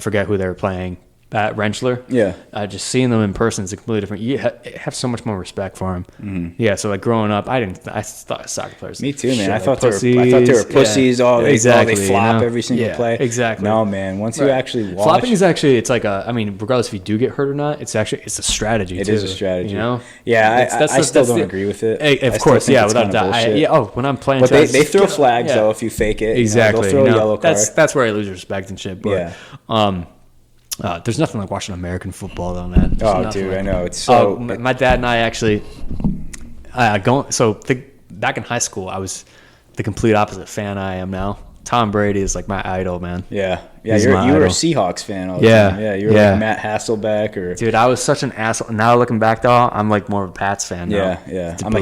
forget who they were playing, at Rentschler. Yeah. Just seeing them in person is a completely different. You have so much more respect for them. Mm-hmm. Yeah. So like growing up, I thought soccer players. Me too, man. I thought they were pussies. Yeah. They flop every single play. Exactly. No, man. Once you actually watch, flopping is actually it's regardless if you do get hurt or not, it's a strategy. It is a strategy. You know. Yeah. I still don't agree with it. Of course. Yeah. Without that. When I'm playing, but they throw flags though if you fake it. Exactly. They'll throw a yellow card. That's where I lose respect and shit. But, there's nothing like watching American football, though, man. I know. It's so. My dad and I actually back in high school, I was the complete opposite fan I am now. Tom Brady is like my idol, man. Yeah. Yeah, you were a Seahawks fan all the time. Yeah, you were like Matt Hasselbeck or. Dude, I was such an asshole. Now looking back, though, I'm like more of a Pats fan now. Yeah. I'm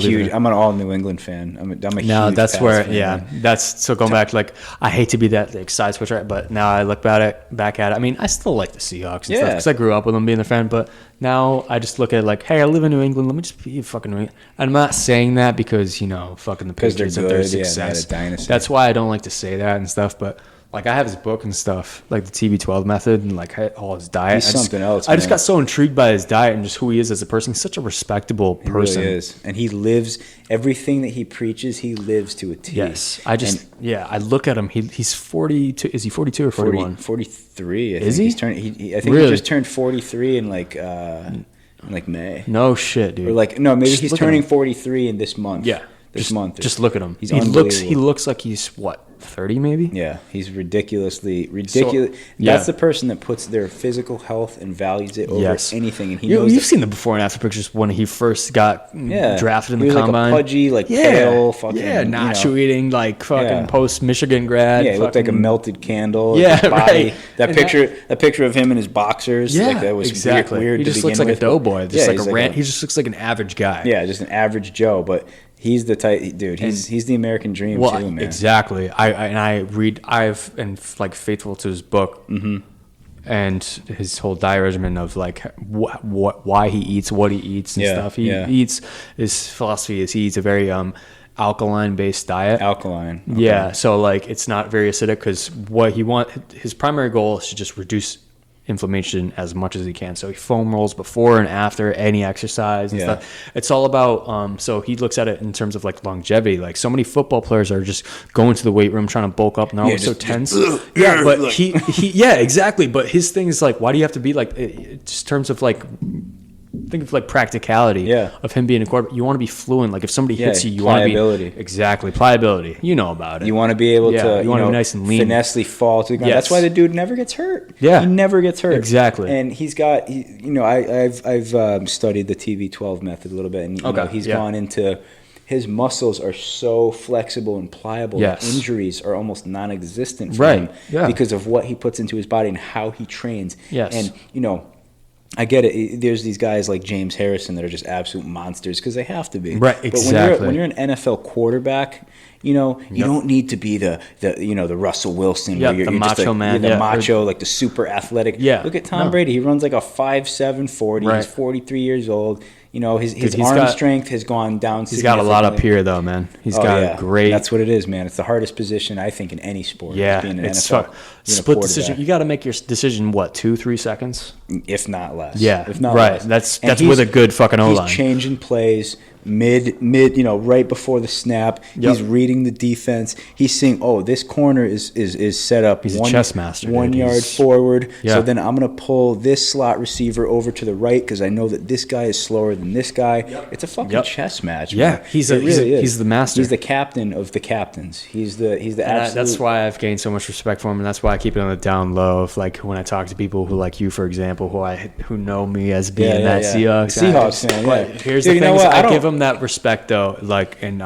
an all New England fan. I'm a huge Pats fan. That's so going back. Like, I hate to be that side switcher, but now I look back at it. I mean, I still like the Seahawks and stuff because I grew up with them being a fan. But now I just look at it like, hey, I live in New England. Let me just be a fucking New England. I'm not saying that because fucking the Patriots have their success. That's why I don't like to say that and stuff, but. Like, I have his book and stuff, like the TB12 method and, like, all his diet. He's something else, I just got so intrigued by his diet and just who he is as a person. He's such a respectable person. He really is. And he lives, everything that he preaches, he lives to a T. Yes. I look at him. He's 42. Is he 42 or 41? 43. Is he? I think he just turned 43 in, like May. No shit, dude. Or, maybe he's turning 43 in this month. Yeah. This month. Just look at him. He looks like he's, 30 maybe? Yeah, he's ridiculous. That's the person that puts their physical health and values it over anything. And you've seen the before and after pictures when he first got drafted in the combine. Like a pudgy, pale, fucking nacho eating, fucking post Michigan grad. Yeah, he looked like a melted candle. Yeah, right. That picture of him in his boxers. Yeah, that was exactly. weird. He just looks like a doughboy. He just looks like an average guy. Yeah, just an average Joe, but. He's the type, dude. He's the American dream too, man. Exactly. I've been faithful to his book and his whole diet regimen of why he eats, what he eats and stuff. He eats. His philosophy is he eats a very alkaline based diet. Alkaline. Okay. Yeah. So it's not very acidic because his primary goal is to just reduce inflammation as much as he can. So he foam rolls before and after any exercise and stuff. It's all about so he looks at it in terms of longevity. Like so many football players are just going to the weight room trying to bulk up and they're always so tense. But he exactly. But his thing is why do you have to be just in terms of think of practicality of him being a quarterback. You want to be fluent. If somebody hits you want to be pliability. You know about it. You want to be able to you want to be nice and lean, finessely fall to the ground. That's why the dude never gets hurt. Yeah, he never gets hurt. Exactly. And he's got I've studied the TB12 method a little bit, and he's gone into. His muscles are so flexible and pliable. That injuries are almost non-existent for him because of what he puts into his body and how he trains. Yes. And I get it. There's these guys like James Harrison that are just absolute monsters because they have to be. Right, exactly. But when you're an NFL quarterback, you don't need to be the Russell Wilson. Yep, the macho man. The macho, the super athletic. Yeah. Look at Tom Brady. He runs like a 5'7", 40. Right. He's 43 years old. His arm strength has gone down. He's got a lot up here, though, man. He's got great. That's what it is, man. It's the hardest position, I think, in any sport. Yeah, being an it's NFL, split decision. You got to make your decision, 2-3 seconds? If not less. Yeah, if not right. less. That's with a good fucking O-line. He's changing plays mid, right before the snap. Yep. He's reading the defense. He's seeing, this corner is set up. He's a chess master. 1 yard forward. Yeah. So then I'm going to pull this slot receiver over to the right because I know that this guy is slower than this guy. Yep. It's a fucking chess match. Yeah, man. He's the master. He's the captain of the captains. He's the absolute. That's why I've gained so much respect for him, and that's why I keep it on the down low. Of like when I talk to people who like you, for example, who know me as being that Seahawks fan. But here's the thing: I give him that respect though. Like, and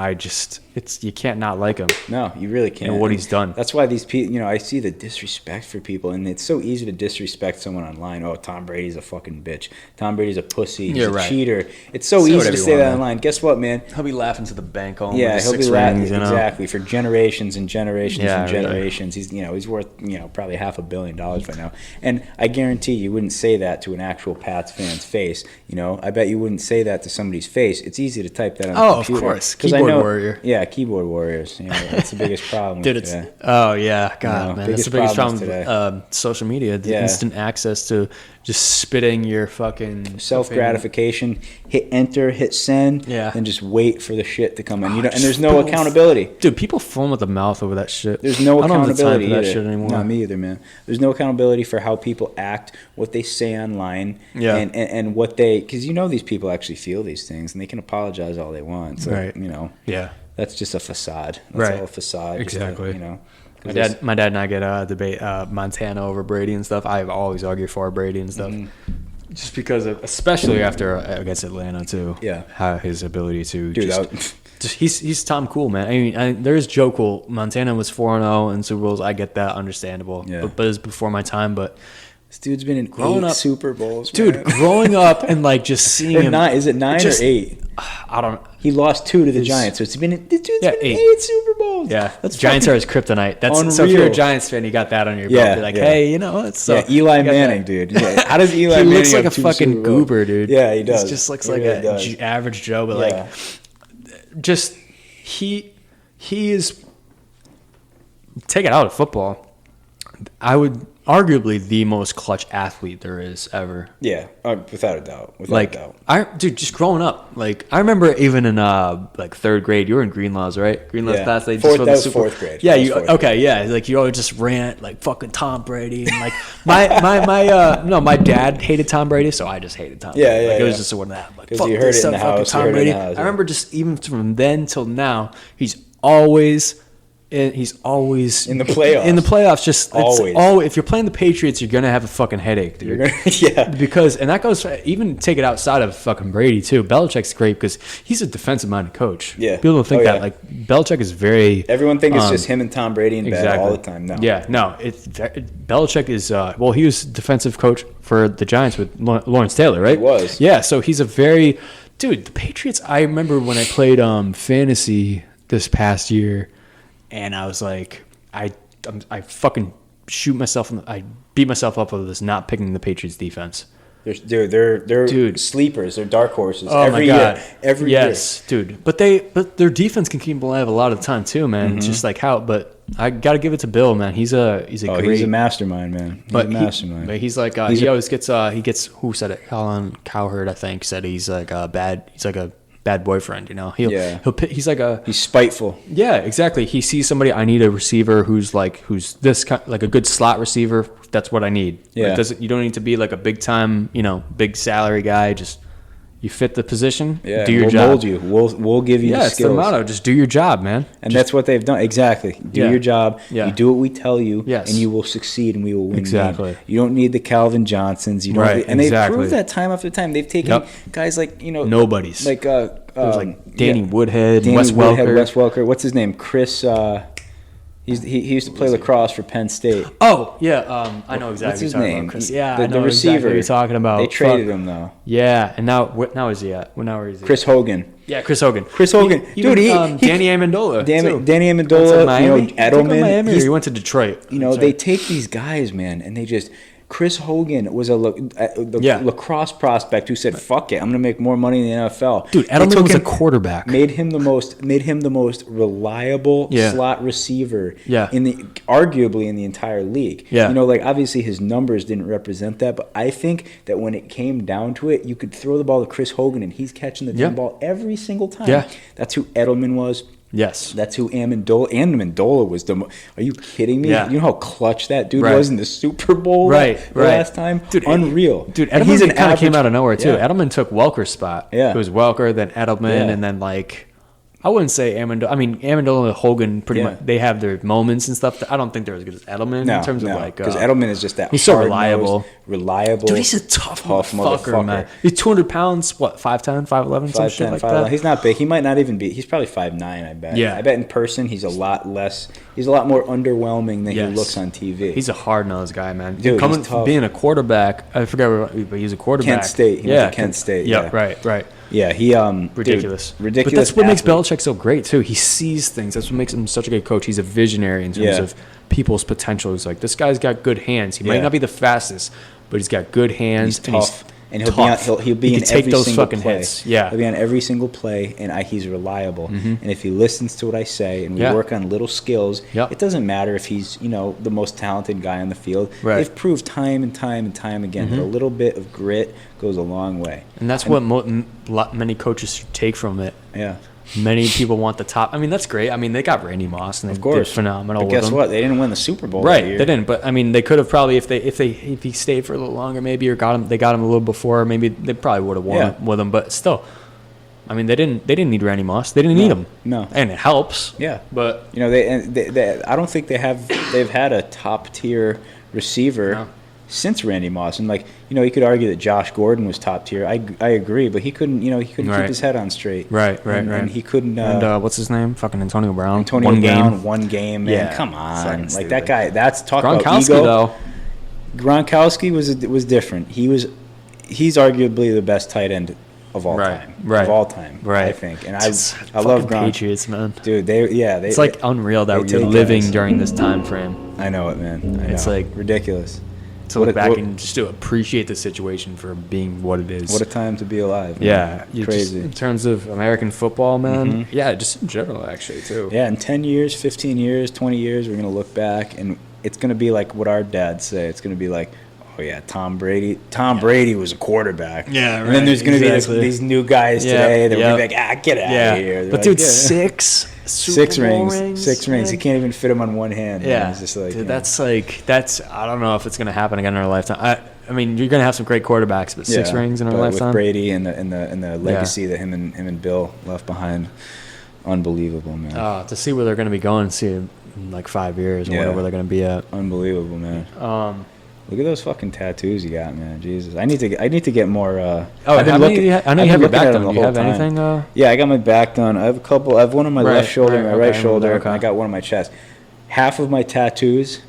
you can't not like him. No, you really can't. And what he's done. That's why these people, I see the disrespect for people, and it's so easy to disrespect someone online. Oh, Tom Brady's a fucking bitch. Tom Brady's a pussy. He's a cheater. It's so easy to say that online. Guess what, man? He'll be laughing to the bank on. Yeah, he'll be laughing exactly for generations and generations and generations. Really. He's worth probably $500 million right now, and I guarantee you wouldn't say that to an actual Pats fan's face. I bet you wouldn't say that to somebody's face. It's easy to type that on the computer. Of course, keyboard warrior. Yeah, keyboard warriors. That's the biggest problem. Dude, man. That's the biggest problem with social media. The instant access to just spitting your fucking self-gratification. Hit enter, hit send, and just wait for the shit to come in. And there's no accountability. Dude, people foam at the mouth over that shit. There's no accountability for that shit anymore. Not me either, man. There's no accountability for how people act, what they say online, and what they, because these people actually feel these things, and they can apologize all they want. So, right. That's just a facade. That's all a facade. Exactly. My dad and I get a debate Montana over Brady and stuff. I've always argued for Brady and stuff. Mm-hmm. Just because of, especially after against Atlanta too. Yeah. How his ability to he's Tom Cool, man. I mean, there is Joe Cool. Montana was 4-0 in Super Bowls. I get that, understandable. Yeah. But it was before my time. But this dude's been in 8 Super Bowls, man. Dude, growing up and like just seeing him. Is it 9 or 8? I don't know. He lost 2 to the Giants, so it's been been 8 Super Bowls. Yeah, that's Giants are his kryptonite. That's unreal. So if you're a Giants fan, you got that on your belt. You're like, hey, it's Eli Manning, dude. Yeah. How does Eli Manning? He looks like a fucking goober, dude. Yeah, he does. He just looks like an average Joe, but just he is. Take it out of football. I would. Arguably the most clutch athlete there is ever. Yeah, without a doubt. Dude, just growing up, I remember even in third grade, you were in Greenlaws, right? Greenlaws class. They that was fourth grade. Yeah, you always just rant like fucking Tom Brady, and my dad hated Tom Brady, so I just hated Tom Brady. It was just one of that. Because you heard it in the house. Tom Brady. I remember just even from then till now, he's always in the playoffs. In the playoffs, just always. If you're playing the Patriots, you're gonna have a fucking headache, dude. Because that goes even take it outside of fucking Brady too. Belichick's great because he's a defensive-minded coach. Yeah, people don't think that. Belichick is very. Everyone thinks it's just him and Tom Brady in bed all the time. No. Yeah, no. Belichick is. He was defensive coach for the Giants with Lawrence Taylor, right? He was. Yeah, so he's a very dude. The Patriots. I remember when I played fantasy this past year. And I was like, I fucking shoot myself. I beat myself up over this not picking the Patriots defense. They're sleepers. They're dark horses. Oh every my God. year. Every year. Dude. But their defense can keep them alive a lot of the time too, man. Mm-hmm. It's just like how. But I got to give it to Bill, man. He's a mastermind, man. He's a mastermind. But he's like he always gets who said it? Colin Cowherd, I think, said he's like a bad. He's like a bad boyfriend, he's spiteful. Yeah, exactly. He sees somebody. I need a receiver who's this kind, like a good slot receiver. That's what I need. Yeah, you don't need to be like a big time, big salary guy. Just you fit the position. Yeah, do your we'll job. Mold you. We'll give you the skills. It's the motto. Just do your job, man. And that's what they've done. Exactly. Do your job. Yeah. You do what we tell you, and you will succeed, and we will win. Exactly. You don't need the Calvin Johnsons. You don't. Right. And they've proved that time after time. They've taken guys like nobodies like Danny Woodhead, Wes Welker. What's his name? Chris. He used to play lacrosse for Penn State. Oh yeah, I know exactly. What's his name? Chris. Yeah, the receiver. Exactly what you're talking about. They traded him though. Yeah, and now is he at? Now where is he? Chris Hogan. Yeah, Chris Hogan. Dude, Danny Amendola. Danny Amendola. Miami? Edelman. He went to Detroit. They take these guys, man, and they just Chris Hogan was a lacrosse prospect who said, "Fuck it, I'm gonna make more money in the NFL." Dude, Edelman was a quarterback. Made him the most reliable slot receiver arguably in the entire league. Yeah. You know, like obviously his numbers didn't represent that, but I think that when it came down to it, you could throw the ball to Chris Hogan and he's catching the damn ball every single time. Yeah. That's who Edelman was. Yes. That's who Amendola was. Are you kidding me? Yeah. You know how clutch that dude was in the Super Bowl last time? Dude, unreal. Dude, Edelman kind of came out of nowhere, too. Yeah. Edelman took Welker's spot. Yeah. It was Welker, then Edelman, and then, like, I wouldn't say Amendola. I mean, Amendola and Hogan pretty much, they have their moments and stuff. I don't think they're as good as Edelman in terms of, like... because Edelman is just that he's so reliable. Dude, he's a tough motherfucker, man. He's 200 pounds, what, 5'10", 5'11", some shit like that? He's not big. He might not even be... He's probably 5'9", I bet. Yeah. I bet in person he's a lot less... He's a lot more underwhelming than he looks on TV. He's a hard-nosed guy, man. Dude, coming from being a quarterback... I forget where... But he's a quarterback. Kent State. He went to Kent State. Yeah, right. Yeah, he ridiculous. Dude, ridiculous. But that's what makes athlete. Belichick so great too. He sees things. That's what makes him such a good coach. He's a visionary in terms of people's potential. He's like, this guy's got good hands. He might not be the fastest, but he's got good hands. He's tough. And he'll be in every single play. Yeah, he'll be on every single play, and he's reliable. And if he listens to what I say, and we work on little skills, it doesn't matter if he's the most talented guy on the field. Right. They've proved time and time again that a little bit of grit goes a long way. And that's what many coaches should take from it. Yeah. Many people want the top. I mean, that's great. I mean, they got Randy Moss, and they did phenomenal. But guess what? They didn't win the Super Bowl right, that year. They didn't. But I mean, they could have probably if he stayed for a little longer, maybe, or they got him a little before. Maybe they probably would have won with him. But still, I mean, they didn't need Randy Moss. They didn't need him. No, and it helps. Yeah, but they I don't think they've had a top tier receiver. Since Randy Moss, and you could argue that Josh Gordon was top tier. I agree, but he couldn't keep his head on straight. Right. And he couldn't. And what's his name? Fucking Antonio Brown. One game, man. Yeah, come on, stupid. that guy. That's talk about Gronkowski ego. though. Gronkowski was different. He's arguably the best tight end of all time. Right. Of all time. Right. I think, and I love Gronk. Like man. Dude, it's like unreal that you're living during this time frame. I know it, man. It's like ridiculous. To look back and just to appreciate the situation for being what it is. What a time to be alive. Man. Yeah. Crazy. In terms of American football, man. Yeah, just in general, actually, too. Yeah, in 10 years, 15 years, 20 years, we're going to look back, and it's going to be like what our dads say. It's going to be like, oh, yeah, Tom Brady. Brady was a quarterback. Yeah, right. And then there's going to be these new guys today that will be like, get out of here. But, dude, six rings. Six rings. You can't even fit them on one hand. Yeah. Man. It's just like, dude, that's I don't know if it's going to happen again in our lifetime. I mean, you're going to have some great quarterbacks, but 6 rings in our lifetime. With Brady and the legacy that him and Bill left behind, unbelievable, man. To see where they're going to be going, in like 5 years or whatever they're going to be at. Unbelievable, man. Look at those fucking tattoos you got, man. Jesus, I need to get more. I know you have your back done. Do you have anything? Yeah, I got my back done. I have a couple. I have one on my left shoulder, my right shoulder, and I got one on my chest. Half of my tattoos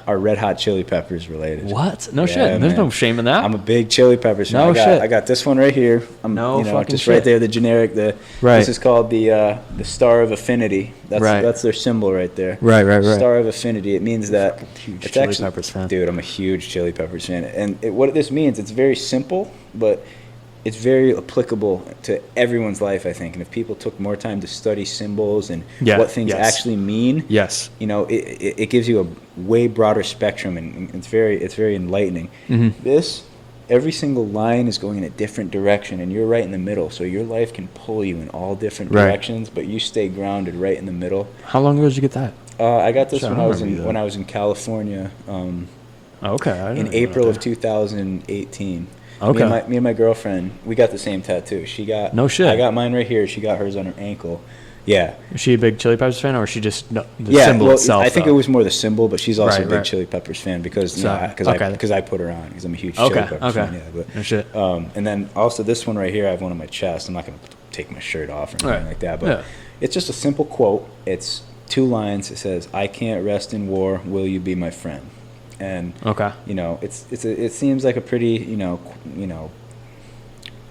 are Red Hot Chili Peppers related. What? No shit. There's no shame in that. I'm a big Chili Peppers fan. I got this one right here. Right there, the generic. This is called the Star of Affinity. That's their symbol right there. Right. Star of Affinity. It means that huge Chili Peppers fan. Dude, I'm a huge Chili Peppers fan, and what this means, it's very simple, but it's very applicable to everyone's life, I think. And if people took more time to study symbols and what things actually mean, it gives you a way broader spectrum, and it's very enlightening. Mm-hmm. Every single line is going in a different direction, and you're right in the middle. So your life can pull you in all different directions, but you stay grounded right in the middle. How long ago did you get that? I got this when I was in California. Okay. In April of 2018. Okay. Me and my girlfriend, we got the same tattoo. She got no shit. I got mine right here. She got hers on her ankle. Yeah. Is she a big Chili Peppers fan, or is she just the symbol itself? I think it was more the symbol, but she's also a big Chili Peppers fan because I put her on because I'm a huge Chili Peppers fan. Yeah, but no shit. And then also this one right here, I have one on my chest. I'm not gonna take my shirt off or anything like that, but it's just a simple quote. It's 2 lines. It says, "I can't rest in war. Will you be my friend?" And it seems like a pretty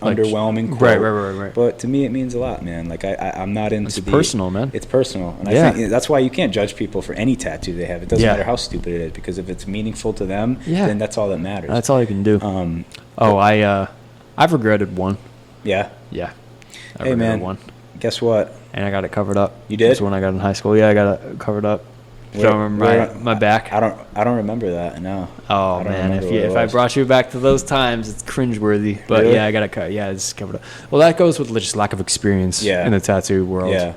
underwhelming quote. Right. But to me, it means a lot, man. Like I'm not into it's personal, man. It's personal, and I think that's why you can't judge people for any tattoo they have. It doesn't matter how stupid it is, because if it's meaningful to them, then that's all that matters. That's all you can do. I've regretted one. Yeah. Hey man, one. Guess what? And I got it covered up. You did? That's when I got in high school. Yeah, I got it covered up. Don't remember my back. I don't remember that. No. Oh man, if I brought you back to those times, it's cringeworthy. But really? Yeah, I got it cut. Yeah, it's covered up. Well, that goes with just lack of experience in the tattoo world. Yeah.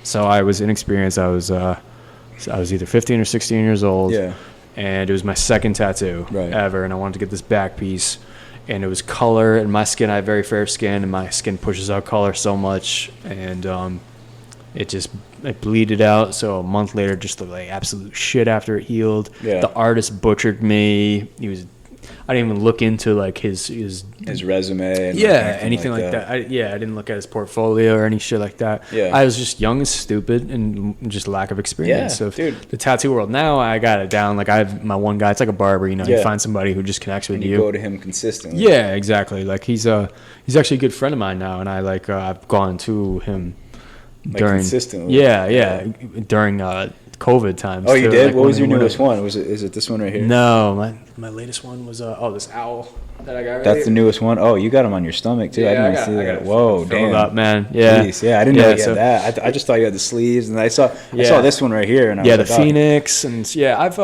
So I was inexperienced. I was either 15 or 16 years old. Yeah. And it was my second tattoo ever, and I wanted to get this back piece. And it was color, and my skin, I have very fair skin, and my skin pushes out color so much, and it bleeded out. So a month later, just looked like absolute shit after it healed. Yeah. The artist butchered me. I didn't even look into like his resume. And anything like that. I didn't look at his portfolio or any shit like that. Yeah. I was just young and stupid and just lack of experience. Yeah, so the tattoo world now, I got it down. Like I have my one guy. It's like a barber. You find somebody who just connects with you. Go to him consistently. Yeah, exactly. Like he's actually a good friend of mine now, and I've gone to him during consistently. During COVID times. Oh, you did? Like, what was your newest one? Is it this one right here? No, my latest one was this owl that I got right That's the newest one? Oh, you got him on your stomach too. Yeah, I didn't even see that. Whoa, damn. Up, man. Yeah. Jeez, yeah, I didn't know you had that. I just thought you had the sleeves, and I saw this one right here, and I was like, the Phoenix, and I've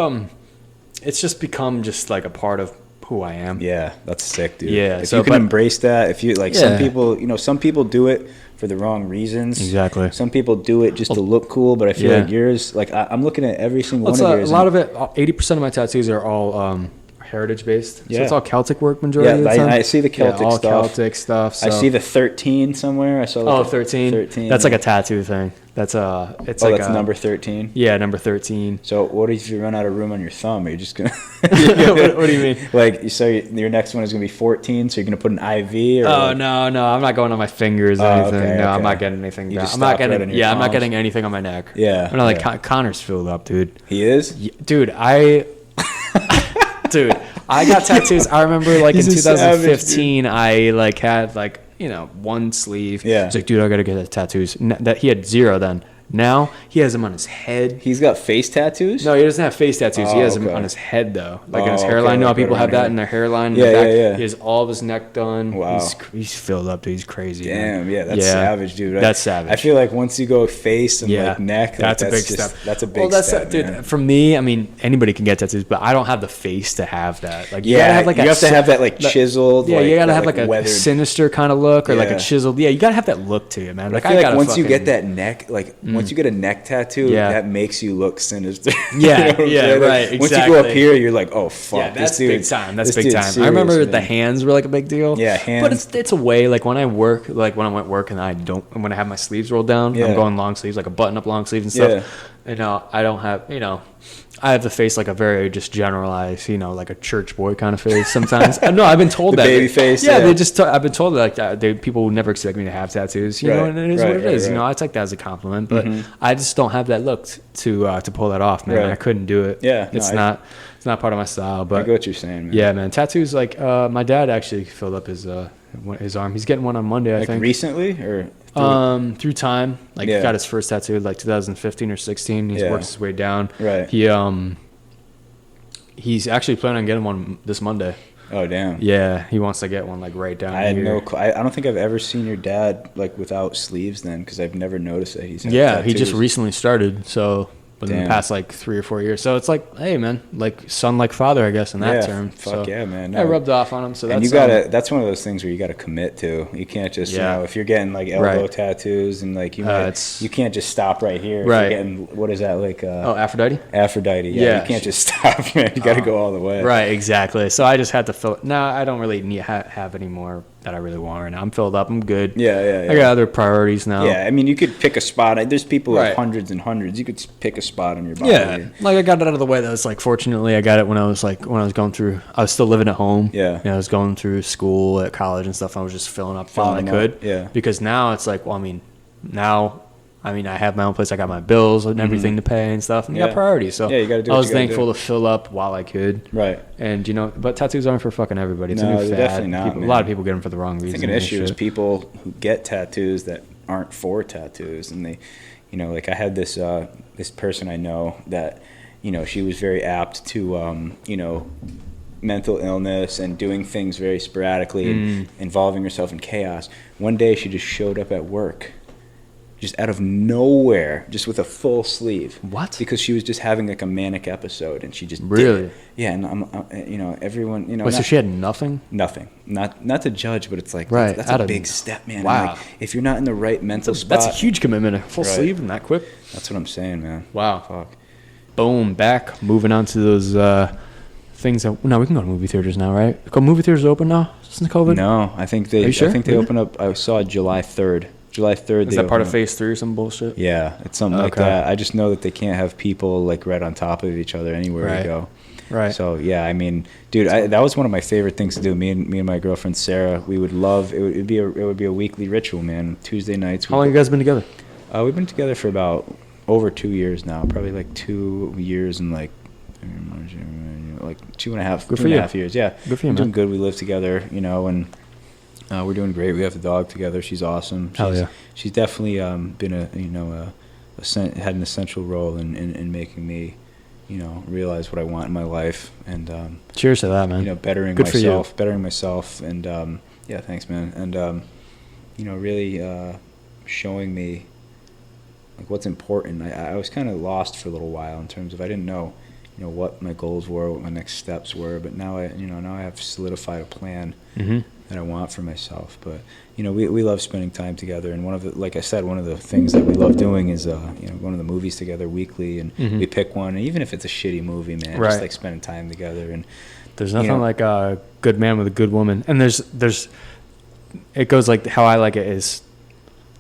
it's just become just like a part of who I am. Yeah, that's sick, dude. Yeah, if you can embrace that, if you like, some people do it for the wrong reasons. Exactly. Some people do it just to look cool, but I feel like yours, like I'm looking at every single one of yours. A lot of it, 80% of my tattoos are all heritage based. Yeah. So it's all Celtic work majority of the time. I see the Celtic stuff. All Celtic stuff. So. I see the 13 somewhere. I saw 13. That's like a tattoo thing. That's that's number 13. Yeah, number 13. So what if you run out of room on your thumb? Are you just gonna? What do you mean? Like, so your next one is gonna be 14. So you're gonna put an IV? Or no, I'm not going on my fingers or anything. Okay. I'm not getting anything. I'm not getting anything on my neck. Yeah. I'm not like Connor's filled up, dude. He is, dude. Dude, I got tattoos. I remember like in 2015, I like had like one sleeve. Yeah. He's like, dude, I gotta get tattoos. That he had 0 then. Now he has them on his head. He's got face tattoos? No, he doesn't have face tattoos. He has them on his head though, like on his hairline. You know how people have that in their hairline? Yeah. He has all of his neck done. Wow. He's filled up, dude. He's crazy. Damn, man. That's savage, dude. That's savage. I feel like once you go face and like neck, that's a big step. That's a big step, dude. For me, I mean, anybody can get tattoos, but I don't have the face to have that. Like, you have to have that like chiseled. Yeah, you gotta have like a sinister kind of look or like a chiseled. Yeah, you gotta have that look to you, man. Like, I feel like once you get that neck, like once you get a neck tattoo, that makes you look sinister. Yeah, right. Exactly. Once you go up here, you're like, oh fuck, yeah, that's this dude, big time. That's big time. Serious, I remember the hands were like a big deal. Yeah, hands. But it's a way. Like when I work, like when I'm at work and when I have my sleeves rolled down, I'm going long sleeves, like a button up long sleeves and stuff. I don't have I have the face like a very just generalized, like a church boy kind of face sometimes. No, I've been told that. Baby face. Yeah, I've been told that like people would never expect me to have tattoos, and it is what it is. I take that as a compliment, but I just don't have that look to pull that off, man. I couldn't do it. Yeah, it's not part of my style. But I get what you're saying, man. Yeah, man. Tattoos, like my dad actually filled up his arm. He's getting one on Monday, I think. Recently or through time, like he got his first tattoo like 2015 or 16. He's worked his way down. Right. He's actually planning on getting one this Monday. Oh damn. Yeah, he wants to get one like right down. I had I don't think I've ever seen your dad like without sleeves then, because I've never noticed that he's had tattoos. He just recently started, so in the past like 3 or 4 years. So it's like, hey man, like son like father, I guess, in that term. Fuck yeah, man. No. I rubbed off on him. So and that's that's one of those things where you gotta commit to. You can't just if you're getting like elbow tattoos and like you can't just stop right here. Right. If you're getting, what is that, like Aphrodite? Aphrodite, yeah. You can't just stop, man. You gotta go all the way. Right, exactly. So I just had to fill it. No, I don't really need have any more that I really want right now. I'm filled up. I'm good. Yeah. I got other priorities now. Yeah, I mean, you could pick a spot. There's people with hundreds and hundreds. You could pick a spot on your body. Yeah, like I got it out of the way. That was like, fortunately, I got it when I was going through. I was still living at home. Yeah, I was going through school at college and stuff. I was just filling I could. Yeah, because now it's like, well, I mean, now I mean, I have my own place. I got my bills and everything to pay and stuff. And you got priorities. So you got to do I was thankful to fill up while I could. Right. And, but tattoos aren't for fucking everybody. It's a new fad. Definitely not, a lot of people get them for the wrong reasons. I think an issue is people who get tattoos that aren't for tattoos. And they, like I had this this person I know that, she was very apt to, mental illness and doing things very sporadically and involving herself in chaos. One day she just showed up at work, just out of nowhere, just with a full sleeve. What? Because she was just having like a manic episode, and she just really. Yeah, and everyone, Wait, so she had nothing. Nothing. Not to judge, but it's like right. that's a big step, man. Wow. Like, if you're not in the right mental spot, that's a huge commitment. A full sleeve and that quick. That's what I'm saying, man. Wow. Fuck. Boom. Back. Moving on to those things that we can go to movie theaters now, right? Movie theaters open now since COVID? No, I think they. Are you sure? I think they open up. I saw July 3rd. July 3rd. Is that part of phase 3 or some bullshit? Yeah, it's something like that. I just know that they can't have people like right on top of each other anywhere you go. Right. So yeah, I mean, dude, that was one of my favorite things to do. Me and my girlfriend Sarah, we would love it. Would be a weekly ritual, man. Tuesday nights. How long have you guys been together? We've been together for about over 2 years now. Probably like 2 years and like 2.5 years. Yeah. Good for you, man. Doing good. We live together, and we're doing great. We have the dog together. She's awesome. She's definitely been had an essential role in making me, realize what I want in my life. And cheers to that, man. Bettering myself, and yeah, thanks, man. And really showing me like what's important. I was kind of lost for a little while in terms of I didn't know, what my goals were, what my next steps were. But now I have solidified a plan that I want for myself. But we love spending time together, and one of the things that we love doing is going to the movies together weekly, and we pick one, and even if it's a shitty movie, man, just like spending time together. And there's nothing like a good man with a good woman, and there's it goes like how I like it is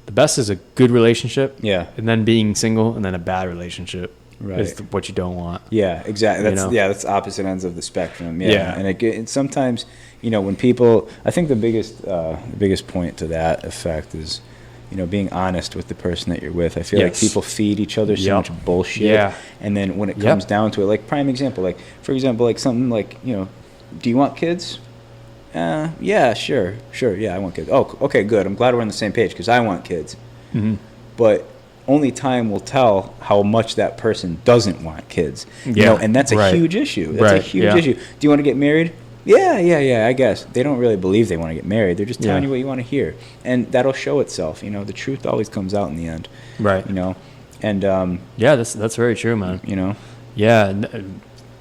the best is a good relationship, and then being single, and then a bad relationship. Right. Is what you don't want. Yeah, exactly. That's opposite ends of the spectrum. Yeah. And sometimes, when people, I think the biggest point to that effect is, being honest with the person that you're with. I feel like people feed each other so much bullshit. Yeah. And then when it comes down to it, like prime example, like for example, like something like, do you want kids? Yeah, sure. Yeah, I want kids. Oh, okay, good. I'm glad we're on the same page because I want kids. Mm-hmm. But only time will tell how much that person doesn't want kids. And that's a huge issue. That's a huge issue. Do you want to get married? Yeah, I guess. They don't really believe they want to get married. They're just telling you what you want to hear. And that'll show itself. The truth always comes out in the end. Right. And that's very true, man. Yeah.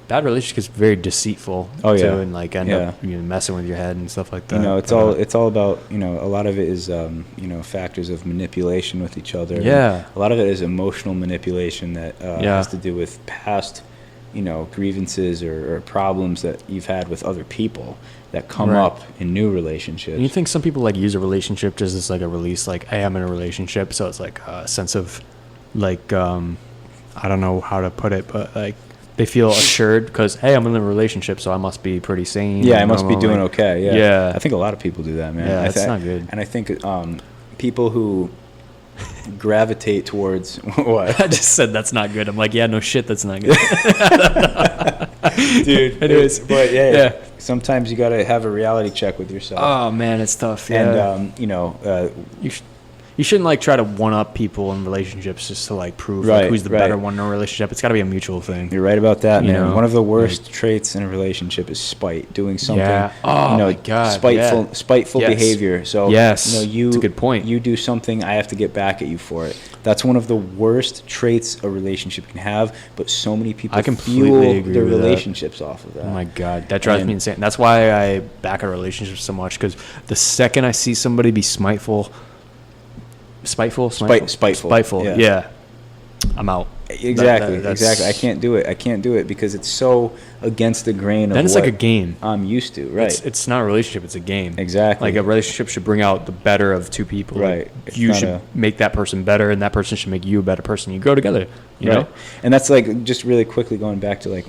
Bad relationship is very deceitful too, and like end up messing with your head and stuff like that. It's all about a lot of it is factors of manipulation with each other. Yeah, a lot of it is emotional manipulation that has to do with past grievances or problems that you've had with other people that come up in new relationships. And you think some people like use a relationship just as like a release, like, hey, I'm in a relationship, so it's like a sense of like I don't know how to put it, but like they feel assured because, hey, I'm in a relationship, so I must be pretty sane. Yeah, I must be doing okay. Yeah. I think a lot of people do that, man. Yeah, that's not good. And I think people who gravitate towards what? I just said that's not good. I'm like, yeah, no shit, that's not good. Dude, anyways, but sometimes you got to have a reality check with yourself. Oh man, it's tough. Yeah. And you shouldn't like try to one up people in relationships just to like prove like, who's the better one in a relationship. It's got to be a mutual thing. You're right about that, man. One of the worst traits in a relationship is spite. Doing something, my God, spiteful behavior. So that's a good point. You do something, I have to get back at you for it. That's one of the worst traits a relationship can have. But so many people fuel their relationships off of that. Oh my God, that drives me insane. That's why I back a relationship so much, because the second I see somebody be spiteful. Yeah. I'm out. Exactly. I can't do it because it's so against the grain of then it's like a game I'm used to. Right. It's not a relationship, it's a game. Exactly. Like a relationship should bring out the better of two people. Right. You should make that person better, and that person should make you a better person. You grow together, you know? And that's like, just really quickly going back to like,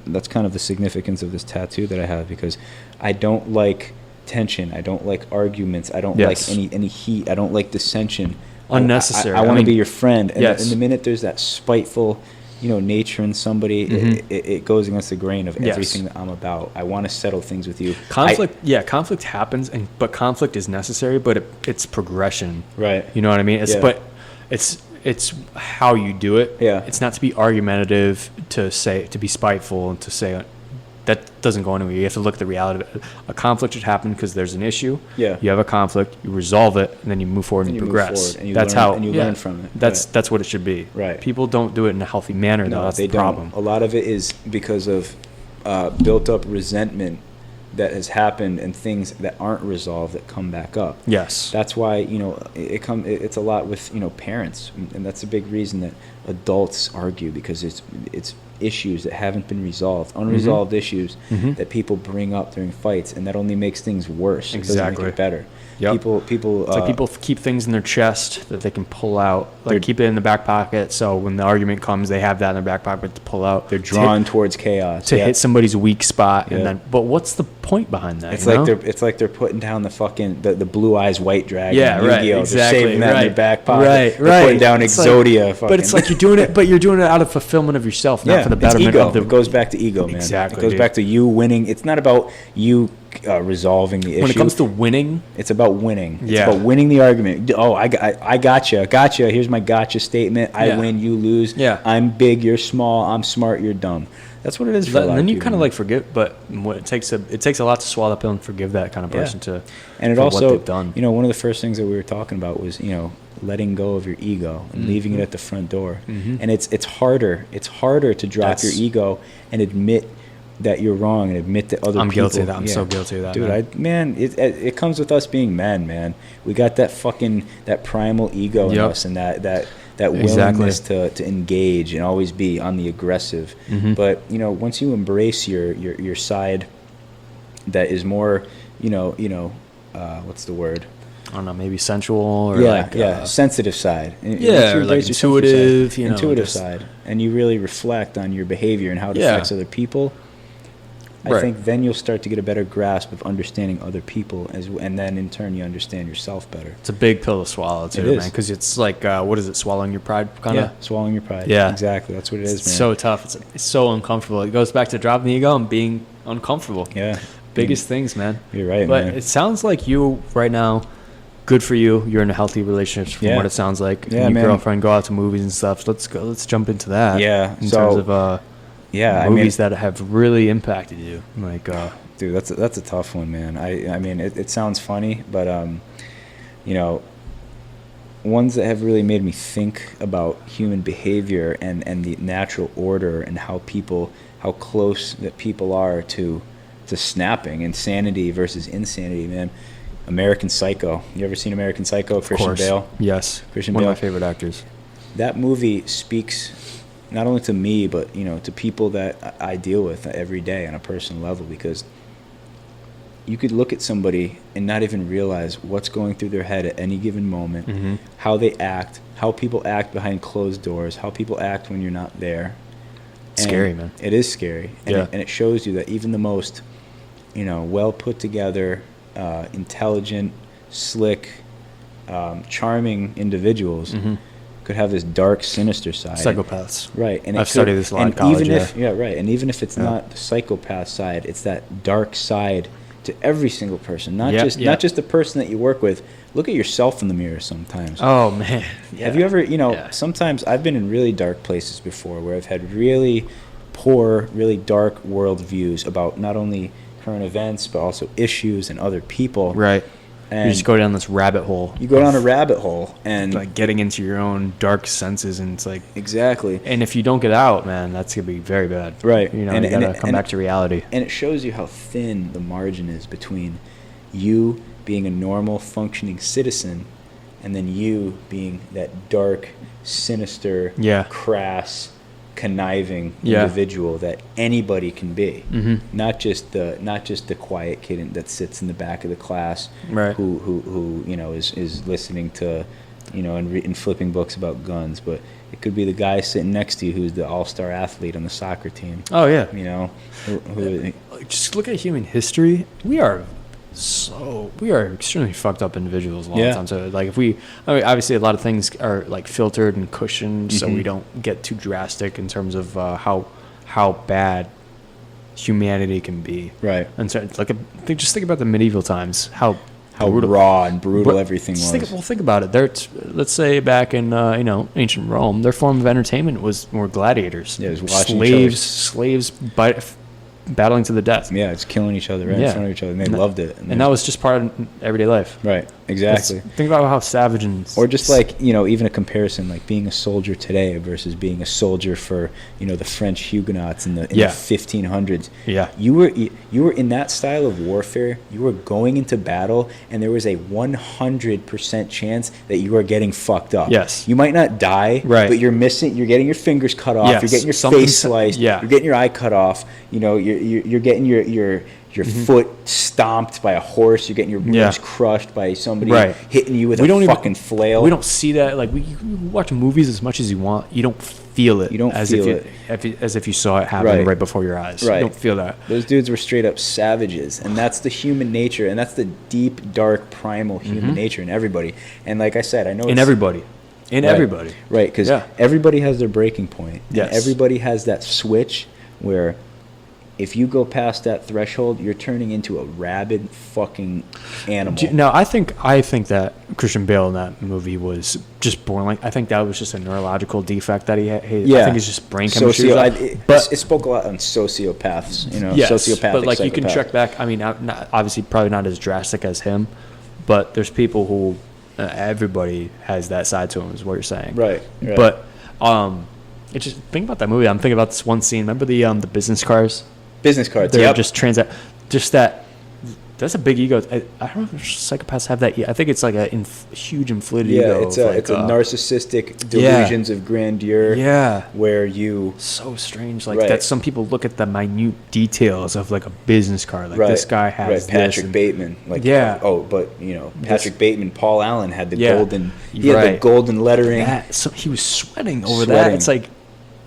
that's kind of the significance of this tattoo that I have, because I don't like tension. I don't like arguments. I don't like any heat. I don't like dissension. unnecessary. I want to be your friend. And, yes. And the minute there's that spiteful, nature in somebody, it goes against the grain of everything that I'm about. I want to settle things with you. Conflict happens, but conflict is necessary, but it's progression. Right. You know what I mean? But it's how you do it. Yeah. It's not to be argumentative, to be spiteful, and to say that doesn't go anywhere. You have to look at the reality of it. A conflict should happen because there's an issue. Yeah. You have a conflict, you resolve it, and then you move forward and progress. And you learn from it. That's what it should be. Right. People don't do it in a healthy manner, though. That's the problem. A lot of it is because of built up resentment that has happened and things that aren't resolved that come back up. Yes. That's why, it's a lot with, parents. And that's a big reason that adults argue, because it's issues that haven't been resolved, unresolved issues that people bring up during fights, and that only makes things worse. Exactly. It doesn't make it better. Yep. People it's like people keep things in their chest that they can pull out, keep it in the back pocket, so when the argument comes, they have that in their back pocket to pull out. They're drawn towards chaos to hit somebody's weak spot, and then. But what's the point behind that? It's like they're putting down the fucking the blue eyes white dragon. Yeah, right. Yu-Gi-Oh! Exactly. They're saving that in their back pocket. Right. They're putting down Exodia. But it's like you're doing it, but you're doing it out of fulfillment of yourself, not for the betterment of the. It goes back to ego, man. Exactly. It goes back to you winning. It's not about you resolving the issue. When it comes to winning, it's about winning. It's Yeah. about winning the argument. Oh, I gotcha. Here's my gotcha statement. I win, you lose. Yeah. I'm big, you're small. I'm smart, you're dumb. That's what it is for a lot of people. And then you kind of forgive, but it takes a lot to swallow that pill and forgive that kind of person and it for also, what they've done. One of the first things that we were talking about was letting go of your ego and leaving it at the front door. And it's harder. It's harder to drop your ego and admit that you're wrong and admit that other people. I'm guilty of that. I'm so guilty of that, dude. It comes with us being men, man. We got that primal ego in us, and that willingness to engage and always be on the aggressive. But once you embrace your side that is more what's the word? I don't know, maybe sensual or sensitive side. Or intuitive, intuitive side, and you really reflect on your behavior and how it affects other people. I think then you'll start to get a better grasp of understanding other people, and then in turn you understand yourself better. It's a big pill to swallow too, man, because it's like, what is it, swallowing your pride kind of? Yeah, swallowing your pride. Yeah. Exactly, that's what it is, man. It's so tough. It's so uncomfortable. It goes back to dropping the ego and being uncomfortable. Yeah. Biggest things, man. You're right, but man. It sounds like you, right now, good for you. You're in a healthy relationship from what it sounds like. Yeah, and your man. girlfriend go out to movies and stuff. Let's jump into that. Yeah. In terms of movies that have really impacted you. Dude, that's a tough one, man. I mean, it sounds funny, but ones that have really made me think about human behavior and the natural order and how close that people are to snapping, insanity versus insanity, man. American Psycho. You ever seen American Psycho? Christian Bale? Yes. Christian One Bale. of my favorite actors. That movie speaks not only to me, but to people that I deal with every day on a personal level, because you could look at somebody and not even realize what's going through their head at any given moment, how they act, how people act behind closed doors, how people act when you're not there. Scary, man. It is scary. And it shows you that even the most well put together, intelligent, slick, charming individuals could have this dark, sinister side. Psychopaths. Right. And I've studied this a lot in college. And even if it's not the psychopath side, it's that dark side to every single person, not just the person that you work with. Look at yourself in the mirror sometimes. Oh, man. Yeah. Have you ever, sometimes I've been in really dark places before where I've had really poor, really dark world views about not only current events, but also issues and other people. Right. And you just go down this rabbit hole. You go down a rabbit hole and getting into your own dark senses, and it's like exactly. And if you don't get out, man, that's gonna be very bad. Right. You gotta come back to reality. And it shows you how thin the margin is between you being a normal, functioning citizen, and then you being that dark, sinister, crass, conniving individual that anybody can be, not just the quiet kid that sits in the back of the class, who is listening to and flipping books about guns, but it could be the guy sitting next to you who's the all-star athlete on the soccer team. Oh yeah, who just look at human history. We are we are extremely fucked up individuals a lot of times. So like obviously a lot of things are like filtered and cushioned, so we don't get too drastic in terms of how bad humanity can be. Right. And so just think about the medieval times, how raw and brutal everything was. Think about it. Let's say back in ancient Rome, their form of entertainment was more gladiators. Yeah, it was watching slaves battling to the death. Yeah, it's killing each other in front of each other, and they loved it. And that was just part of everyday life. Right, exactly. Think about how savage or just like, even a comparison, like being a soldier today versus being a soldier for, the French Huguenots in the 1500s. Yeah. You were in that style of warfare, you were going into battle, and there was a 100% chance that you are getting fucked up. Yes. You might not die, but you're getting your fingers cut off, you're getting your face sliced, you're getting your eye cut off, you're getting your foot stomped by a horse. You're getting your ribs crushed by somebody hitting you with a fucking flail. We don't see that. Like, you watch movies as much as you want. You don't feel it. You don't feel it. As if you saw it happen right before your eyes. Right. You don't feel that. Those dudes were straight up savages. And that's the human nature. And that's the deep, dark, primal human nature in everybody. And like I said, I know in everybody. Everybody. Right, because everybody has their breaking point. Yes. And everybody has that switch where if you go past that threshold, you're turning into a rabid fucking animal. No, I think that Christian Bale in that movie was just born like. I think that was just a neurological defect that he had. I think it's just brain chemistry. It spoke a lot on sociopaths. Sociopathic. But like you can check back. I mean, not obviously probably not as drastic as him, but there's people who everybody has that side to them. Is what you're saying. Right. But it's just think about that movie. I'm thinking about this one scene. Remember the business cars. Business cards. They're just that. That's a big ego. I don't know if psychopaths have that. I think it's like a huge inflated ego. Yeah, it's a narcissistic delusions of grandeur. Yeah, where you so strange like that. Some people look at the minute details of like a business card. Like this guy has Patrick Bateman. Like but Patrick Bateman, Paul Allen had the golden. He had the golden lettering. So he was sweating over that. It's like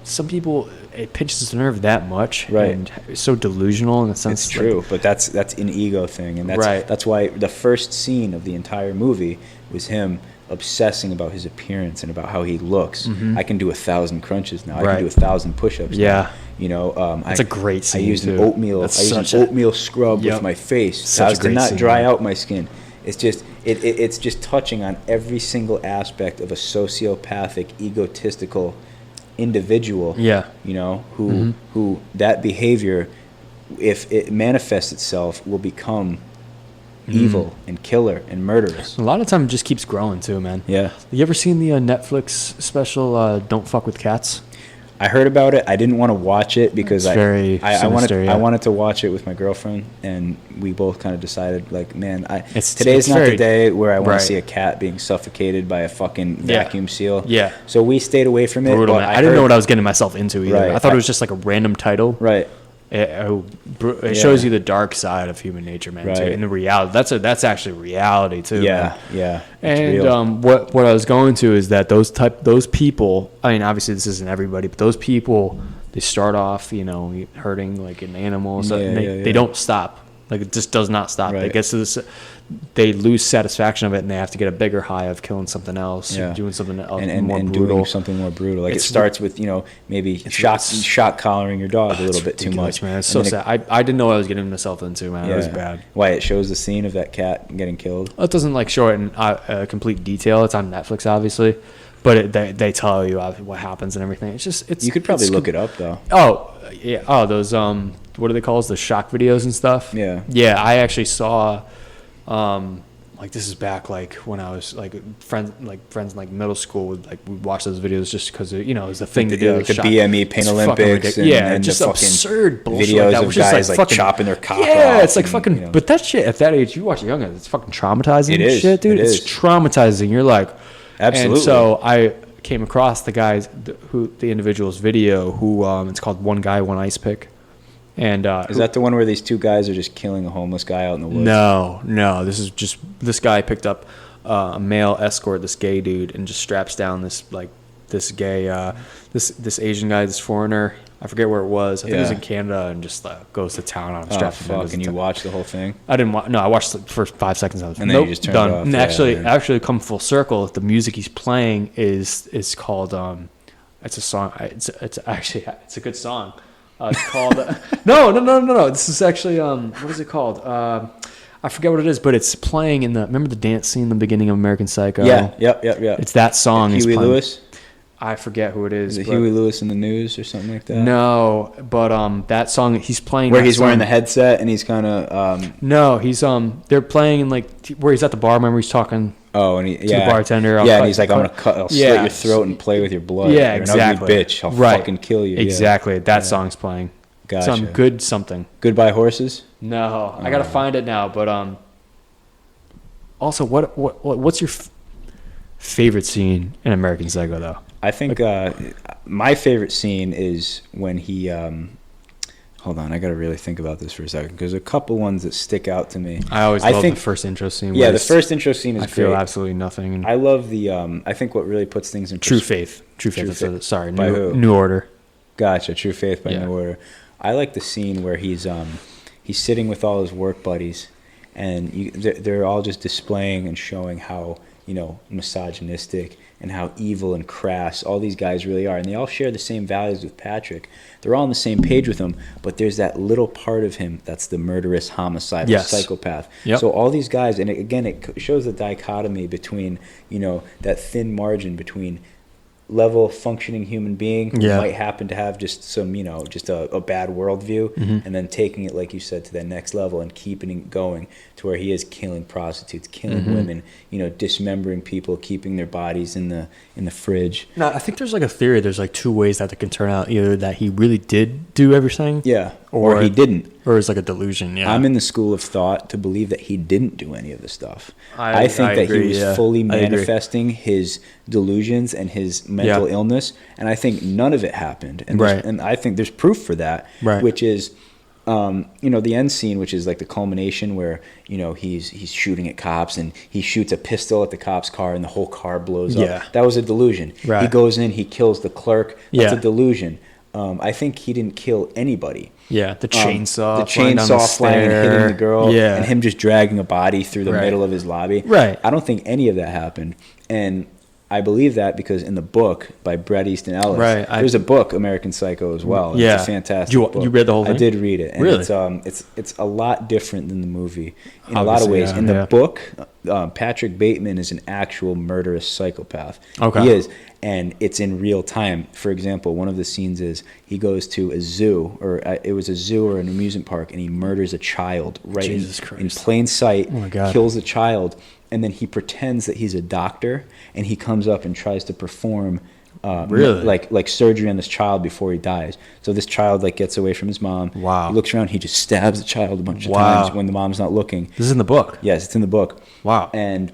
some people. It pinches the nerve that much, and it's so delusional in a sense. It's true, but that's an ego thing, and that's why the first scene of the entire movie was him obsessing about his appearance and about how he looks. I can do 1,000 crunches now. I can do 1,000 push-ups. Yeah, now. It's a great scene. I used an oatmeal scrub with my face. That did not dry out my skin. It's just it's just touching on every single aspect of a sociopathic, egotistical individual, who that behavior, if it manifests itself, will become evil and killer and murderous. A lot of time it just keeps growing too, man. Yeah. You ever seen the Netflix special Don't Fuck with Cats? I heard about it. I didn't want to watch it because I wanted to watch it with my girlfriend, and we both kind of decided, like, man, today's not the day where I want to see a cat being suffocated by a fucking vacuum seal. Yeah. So we stayed away from it. Brutal, man. I didn't know what I was getting myself into either. Right. I thought it was just like a random title. Right. It shows you the dark side of human nature, man. Right. Too. And the reality. That's actually reality too. Yeah, man. Yeah. And what I was going to is that those people. I mean, obviously this isn't everybody, but those people, they start off, hurting like an animal, and they don't stop. Like, it just does not stop. Right. It gets to this, they lose satisfaction of it, and they have to get a bigger high of killing something else, doing something else more brutal. Doing something more brutal. Like, it starts with, maybe shock collaring your dog a little bit too much. Man, it's so sad. I didn't know what I was getting myself into, man. It was bad. Why? It shows the scene of that cat getting killed? It doesn't show it in complete detail. It's on Netflix, obviously. But they tell you what happens and everything. You could probably look it up, though. Oh, yeah. Oh, those what are they called? The shock videos and stuff. Yeah. Yeah, I actually saw, this is back when I was friends in middle school we'd watch those videos just because it was the thing to do. Like the BME Pain Olympics and just the absurd bullshit videos like that, of guys fucking, chopping their cock off. Yeah, it's like fucking. But that shit at that age, you watch it younger, it's fucking traumatizing. It is, shit, dude. It's traumatizing. You're like, absolutely. And so I came across the individual's video who it's called One Guy, One Ice Pick. And is that the one where these two guys are just killing a homeless guy out in the woods? No. This is just this guy picked up a male escort, this gay dude, and just straps down this this gay, this Asian guy, this foreigner. I forget where it was. I think it was in Canada, and just goes to town on him. Oh, fuck. And you watched the whole thing? I didn't watch. No, I watched the first 5 seconds of it. And then you just turned it off. And actually, come full circle. The music he's playing is called. It's a song. It's a good song. It's called. No. This is actually what is it called? I forget what it is, but it's playing in the. Remember the dance scene in the beginning of American Psycho? Yeah. Yep. It's that song. Huey Lewis. I forget who it is. Is it Huey Lewis in the News or something like that? No, but that song he's playing where he's wearing the headset and he's kind of no, he's they're playing in like where he's at the bar. Remember he's talking. Oh, and to the bartender. And he's like, I'll slit your throat and play with your blood. Yeah, You're exactly. An ugly bitch. I'll fucking kill you. Exactly. That song's playing. Gotcha. Something. Goodbye Horses? No, I gotta find it now. But also, what's your favorite scene in American Psycho though? I think my favorite scene is when he. Hold on, I got to really think about this for a second because there's a couple ones that stick out to me. I always love the first intro scene. Yeah, the first intro scene is great. I feel absolutely nothing. I love the. I think what really puts things in True Faith. Sorry, by New Order. Gotcha. True Faith by New Order. I like the scene where he's sitting with all his work buddies, and they're all just displaying and showing how misogynistic and how evil and crass all these guys really are, and they all share the same values with Patrick. They're all on the same page with him, but there's that little part of him that's the murderous, homicidal psychopath. Yep. So all these guys, and it shows the dichotomy between that thin margin between level functioning human being who might happen to have just some just a bad worldview, and then taking it, like you said, to that next level and keeping it going to where he is killing prostitutes, killing women, dismembering people, keeping their bodies in the fridge. No, I think there's like a theory. There's like two ways that it can turn out: either that he really did do everything, or he didn't, or it's like a delusion. Yeah, I'm in the school of thought to believe that he didn't do any of the stuff. I think that he was fully manifesting his delusions and his mental illness, and I think none of it happened. And and I think there's proof for that, which is the end scene, which is like the culmination where he's shooting at cops and he shoots a pistol at the cop's car and the whole car blows up. That was a delusion. He goes in, he kills the clerk. That's a delusion. I think he didn't kill anybody. The chainsaw flying and hitting the girl, and him just dragging a body through the middle of his lobby. I don't think any of that happened, and I believe that because in the book by Bret Easton Ellis, there's a book, American Psycho, as well. It's a fantastic book. You read the whole thing? I did read it. And really? It's a lot different than the movie in a lot of ways. In the book, Patrick Bateman is an actual murderous psychopath. He is. And it's in real time. For example, one of the scenes is he goes to a zoo, or it was a zoo or an amusement park, and he murders a child in plain sight, kills a child, and then he pretends that he's a doctor, and he comes up and tries to perform like surgery on this child before he dies. So this child gets away from his mom. He looks around, he just stabs the child a bunch of times when the mom's not looking. This is in the book? Yes, it's in the book. And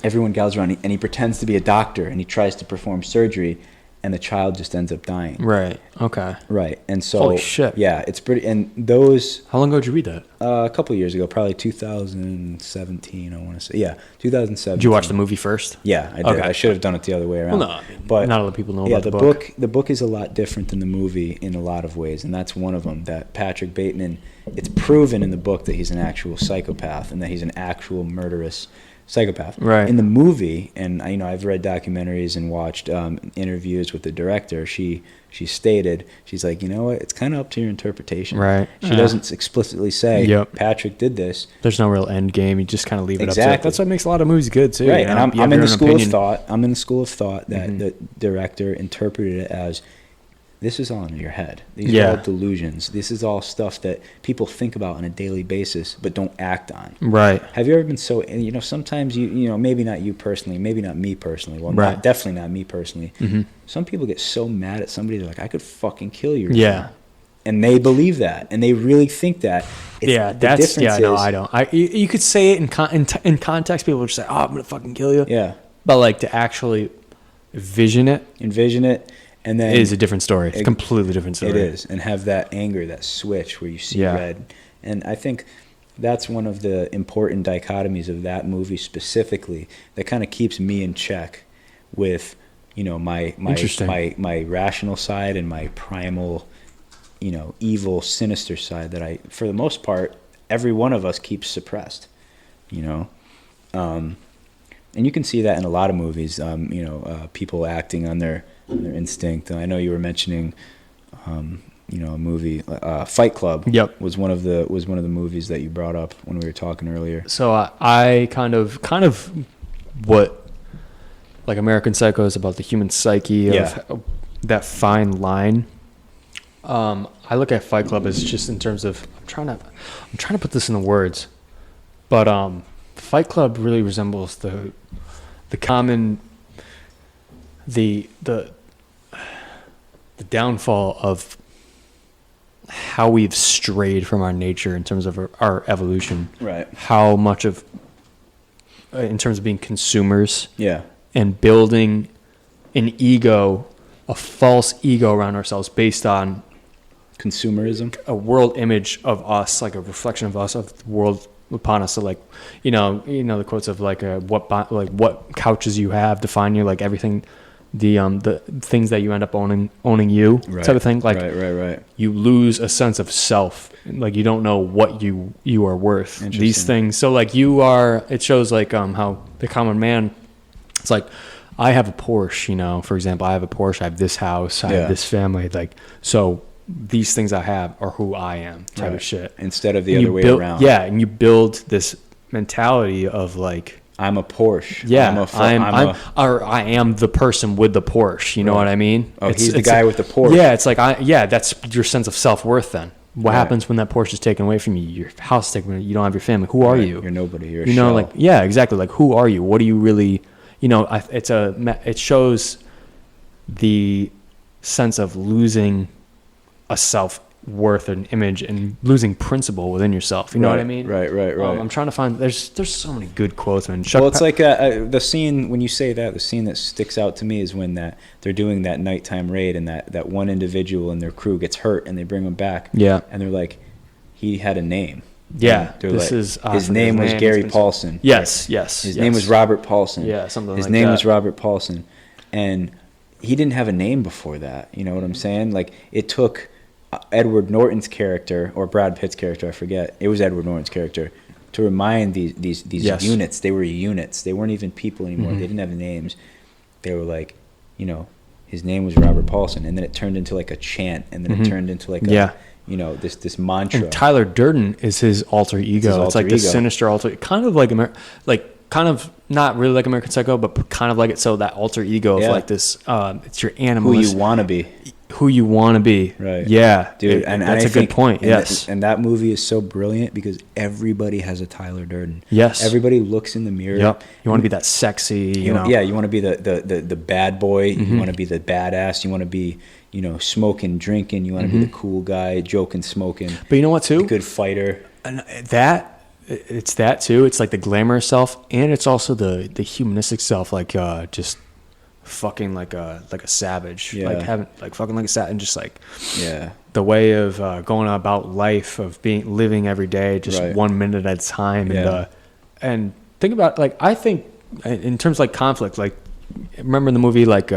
everyone gathers around, and he pretends to be a doctor, and he tries to perform surgery, and the child just ends up dying. And so holy shit. It's pretty. And those, how long ago did you read that? A couple of years ago, probably 2017, I want to say. 2017. Did you watch the movie first? Yeah, I did. I should have done it the other way around. But not a lot of people know about the book. The book is a lot different than the movie in a lot of ways, and that's one of them. That Patrick Bateman, it's proven in the book that he's an actual psychopath and that he's an actual murderous psychopath. In the movie, and I've read documentaries and watched interviews with the director, she stated, she's like, it's kind of up to your interpretation. She doesn't explicitly say Patrick did this. There's no real end game. You just kind of leave it up to it. That's what makes a lot of movies good too. And I'm in the school of thought. I'm in the school of thought that the director interpreted it as, this is all in your head. These are all delusions. This is all stuff that people think about on a daily basis but don't act on. Have you ever been so, sometimes maybe not you personally, maybe not me personally, definitely not me personally. Some people get so mad at somebody, they're like, I could fucking kill you. And they believe that, and they really think that. I don't. You could say it in context. People would just say, "Oh, I'm gonna fucking kill you." But to actually envision it. And then it is a different story. It's a completely different story. It is. And have that anger, that switch where you see red. And I think that's one of the important dichotomies of that movie specifically that kind of keeps me in check with my rational side and my primal, evil, sinister side that I, for the most part, every one of us keeps suppressed, and you can see that in a lot of movies, people acting on their instinct. I know you were mentioning, a movie, Fight Club. Yep. was one of the movies that you brought up when we were talking earlier. So I kind of what, like, American Psycho is about the human psyche of that fine line. I look at Fight Club as just in terms of I'm trying to put this in the words, but Fight Club really resembles the common the downfall of how we've strayed from our nature in terms of our evolution. Right. How much of in terms of being consumers. Yeah. And building an ego, a false ego around ourselves based on consumerism, a world image of us, like a reflection of us, of the world upon us. So, like, the quotes of what couches you have define you, like everything, the things that you end up owning you, right, type of thing. Like, right. You lose a sense of self. Like, you don't know what you are worth. These things. So, like, it shows like how the common man. It's like, I have a Porsche, for example, I have a Porsche, I have this house, I have this family, like, so these things I have are who I am, type of shit. Instead of the other way around. Yeah, and you build this mentality of like, I'm a Porsche. Yeah, I am the person with the Porsche. You know what I mean? Oh, he's the guy with the Porsche. Yeah, it's like, that's your sense of self-worth then. What happens when that Porsche is taken away from you? Your house is taken away, you don't have your family. Who are you? You're nobody. You're a shell. Like, yeah, exactly. Like, who are you? What do you really... it shows the sense of losing a self-worth and image and losing principle within yourself. You know what I mean? Right. I'm trying to find. There's so many good quotes. Man. It's like the scene when you say that. The scene that sticks out to me is when they're doing that nighttime raid and that one individual in their crew gets hurt and they bring him back. Yeah. And they're like, he had a name. Yeah, his name was Gary Paulson. Yes. His name was Robert Paulson. Yeah, something like that. His name was Robert Paulson, and he didn't have a name before that. You know what I'm saying? Like, it took Edward Norton's character or Brad Pitt's character, I forget. It was Edward Norton's character, to remind these units. They were units. They weren't even people anymore. Mm-hmm. They didn't have names. They were like, his name was Robert Paulson, and then it turned into like a chant, and then it turned into like this mantra. And Tyler Durden is his alter ego. It's like this sinister alter, kind of like kind of not really like American Psycho, but kind of like it. So that alter ego of like this, it's your animal. Who you want to be. Right. Yeah, dude. That's a good point. Yes. And that movie is so brilliant because everybody has a Tyler Durden. Yes. Everybody looks in the mirror. Yep. You want to be that sexy, Yeah, you want to be the bad boy. Mm-hmm. You want to be the badass. You want to be, smoking, drinking. You want to be the cool guy, joking, smoking. But you know what, too? The good fighter. And it's that, too. It's like the glamorous self, and it's also the humanistic self, like just fucking like a savage. Yeah. Like fucking like a savage, and just like the way of going about life, of living every day, just 1 minute at a time. And think about, like, I think in terms of like conflict, like, remember in the movie, like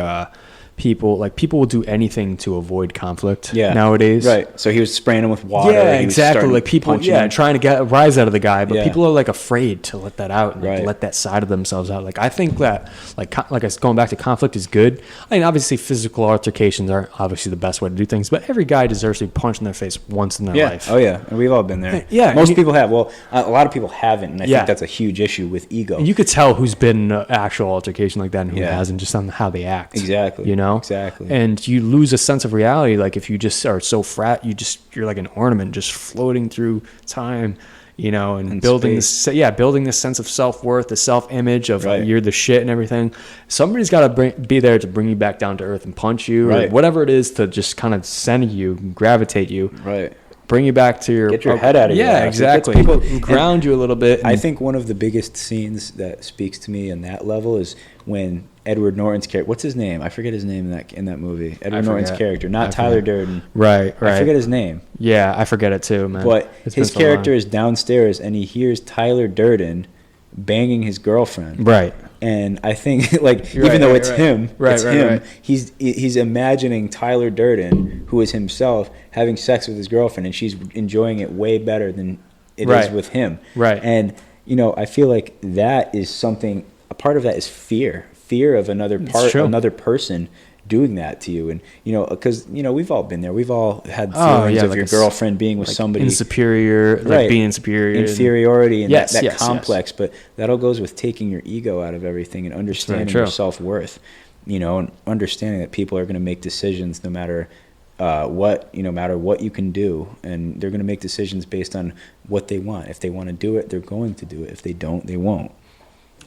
people will do anything to avoid conflict nowadays. Right. So he was spraying him with water. Yeah, exactly. Like people, trying to get a rise out of the guy, but people are like afraid to let that out and let that side of themselves out. Like, I think that like going back to conflict is good. I mean, obviously physical altercations are obviously the best way to do things, but every guy deserves to be punched in their face once in their life. Oh yeah. And we've all been there. Yeah. Most people have. Well, a lot of people haven't, and I think that's a huge issue with ego. And you could tell who's been in an actual altercation like that and who hasn't, just on how they act. Exactly. Exactly. And you lose a sense of reality. Like, if you just are so you're like an ornament just floating through time, and building building this sense of self-worth, the self-image of you're the shit and everything. Somebody's got to be there to bring you back down to earth and punch you or whatever it is, to just kind of send you, gravitate you. Right. Bring you back to get your head out of your ass. Exactly. Ground you a little bit. I think one of the biggest scenes that speaks to me on that level is when Edward Norton's character, what's his name? I forget his name in that movie. Edward Norton's character, not Tyler Durden. Right. I forget his name. Yeah, I forget it too, man. But his character is downstairs and he hears Tyler Durden banging his girlfriend. Right. And I think, like, even though it's him, he's imagining Tyler Durden, who is himself, having sex with his girlfriend, and she's enjoying it way better than it is with him. Right. And, you know, I feel like that is something, a part of that is fear of another person doing that to you. And, you know, because, you know, we've all been there. We've all had feelings of your girlfriend being with somebody being inferiority and that complex. But that all goes with taking your ego out of everything and understanding your self-worth, you know, and understanding that people are going to make decisions no matter what you can do, and they're going to make decisions based on what they want. If they want to do it, they're going to do it. If they don't, they won't.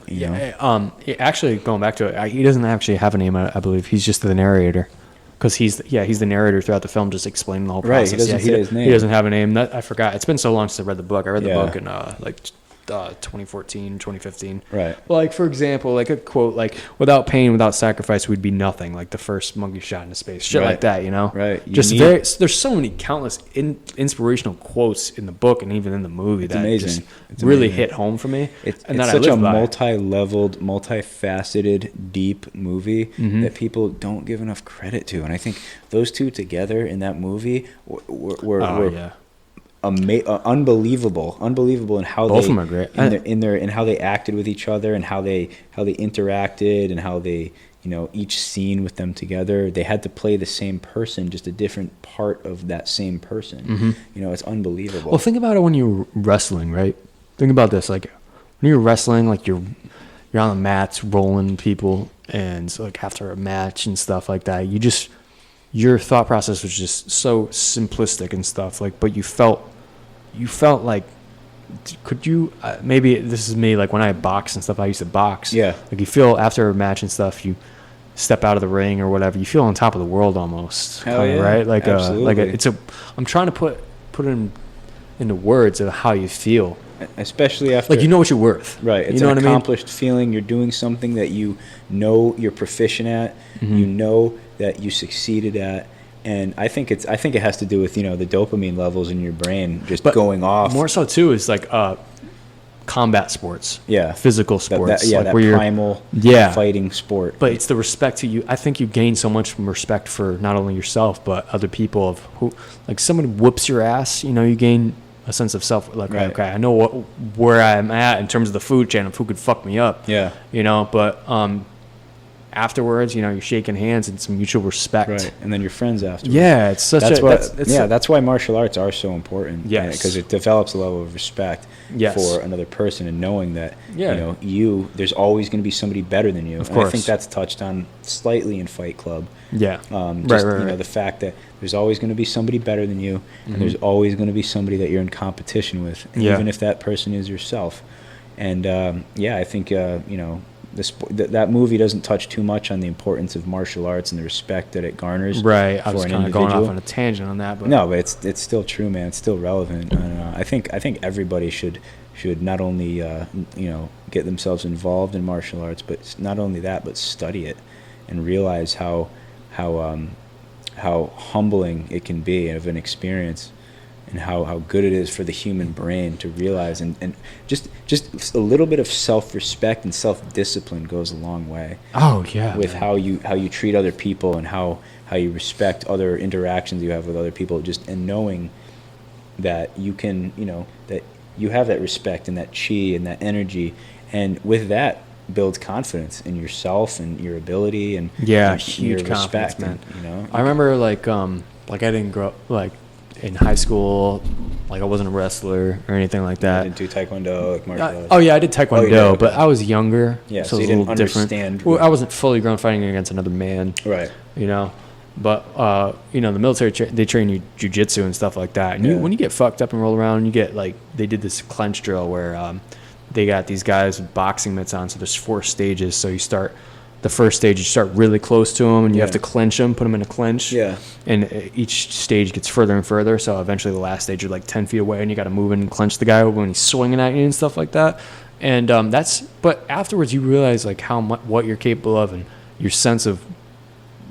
You know? Actually, going back to it, he doesn't actually have a name, I believe. He's just the narrator, because he's the narrator throughout the film, just explaining the whole process. Right, he doesn't say his name. He doesn't have a name. I forgot. It's been so long since I read the book. I read the book in 2014, 2015. Right. Like, for example, like a quote, like, without pain, without sacrifice, we'd be nothing. Like the first monkey shot into space. Shit like that, you know? Right. There's so many countless inspirational quotes in the book and even in the movie that amazing. Just really hit home for me. It's such a multi-leveled, multifaceted, deep movie that people don't give enough credit to. And I think those two together in that movie were unbelievable in how both of them are great. in how they acted with each other, and how they interacted, and how they, you know, each scene with them together, they had to play the same person, just a different part of that same person. You know, it's unbelievable. Well, think about it when you're wrestling, right? Think about this, like when you're wrestling, like you're on the mats rolling people, and so, like, after a match and stuff like that, your thought process was just so simplistic and stuff, like, but you felt like, could you maybe this is me, like when I box and stuff, I used to box, like you feel after a match and stuff, you step out of the ring or whatever, you feel on top of the world almost. Right? Like I'm trying to put it into words of how you feel, especially after, like, you know what you're worth, right? It's an accomplished feeling. You're doing something that you know you're proficient at, you know that you succeeded at, and I think it has to do with, you know, the dopamine levels in your brain just going off. More so too is like combat sports, physical sports, that primal fighting sport. But it's the respect to you. I think you gain so much respect for not only yourself but other people. Of who, like, somebody whoops your ass, you know, you gain a sense of self, like, okay, I know where I'm at in terms of the food chain of who could fuck me up, you know, but afterwards, you know, you're shaking hands and some mutual respect, right? And then you're friends afterwards. Yeah, it's such that's why martial arts are so important. Yes, because it develops a level of respect for another person, and knowing that you know, there's always going to be somebody better than you. Of course. I think that's touched on slightly in Fight Club. You know, the fact that there's always going to be somebody better than you, and there's always going to be somebody that you're in competition with, even if that person is yourself. And I think you know, that movie doesn't touch too much on the importance of martial arts and the respect that it garners. Right, I was kind of going off on a tangent on that, but no, but it's still true, man. It's still relevant. I think everybody should not only you know, get themselves involved in martial arts, but not only that, but study it and realize how humbling it can be of an experience, and how good it is for the human brain to realize, and just a little bit of self-respect and self-discipline goes a long way. With how you treat other people, and how you respect other interactions you have with other people, and knowing that you can, you know, that you have that respect and that chi and that energy, and with that builds confidence in yourself and your ability, and huge your respect, man. And, you know, I remember like I didn't grow up, like, in high school, like, I wasn't a wrestler or anything like that. You didn't do taekwondo, like martial arts? I did taekwondo, but I was younger, so it was you a didn't little different. understand. Well, I wasn't fully grown fighting against another man, right? You know, but you know, the military they train you jiu-jitsu and stuff like that, and when you get fucked up and roll around, you get, like, they did this clench drill where they got these guys with boxing mitts on, so there's 4 stages. So you start the first stage, you start really close to them, and you have to clench them, put them in a clench. And each stage gets further and further. So eventually the last stage, you're like 10 feet away, and you got to move in and clench the guy when he's swinging at you and stuff like that. And but afterwards you realize, like, how much, what you're capable of, and your sense of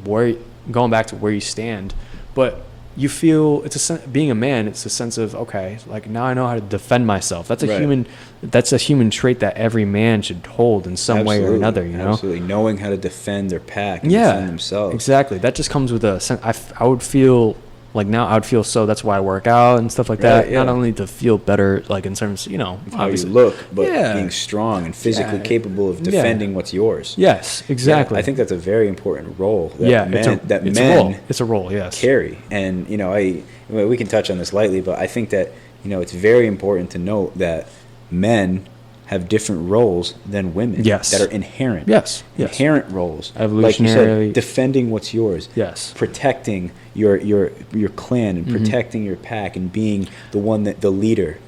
going back to where you stand. But you feel being a man. It's a sense of, okay, like now I know how to defend myself. That's a human trait that every man should hold in some way or another. You know, absolutely, knowing how to defend their pack and defend themselves. Exactly. That just comes with I would feel like now I would feel so. That's why I work out and stuff like that. Not only to feel better, like in terms, of how you look, but being strong and physically capable of defending what's yours. Yes, exactly. I think that's a very important role. That it's a role. Yes, carry. And we can touch on this lightly, but I think that it's very important to note that men have different roles than women that are inherent. Inherent roles. Evolutionarily. Like you said, defending what's yours. Yes. Protecting your clan and protecting your pack and being the leader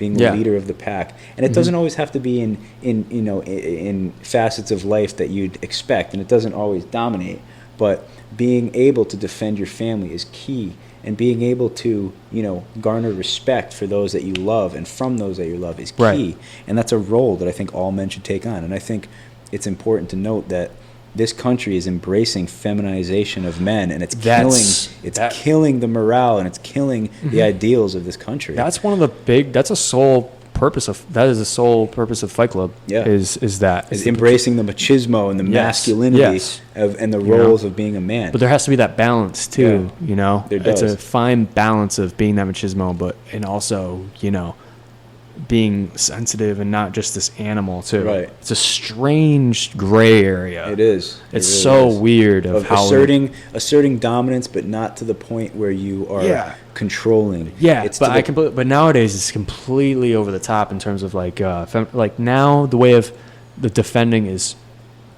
of the pack. And it doesn't always have to be in facets of life that you'd expect, and it doesn't always dominate, but being able to defend your family is key. And being able to, garner respect for those that you love and from those that you love is key. Right. And that's a role that I think all men should take on. And I think it's important to note that this country is embracing feminization of men, and it's killing the morale, and it's killing the ideals of this country. That's that's a sole purpose of Fight Club. Is embracing the machismo and the masculinity and the roles of being a man. But there has to be that balance too. It's a fine balance of being that machismo, and also being sensitive and not just this animal too. Right. It's a strange gray area. It is. It's really so weird of how asserting dominance, but not to the point where you are controlling. Yeah, but nowadays it's completely over the top in terms of like now the way of the defending is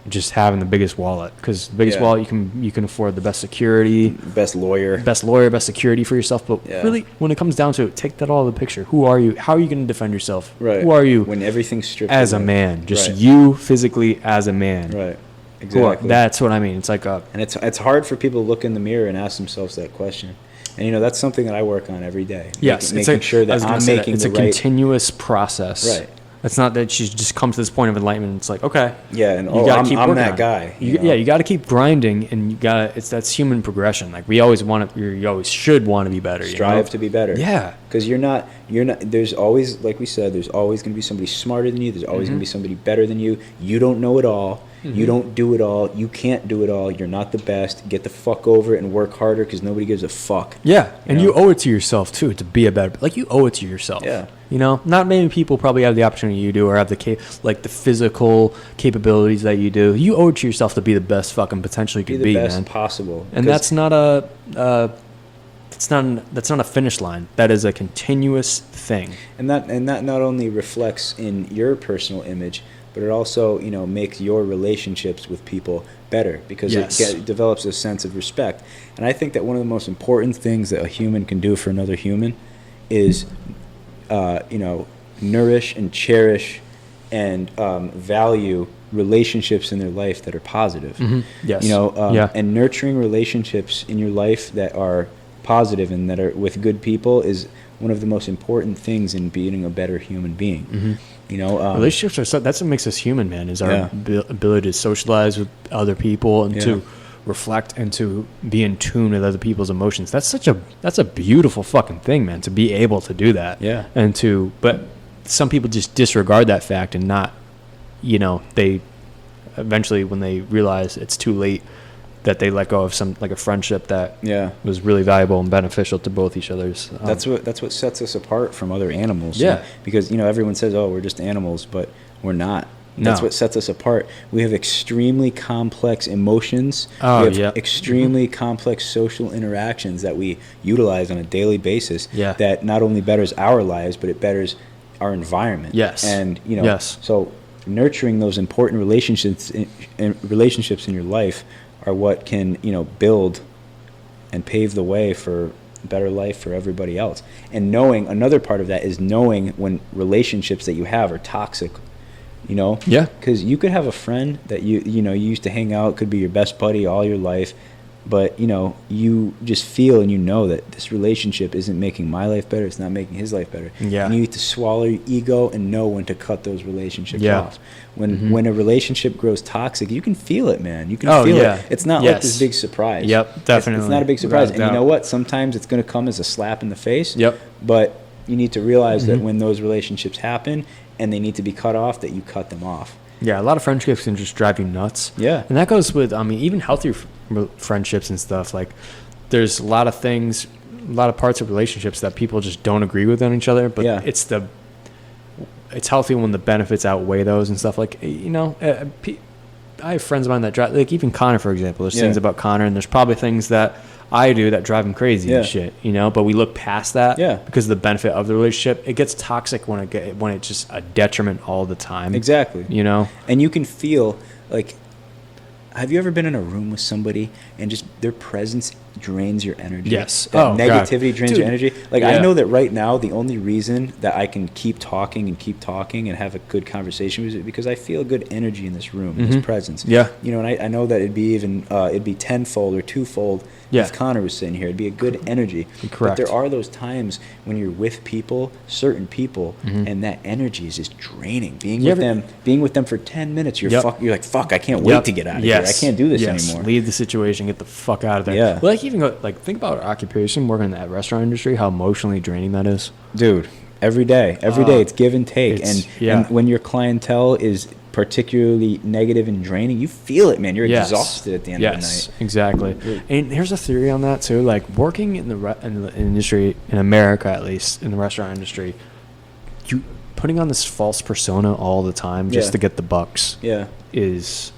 just having the biggest wallet, because the biggest wallet you can afford the best security, best lawyer, best security for yourself. But really, when it comes down to it, take that all of the picture. Who are you? How are you going to defend yourself? Right. Who are you when everything's stripped as away? A man? Just you physically as a man. Right. Exactly. That's what I mean. It's like and it's hard for people to look in the mirror and ask themselves that question. And that's something that I work on every day. Yes, making sure that I'm making it's the right. It's a continuous process. Right. It's not that she's just come to this point of enlightenment. It's like, okay, and you gotta keep I'm that guy. You got to keep grinding, and that's human progression. Like you always should want to be better. Strive to be better. Yeah, because you're not. There's always, like we said, there's always going to be somebody smarter than you. There's always going to be somebody better than you. You don't know it all. You don't do it all. You can't do it all. You're not the best. Get the fuck over it and work harder, because nobody gives a fuck. Yeah, and you owe it to yourself too to be a better. Like you owe it to yourself. Yeah. Not many people probably have the opportunity you do, or have the physical capabilities that you do. You owe it to yourself to be the best fucking potential you could be, man. Be the best possible. And that's not a finish line. That is a continuous thing. And that not only reflects in your personal image, but it also makes your relationships with people better, because it develops a sense of respect. And I think that one of the most important things that a human can do for another human is nourish and cherish and value relationships in their life that are positive. Yes. And nurturing relationships in your life that are positive and that are with good people is one of the most important things in being a better human being. Relationships that's what makes us human, man, is our ability to socialize with other people and to reflect and to be in tune with other people's emotions. That's a beautiful fucking thing, man, to be able to do that. Yeah. But some people just disregard that fact and not, they eventually, when they realize it's too late, that they let go of a friendship that was really valuable and beneficial to both each other's. That's what sets us apart from other animals. Yeah. Because everyone says, "Oh, we're just animals," but we're not. That's what sets us apart. We have extremely complex emotions. We have extremely complex social interactions that we utilize on a daily basis. Yeah. That not only betters our lives, but it betters our environment. Yes. And so nurturing those important relationships in your life are what can build and pave the way for a better life for everybody else. And another part of that is knowing when relationships that you have are toxic. Because you could have a friend that you used to hang out, could be your best buddy all your life, but you just feel and that this relationship isn't making my life better. It's not making his life better. Yeah. And you need to swallow your ego and know when to cut those relationships off. When a relationship grows toxic, you can feel it, man. You can feel it. It's not like this big surprise. Yep, definitely. It's not a big surprise. And you know what? Sometimes it's going to come as a slap in the face. Yep. But you need to realize that when those relationships happen and they need to be cut off, that you cut them off. Yeah, a lot of friendships can just drive you nuts. Yeah. And that goes with, even healthier friendships and stuff. Like, there's a lot of things, a lot of parts of relationships that people just don't agree with on each other. But it's healthy when the benefits outweigh those and stuff. Like, I have friends of mine that drive, like even Connor, for example. There's things about Connor, and there's probably things that I do that drive him crazy and shit, but we look past that because of the benefit of the relationship. It gets toxic when it's just a detriment all the time. Exactly. And you can feel like, have you ever been in a room with somebody and just their presence drains your energy? Yes. That negativity drains your energy. Like, I know that right now the only reason that I can keep talking and have a good conversation is because I feel good energy in this room, in this presence. Yeah. And I know that it'd be tenfold or twofold if Connor was sitting here. It'd be a good energy. Correct. But there are those times when you're with people, certain people, and that energy is just draining. Being with them for 10 minutes, you're like, fuck, I can't wait to get out of here. I can't do this anymore. Leave the situation, get the fuck out of there. Yeah. Well, think about our occupation, working in that restaurant industry, how emotionally draining that is. Dude, every day it's give and take. And when your clientele is particularly negative and draining, you feel it, man. You're exhausted at the end of the night. Yes, exactly. And here's a theory on that too. Like, working in the industry, in America at least, in the restaurant industry, you putting on this false persona all the time just to get the bucks is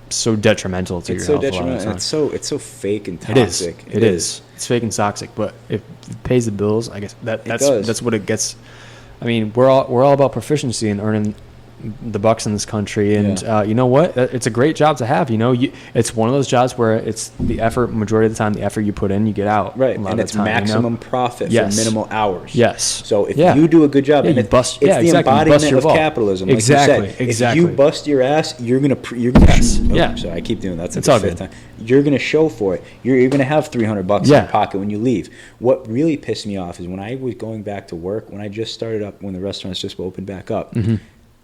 so detrimental to your health. It's so detrimental, and it's so fake and toxic. It is. It's fake and toxic, but if it pays the bills, I guess that's what it gets. I mean, we're all about proficiency and earning the bucks in this country, and you know what? It's a great job to have. It's one of those jobs where it's the effort, majority of the time, the effort you put in, you get out. Right, and it's maximum profit for minimal hours. Yes. So if you do a good job, and it's the embodiment of capitalism. Like exactly. You said. Exactly. If you bust your ass, you're gonna. Sorry, I keep doing that. That's the fifth time. You're gonna show for it. You're gonna have $300 in your pocket when you leave. What really pissed me off is when I was going back to work, when I just started up, when the restaurants just opened back up.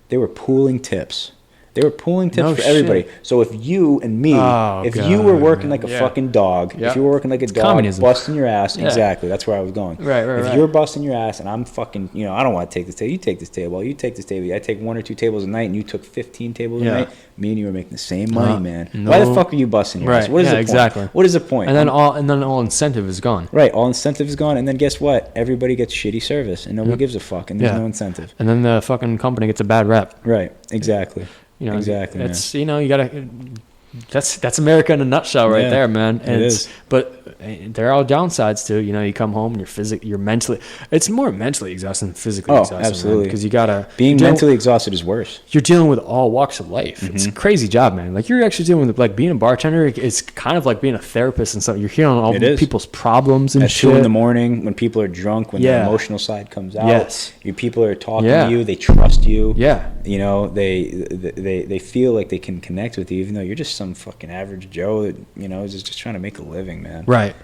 They were pooling tips. They were pooling tips for everybody. So if you and me, you were working like a fucking dog, if you were working like a dog, communism. Busting your ass, exactly, that's where I was going. Right. If you're busting your ass and I'm fucking, I don't want to take this table. You take this table. You take this table. I take 1 or 2 tables a night, and you took 15 tables a night. Me and you were making the same money, man. Why the fuck are you busting your ass? What is the point? Exactly. What is the point? And then all incentive is gone. Right, all incentive is gone, and then guess what? Everybody gets shitty service, and nobody gives a fuck, and there's no incentive. And then the fucking company gets a bad rep. Right, exactly. Exactly. It's you gotta. That's America in a nutshell, right there, man. And it is. But there are downsides too. You come home and you're mentally. It's more mentally exhausting than physically exhausting. Absolutely. Because you gotta. Being mentally exhausted is worse. You're dealing with all walks of life. It's a crazy job, man. Like, you're actually dealing with, like, being a bartender. It's kind of like being a therapist and stuff. You're hearing all people's problems and shit. At 2 in the morning, when people are drunk, when the emotional side comes out. Yes. Your people are talking to you. They trust you. Yeah. They feel like they can connect with you, even though you're just some fucking average Joe that is just trying to make a living, man. Right.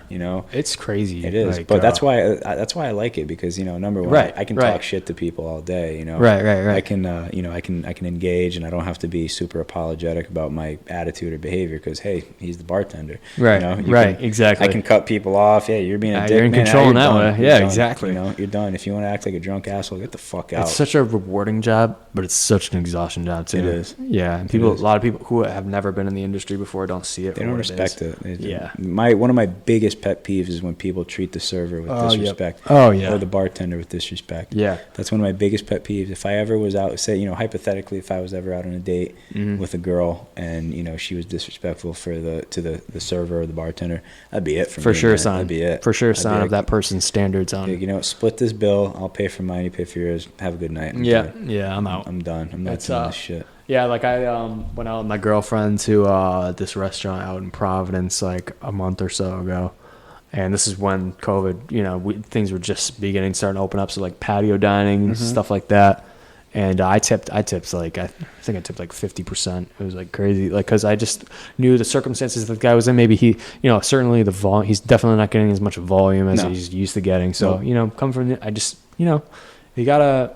It's crazy. It is, but that's why I like it, because number one, I can talk shit to people all day. Right. I can I can engage, and I don't have to be super apologetic about my attitude or behavior, because hey, he's the bartender. Right. Exactly. I can cut people off. Yeah, you're being a dick. You're in control in that way. Yeah, exactly. You're done. If you want to act like a drunk asshole, get the fuck out. It's such a rewarding job, but it's such an exhausting job too. It is. Yeah, and a lot of people who have never been in the industry before don't see it. They don't respect it. One of my biggest pet peeves is when people treat the server with disrespect. Oh yeah. Or the bartender with disrespect. Yeah. That's one of my biggest pet peeves. If I ever was out, say, hypothetically, if I was ever out on a date with a girl and she was disrespectful to the server or the bartender, that'd be it for me. For sure, man. son. That'd be it. For sure, son of that person's standards on. Split this bill. I'll pay for mine. You pay for yours. Have a good night. I'm out. I'm done. I'm not doing this shit. Yeah, like I went out with my girlfriend to this restaurant out in Providence like a month or so ago. And this is when COVID, things were just starting to open up. So like patio dining, stuff like that. And I tipped like, I think I tipped like 50%. It was like crazy. Like, cause I just knew the circumstances that the guy was in. Maybe he, certainly the volume, he's definitely not getting as much volume as he's used to getting. So, come from I just, you gotta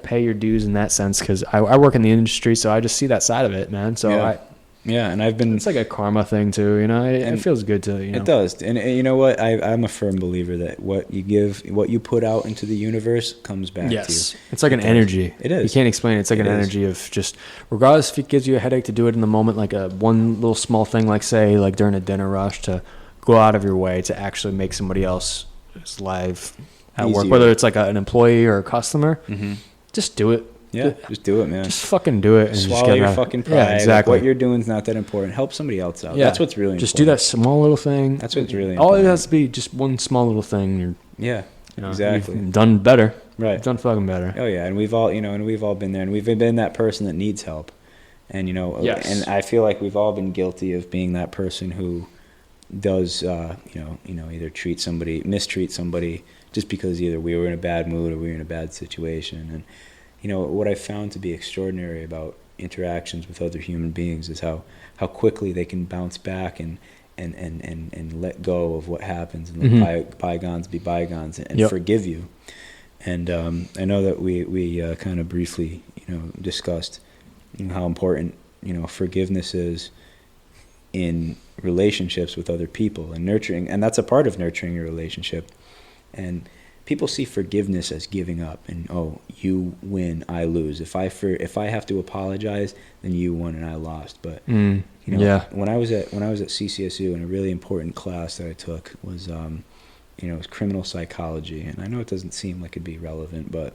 pay your dues in that sense. Cause I work in the industry, so I just see that side of it, man. So and it's like a karma thing too, it feels good to, It does. And you know what? I'm a firm believer that what you put out into the universe comes back to you. It's like an energy. It is. You can't explain it. It's like an energy of just, regardless if it gives you a headache to do it in the moment, like one little small thing, like say, like during a dinner rush, to go out of your way to actually make somebody else's life at work, whether it's like an employee or a customer, just do it. Yeah, just do it, man. Just fucking do it. And swallow your fucking pride. Yeah, exactly. Like, what you're doing is not that important. Help somebody else out. Yeah. That's what's really important. Just do that small little thing. That's what's really important. All it has to be just one small little thing. Exactly. You've done better. Right. You've done fucking better. Oh, yeah. And we've all been there. And we've been that person that needs help. And, and I feel like we've all been guilty of being that person who does, either mistreat somebody just because either we were in a bad mood or we were in a bad situation. And, what I found to be extraordinary about interactions with other human beings is how quickly they can bounce back and let go of what happens and let bygones be bygones and forgive you. And I know that we kind of briefly discussed how important forgiveness is in relationships with other people and nurturing, and that's a part of nurturing your relationship. And people see forgiveness as giving up, and you win, I lose. If I have to apologize, then you won and I lost. But when I was at CCSU, and a really important class that I took was it was criminal psychology, and I know it doesn't seem like it'd be relevant, but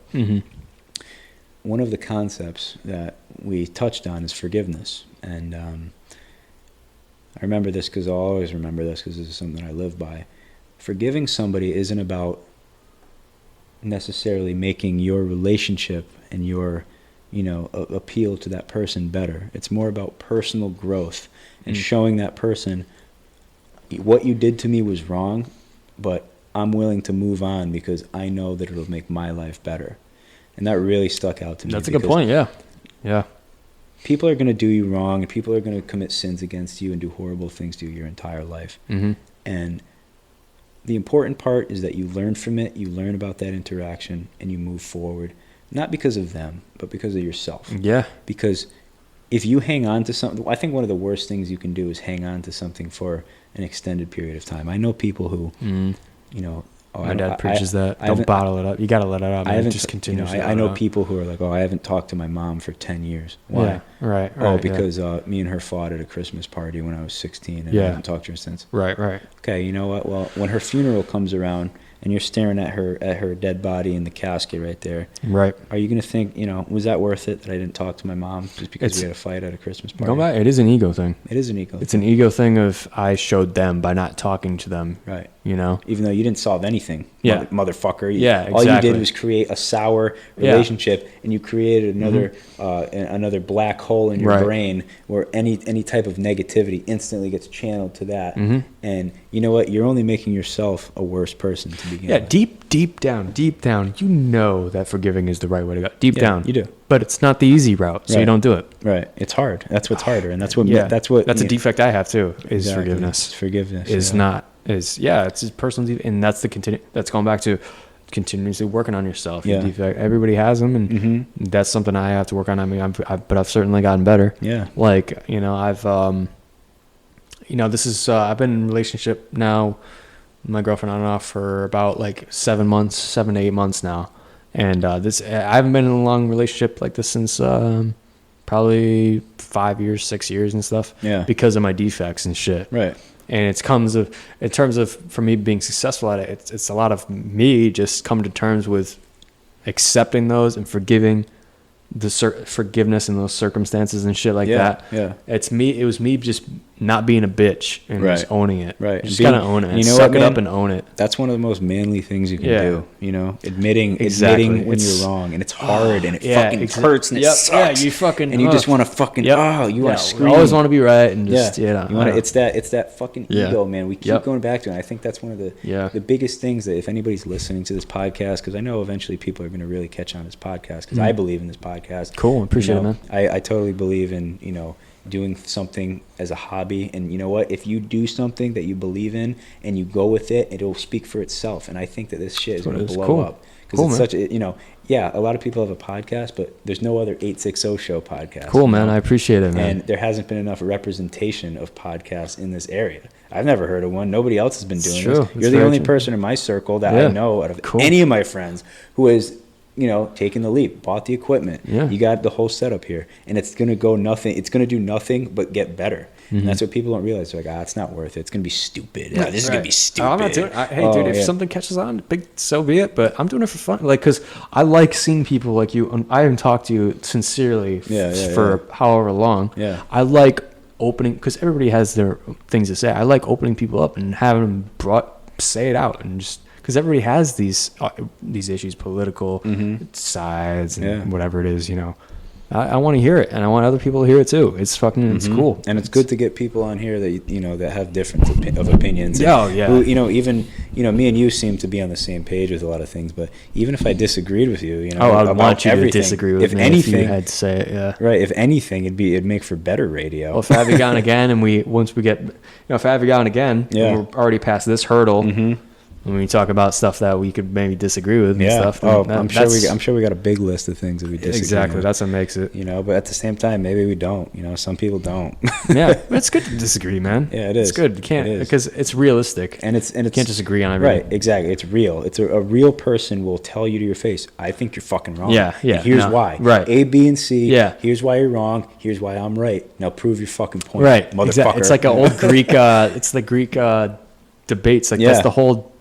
one of the concepts that we touched on is forgiveness. And I remember this because I'll always remember this because this is something I live by. Forgiving somebody isn't about necessarily making your relationship and your appeal to that person better. It's more about personal growth and showing that person what you did to me was wrong, but I'm willing to move on because I know that it'll make my life better. And that really stuck out to me. That's a good point. Yeah People are going to do you wrong, and people are going to commit sins against you and do horrible things to you your entire life. And the important part is that you learn from it, you learn about that interaction, and you move forward, not because of them, but because of yourself. Yeah. Because if you hang on to something, I think one of the worst things you can do is hang on to something for an extended period of time. I know people who, my dad preaches that. Don't bottle it up. You got to let it out. Man. Just continue. I know people who are like, I haven't talked to my mom for 10 years. Why? Yeah, right. Because me and her fought at a Christmas party when I was 16, and I haven't talked to her since. Right. Okay, you know what? Well, when her funeral comes around, and you're staring at her dead body in the casket right there. Right. Are you going to think, was that worth it that I didn't talk to my mom just because we had a fight at a Christmas party? No, it is an ego thing. It is an ego It's an ego thing of I showed them by not talking to them. Right. Even though you didn't solve anything. Yeah. Motherfucker. Exactly. All you did was create a sour relationship, and you created another black hole in your brain where any type of negativity instantly gets channeled to that. And you know what? You're only making yourself a worse person to begin with. Deep down, you know that forgiving is the right way to go. Deep down. You do. But it's not the easy route, so you don't do it. Right. It's hard. That's what's harder, and that's what that's a defect I have too, is forgiveness. Forgiveness it's just personal, and that's that's going back to continuously working on yourself. Your defect. Everybody has them, and that's something I have to work on. I mean, but I've certainly gotten better. Yeah. Like, I've this is I've been in a relationship now with my girlfriend on and off for about like 7 to 8 months now, and I haven't been in a long relationship like this since probably 5 years, 6 years and stuff. Yeah. Because of my defects and shit. Right. And in terms of for me being successful at it, it's a lot of me just coming to terms with accepting those and forgiving forgiveness in those circumstances and shit like that. Yeah. It was me just not being a bitch and just owning it. Right. You just gotta own it. Suck it up and own it. That's one of the most manly things you can do. You know, admitting when you're wrong, and it's hard and it fucking hurts and it sucks. Yeah, you fucking and you just want to fucking you want to scream. You always want to be right and just it's that fucking ego, man. We keep going back to it. I think that's one of the biggest things that if anybody's listening to this podcast, because I know eventually people are going to really catch on this podcast because I believe in this podcast. Cool, appreciate it, man. I totally believe in doing something as a hobby, and you know what, if you do something that you believe in and you go with it, it'll speak for itself. And I think that this shit is going to blow up because it's such a a lot of people have a podcast, but there's no other 860 show podcast. Cool, man. I appreciate it, man. And there hasn't been enough representation of podcasts in this area. I've never heard of one. Nobody else has been doing this. You're the only person in my circle that I know out of any of my friends who is taking the leap, bought the equipment. You got the whole setup here, and it's going to go nothing. It's going to do nothing but get better. And that's what people don't realize. They're like, it's not worth it. It's going to be stupid. This is going to be stupid. I'm not doing it. If something catches on, so be it. But I'm doing it for fun. Like, because I like seeing people like you. I haven't talked to you sincerely for however long. I like opening, because everybody has their things to say. I like opening people up and having them say it out and just, because everybody has these issues, political sides and whatever it is, I want to hear it, and I want other people to hear it too. It's it's cool, and it's good to get people on here that that have different opinions. Who, even me and you seem to be on the same page with a lot of things. But even if I disagreed with you, I would want you to disagree with me. If you had to say it, right. If anything, it'd make for better radio. Well, if I have you on again, and if I have you on again, and we're already past this hurdle. When we talk about stuff that we could maybe disagree with and stuff. I'm sure we got a big list of things that we disagree Exactly, with. That's what makes it. But at the same time, maybe we don't. Some people don't. But it's good to disagree, man. Yeah, it is. It's good. You can't, because it's realistic. And it's you can't disagree on everything. Right, exactly. It's real. It's a real person will tell you to your face, I think you're fucking wrong. Yeah. And here's why. Right. A, B, and C. Yeah. Here's why you're wrong. Here's why I'm right. Now prove your fucking point. Right. Motherfucker. Exactly. It's like an old Greek, it's the Greek debates. Like that's the whole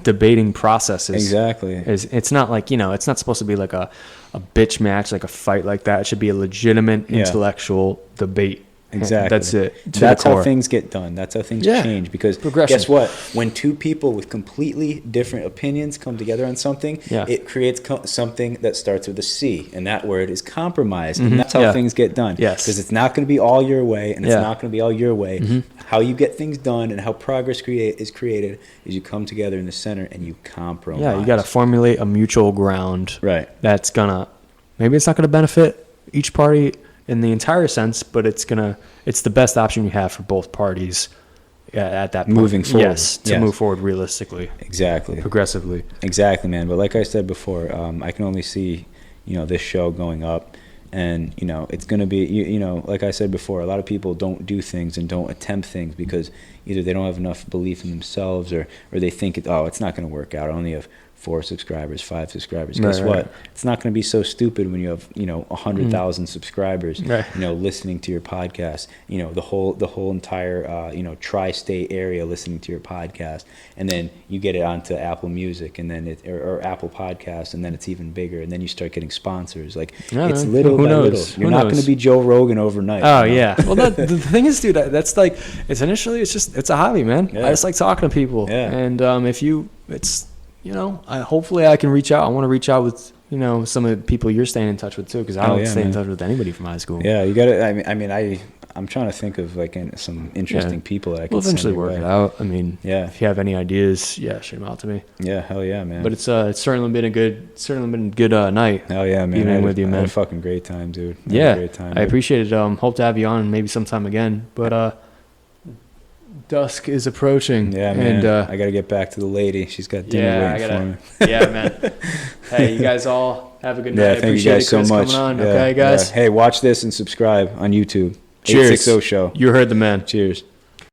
debating process. Exactly. It's not like, it's not supposed to be like a bitch match, like a fight like that. It should be a legitimate intellectual debate. Exactly. That's it. That's how things get done. That's how things change. Because guess what? When two people with completely different opinions come together on something, it creates something that starts with a C. And that word is compromise. And that's how things get done. Yes. Because it's not going to be all your way, and it's not going to be all your way. How you get things done and how progress is created is you come together in the center and you compromise. Yeah, you got to formulate a mutual ground. Right. That's maybe it's not going to benefit each party in the entire sense, but it's the best option you have for both parties at that point. Moving forward. Yes, to move forward realistically. Exactly. Progressively. Exactly, man. But like I said before, I can only see, this show going up, and, it's going to be, like I said before, a lot of people don't do things and don't attempt things because either they don't have enough belief in themselves or they think, it's not going to work out. I only have 4 subscribers, 5 subscribers. Guess what? It's not going to be so stupid when you have 100,000 subscribers. Listening to your podcast. The whole entire tri-state area listening to your podcast, and then you get it onto Apple Music, and then or Apple Podcasts, and then it's even bigger, and then you start getting sponsors. It's little by little. You're not going to be Joe Rogan overnight. Oh yeah. Well, the thing is, dude, that's like it's a hobby, man. I just like talking to people, and hopefully I can reach out. I want to reach out with, some of the people you're staying in touch with too, because I don't stay in touch with anybody from high school. Yeah, you got to. I'm trying to think of some interesting people that I can. We'll eventually work it out. If you have any ideas, shoot them out to me. Yeah, hell yeah, man. But it's certainly been a good night. Hell yeah, man. Being with you, man. I had a fucking great time, dude. Great time, I appreciate it. Hope to have you on maybe sometime again. But dusk is approaching. Yeah, man. And I got to get back to the lady. She's got dinner waiting for me. Yeah, man. Hey, you guys all have a good night. Yeah, thank you guys so much. Coming on. Okay, guys. Hey, watch this and subscribe on YouTube. Cheers. 860 Show. You heard the man. Cheers.